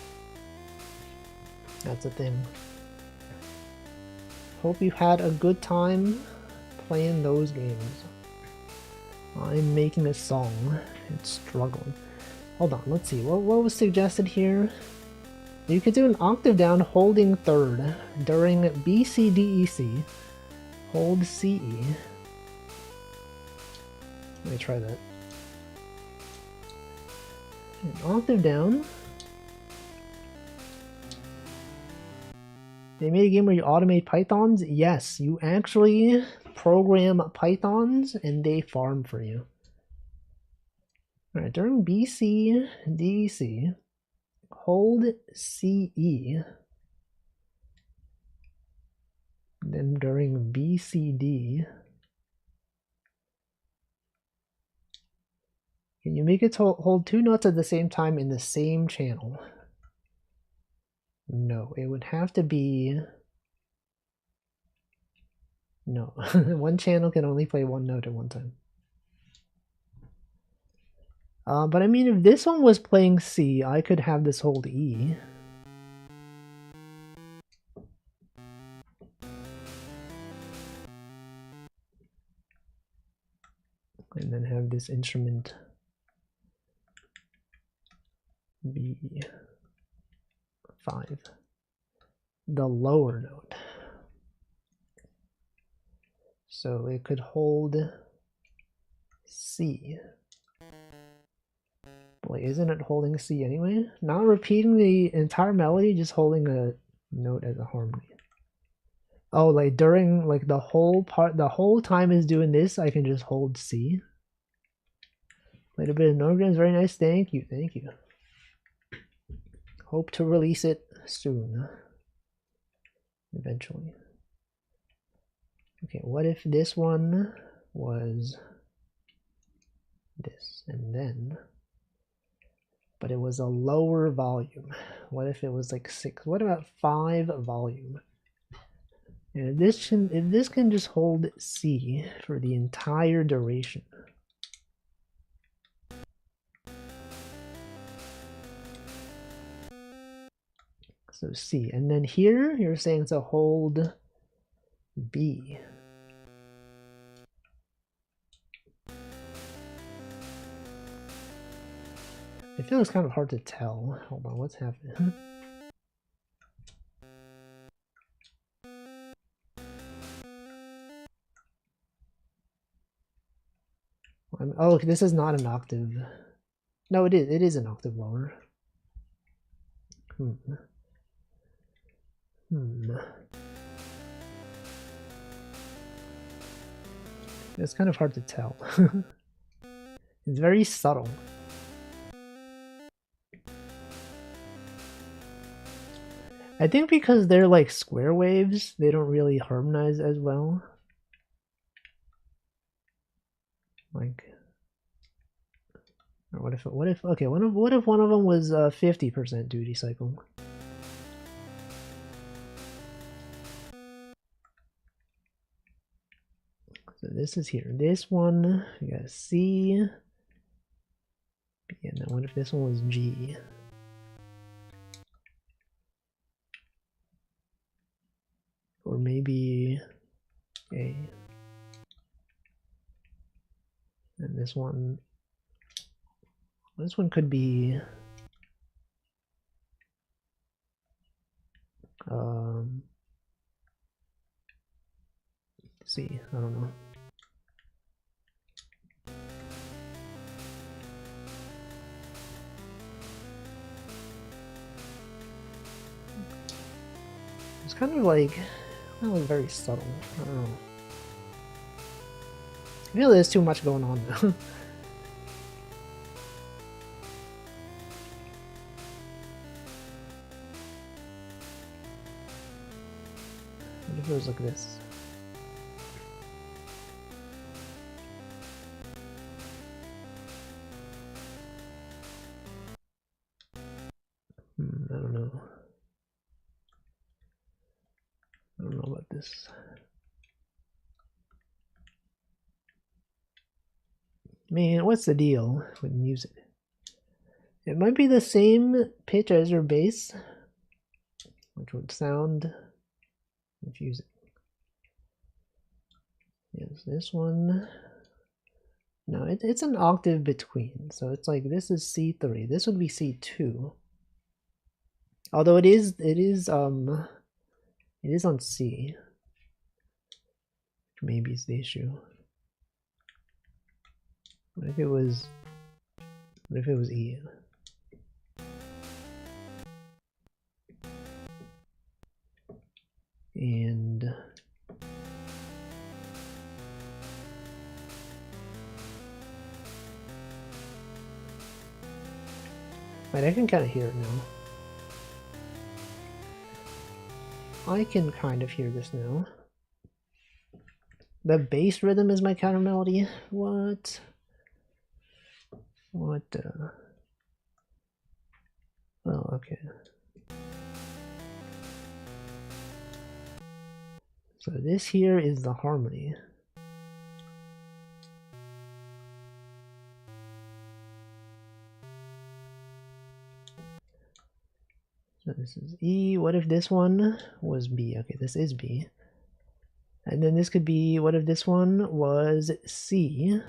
That's a thing. Hope you had a good time playing those games. I'm making a song. It's struggling. Hold on, let's see. What was suggested here? You could do an octave down holding third during B, C, D, E, C. Hold CE. Let me try that. An octave down. They made a game where you automate pythons? Yes, you actually program pythons and they farm for you. Alright, during BC, DEC, hold CE. Then during BCD, can you make it hold 2 notes at the same time in the same channel? No, it would have to be... No, one channel can only play 1 note at one time. But I mean, if this one was playing C, I could have this hold E. and then have this instrument be 5, the lower note. So it could hold C. Wait, isn't it holding C anyway? Not repeating the entire melody, just holding a note as a harmony. Oh, like during like the whole time is doing this, I can just hold C. Little bit of Norgren's very nice. Thank you, thank you. Hope to release it soon. Eventually. Okay, what if this one was this and then, but it was a lower volume? What if it was like 6? What about 5 volume? And if this can just hold C for the entire duration. So C, and then here you're saying to hold B. I feel it's kind of hard to tell. Hold on, what's happening? Oh, this is not an octave. No, it is. It is an octave lower. It's kind of hard to tell. It's very subtle. I think because they're like square waves, they don't really harmonize as well. Like, or what if okay, what if one of them was 50% duty cycle? So this is here. This one, we got C. And then what if this one was G? Or maybe A. And this one could be C, I don't know. It's kind of like, very subtle. I don't know. I feel there's too much going on now. What if it was like this? I don't know. I don't know about this. Man, what's the deal with music? It might be the same pitch as your bass, which would sound confusing. Yes, this one. No, it's an octave between. So it's like this is C3. This would be C2. Although it is on C. Which maybe is the issue. What if it was E? And wait, I can kind of hear it now. I can kind of hear this now. The bass rhythm is my counter melody. What? What? Oh, okay. So this here is the harmony. So this is E. What if this one was B? Okay, this is B. And then this could be, what if this one was C?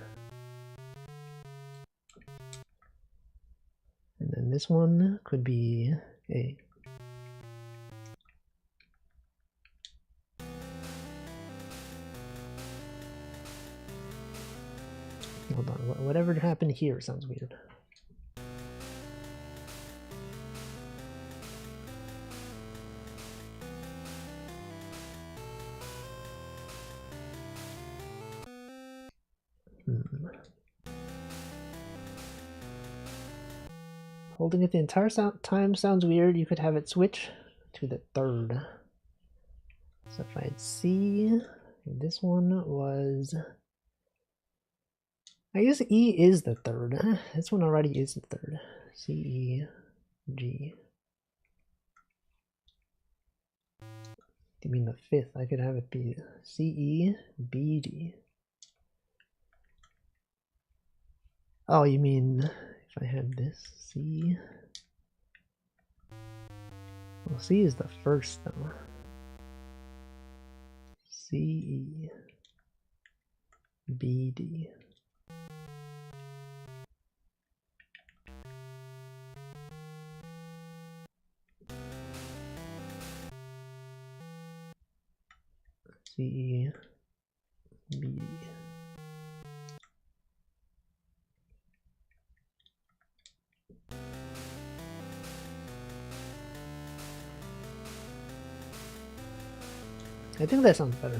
then this one could be A. Hold on, whatever happened here sounds weird. Holding it the entire time sounds weird. You could have it switch to the third. So if I had C, this one was... I guess E is the third. This one already is the third. C, E, G. You mean the fifth? I could have it be C, E, B, D. Oh, you mean if I had this C? Well, C is the first though. C, E, B, D. C, E, B, D. I think that sounds better.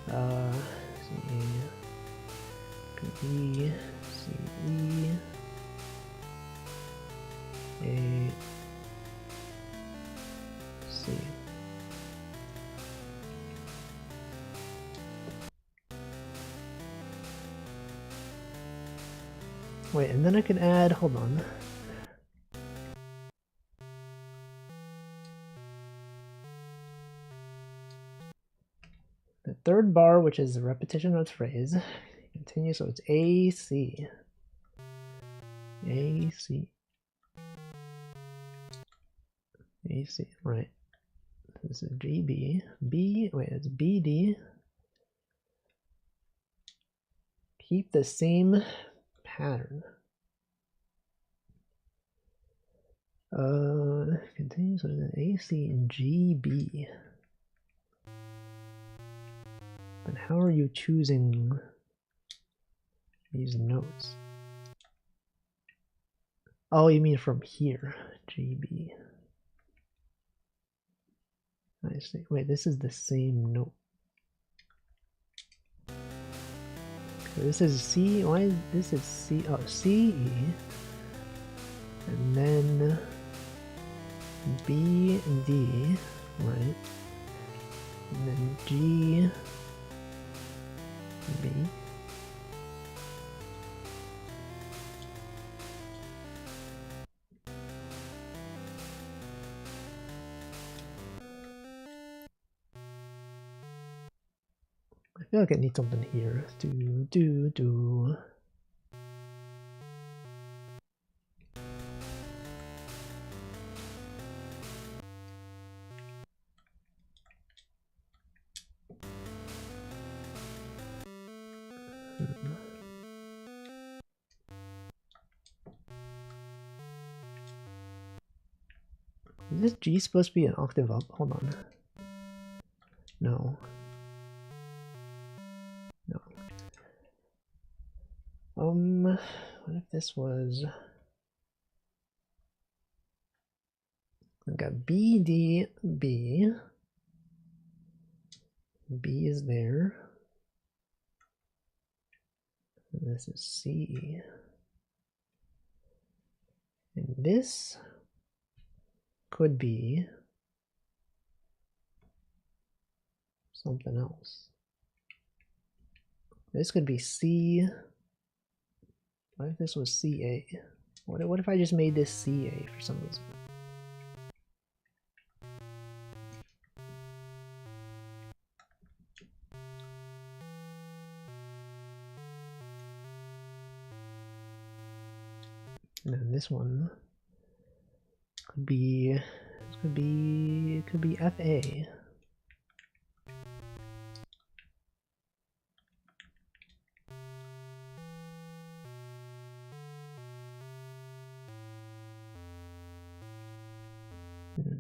C, B, C, E, A, C. Wait, and then I can add, hold on. The third bar, which is a repetition of the phrase, continues, so it's A, C. A, C. A, C, right. This is G, B. B, wait, it's B, D. Keep the same pattern. Continue, so then A, C, and G, B. But how are you choosing these notes? Oh, you mean from here, G, B. I see. Wait, this is the same note. This is C. Why is this is C? Oh, C, E. And then B, D, right? And then G, B. I feel like I need something here. Do. Is this G supposed to be an octave up? Hold on. No. No. What if this was... I got B, D, B. B is there. And this is C. And this could be something else. This could be C. What if this was CA? What if I just made this CA for some reason? And then this one could be, it could be FA. I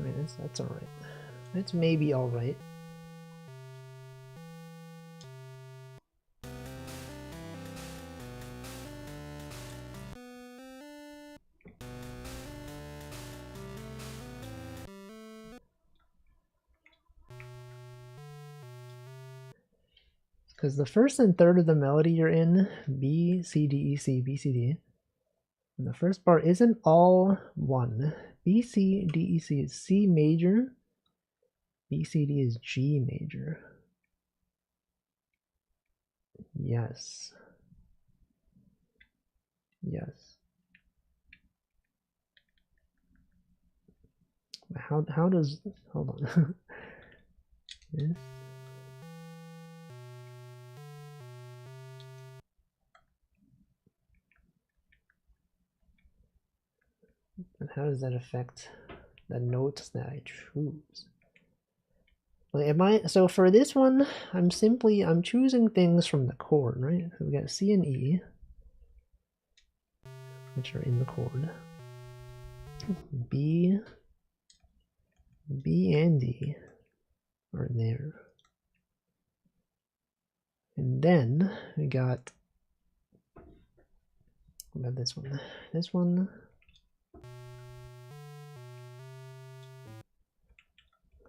mean, that's all right. That's maybe all right. Because the first and third of the melody you're in, B, C, D, E, C, B, C, D, and the first bar isn't all one. B, C, D, E, C is C major, B, C, D is G major. Yes. Yes. How does, hold on. This. And how does that affect the notes that I choose? Like, so for this one, I'm choosing things from the chord, right? So we got C and E, which are in the chord. B and D are there. And then we got, what about this one? This one.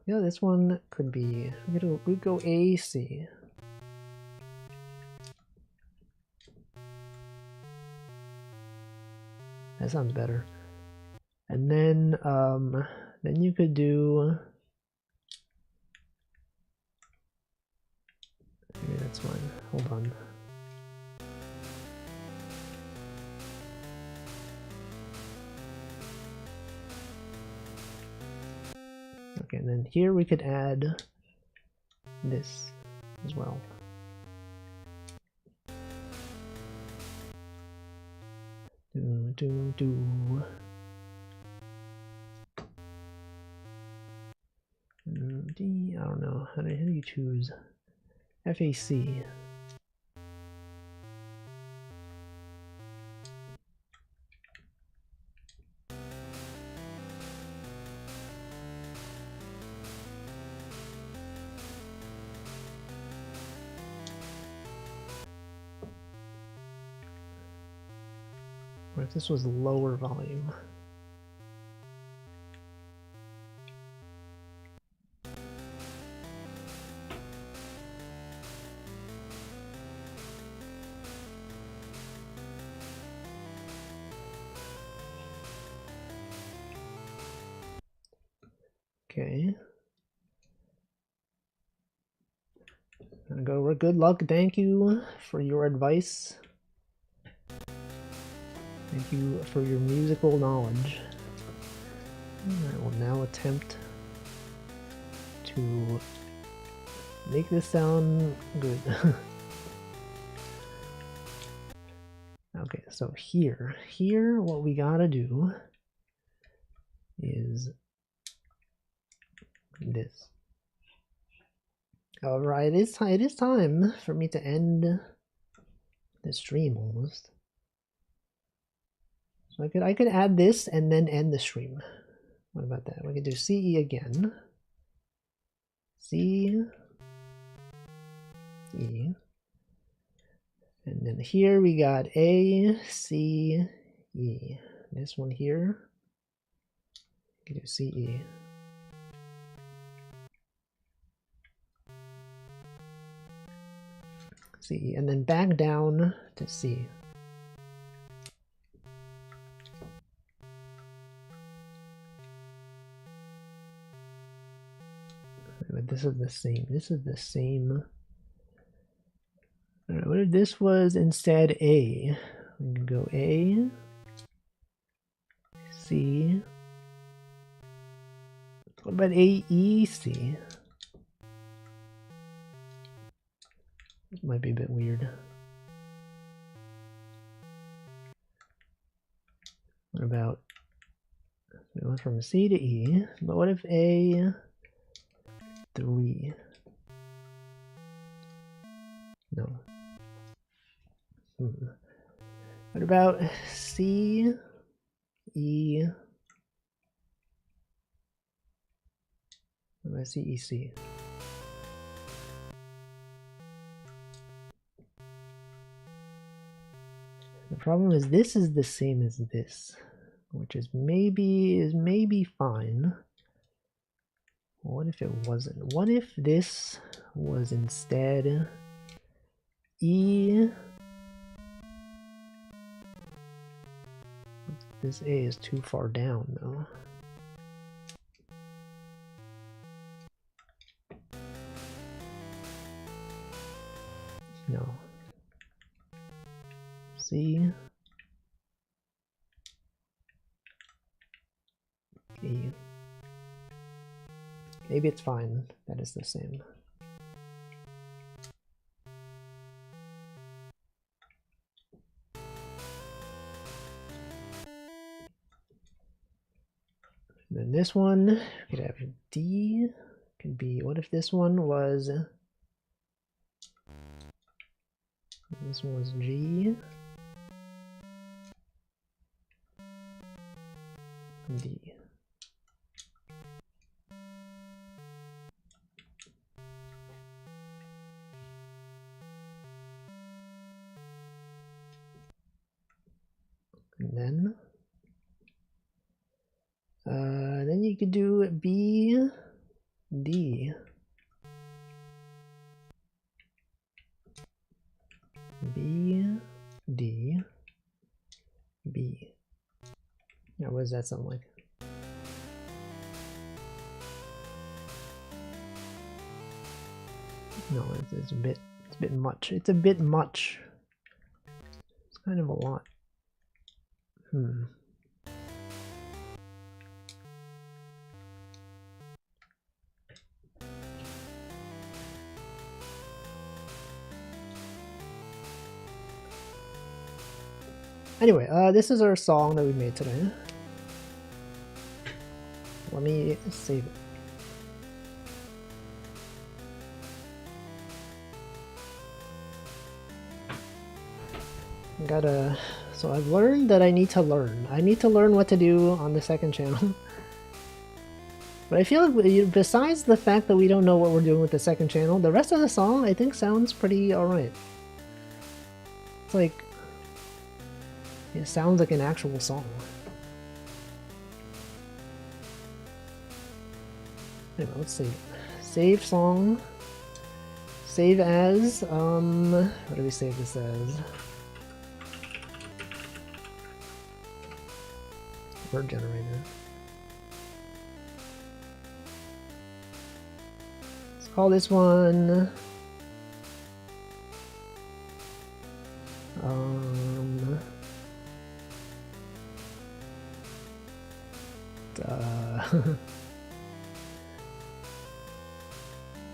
Yeah, this one could be, we'd go A, C. That sounds better. And then you could do, okay, that's fine. Hold on. Okay, and then here we could add this as well. D, I don't know. How do you choose? FAC. What if this was lower volume? Okay. I'm gonna go. Good luck. Thank you for your advice. Thank you for your musical knowledge. I will now attempt to make this sound good. Okay, so here what we gotta do is this. Alright, it is time for me to end the stream almost. So I could add this and then end the stream. What about that? We could do CE again. C, E. And then here we got A, C, E. This one here, we can do CE. C, and then back down to C. But this is the same. This is the same. All right, what if this was instead A? We can go A, C. What about A, E, C? This might be a bit weird. What about, we went from C to E, but what if A, 3. No. What about C, E? What about C, E, C? The problem is this is the same as this, which is maybe fine. What if it wasn't? What if this was instead E? This A is too far down though. No. C. E. Maybe it's fine that it's the same. Then this one could have D. Could be, what if this one was, this one was G, D. And then you could do B, D. B, D, B. Now, what does that sound like? No, it's a bit much. It's a bit much. It's kind of a lot. Anyway, this is our song that we made today. Let me save it. So I've learned that I need to learn. I need to learn what to do on the second channel. But I feel like besides the fact that we don't know what we're doing with the second channel, the rest of the song I think sounds pretty alright. It's like, it sounds like an actual song. Anyway, let's see. Save song. Save as, what do we save this as? Word generator. Let's call this one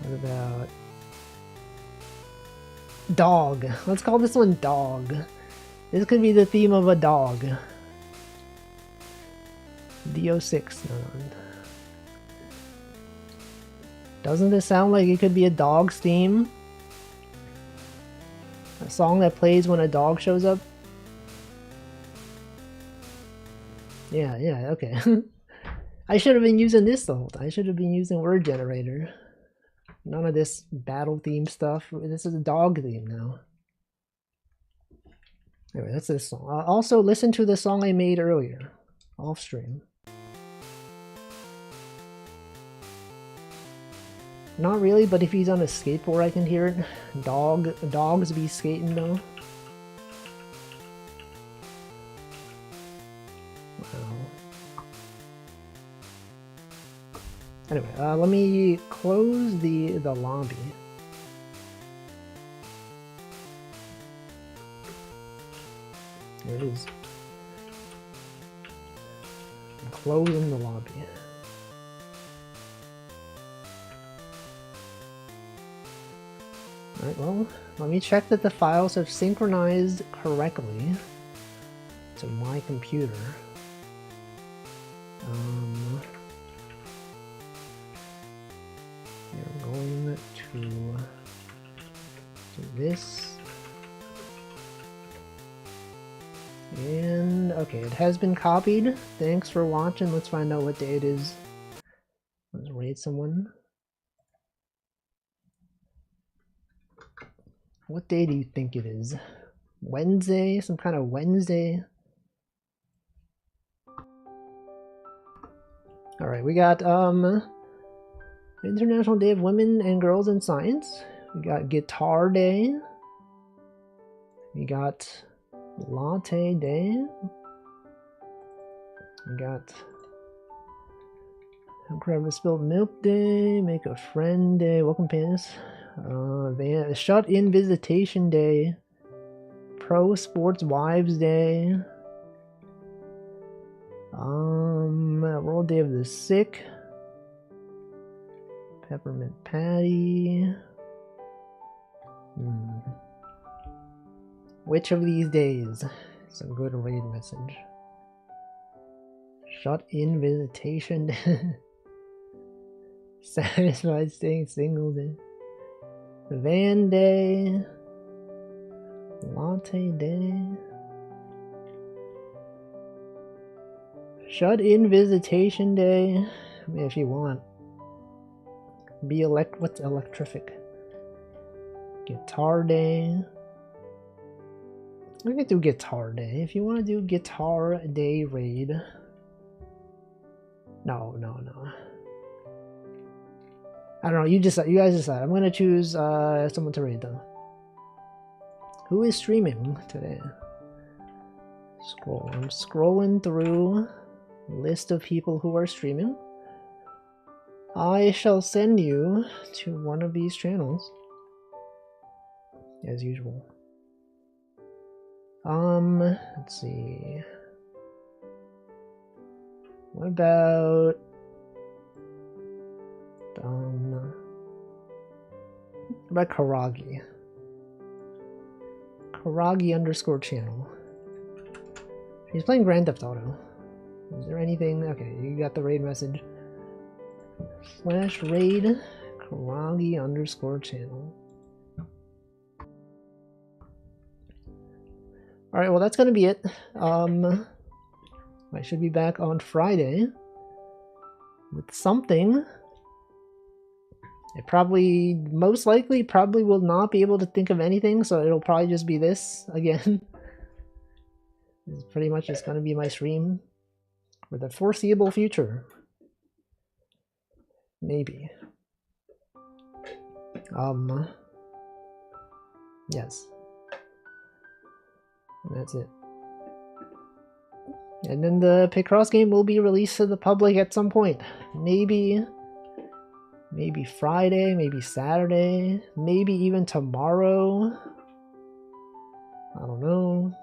what about dog? Let's call this one dog. This could be the theme of a dog. DO6. No. Doesn't this sound like it could be a dog's theme? A song that plays when a dog shows up? Yeah, okay. I should have been using this the whole time. I should have been using word generator. None of this battle theme stuff. This is a dog theme now. Anyway, that's this song. Also, listen to the song I made earlier, off stream. Not really, but if he's on a skateboard, I can hear it. Dogs be skating though. Wow. Anyway, let me close the lobby. There it is. I'm closing the lobby. Alright, well, let me check that the files have synchronized correctly to my computer. There we Okay, it has been copied. Thanks for watching. Let's find out what day it is. Let's raid someone. What day do you think it is? Wednesday? Some kind of Wednesday? Alright, we got International Day of Women and Girls in Science. We got Guitar Day. We got Latte Day. We got Grab a Spilled Milk Day. Make a Friend Day. Welcome, Panis. Shut-in Visitation Day. Pro Sports Wives Day. World Day of the Sick. Peppermint Patty. Which of these days? It's a good raid message. Shut-in Visitation. Satisfied Staying Single Day. Van Day. Latte Day. Shut-in Visitation Day. I mean, if you want. What's electrific? Guitar Day. We could do Guitar Day. If you want to do Guitar Day raid. No. I don't know. You guys decide. I'm gonna choose someone to raid though. Who is streaming today? I'm scrolling through a list of people who are streaming. I shall send you to one of these channels as usual. Let's see. What about Karagi? Karagi _channel. He's playing Grand Theft Auto. Is there anything? Okay, you got the raid message. /raid Karagi _channel. Alright, well that's gonna be it. I should be back on Friday with something. It most likely will not be able to think of anything, so it'll probably just be this again. It's pretty much just gonna be my stream for the foreseeable future. Maybe. Yes. And that's it. And then the picross game will be released to the public at some point. Maybe Friday, maybe Saturday, maybe even tomorrow. I don't know.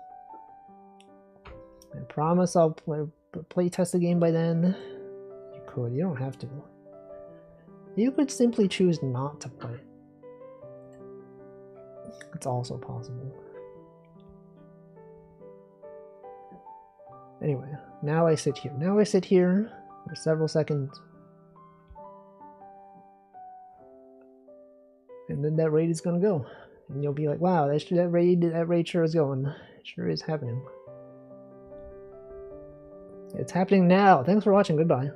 I promise I'll play test the game by then. You could, you don't have to. You could simply choose not to play it. It's also possible. Anyway, now I sit here. Now I sit here for several seconds. And then that raid is gonna go. And you'll be like, wow, that raid sure is going. It sure is happening. It's happening now. Thanks for watching. Goodbye.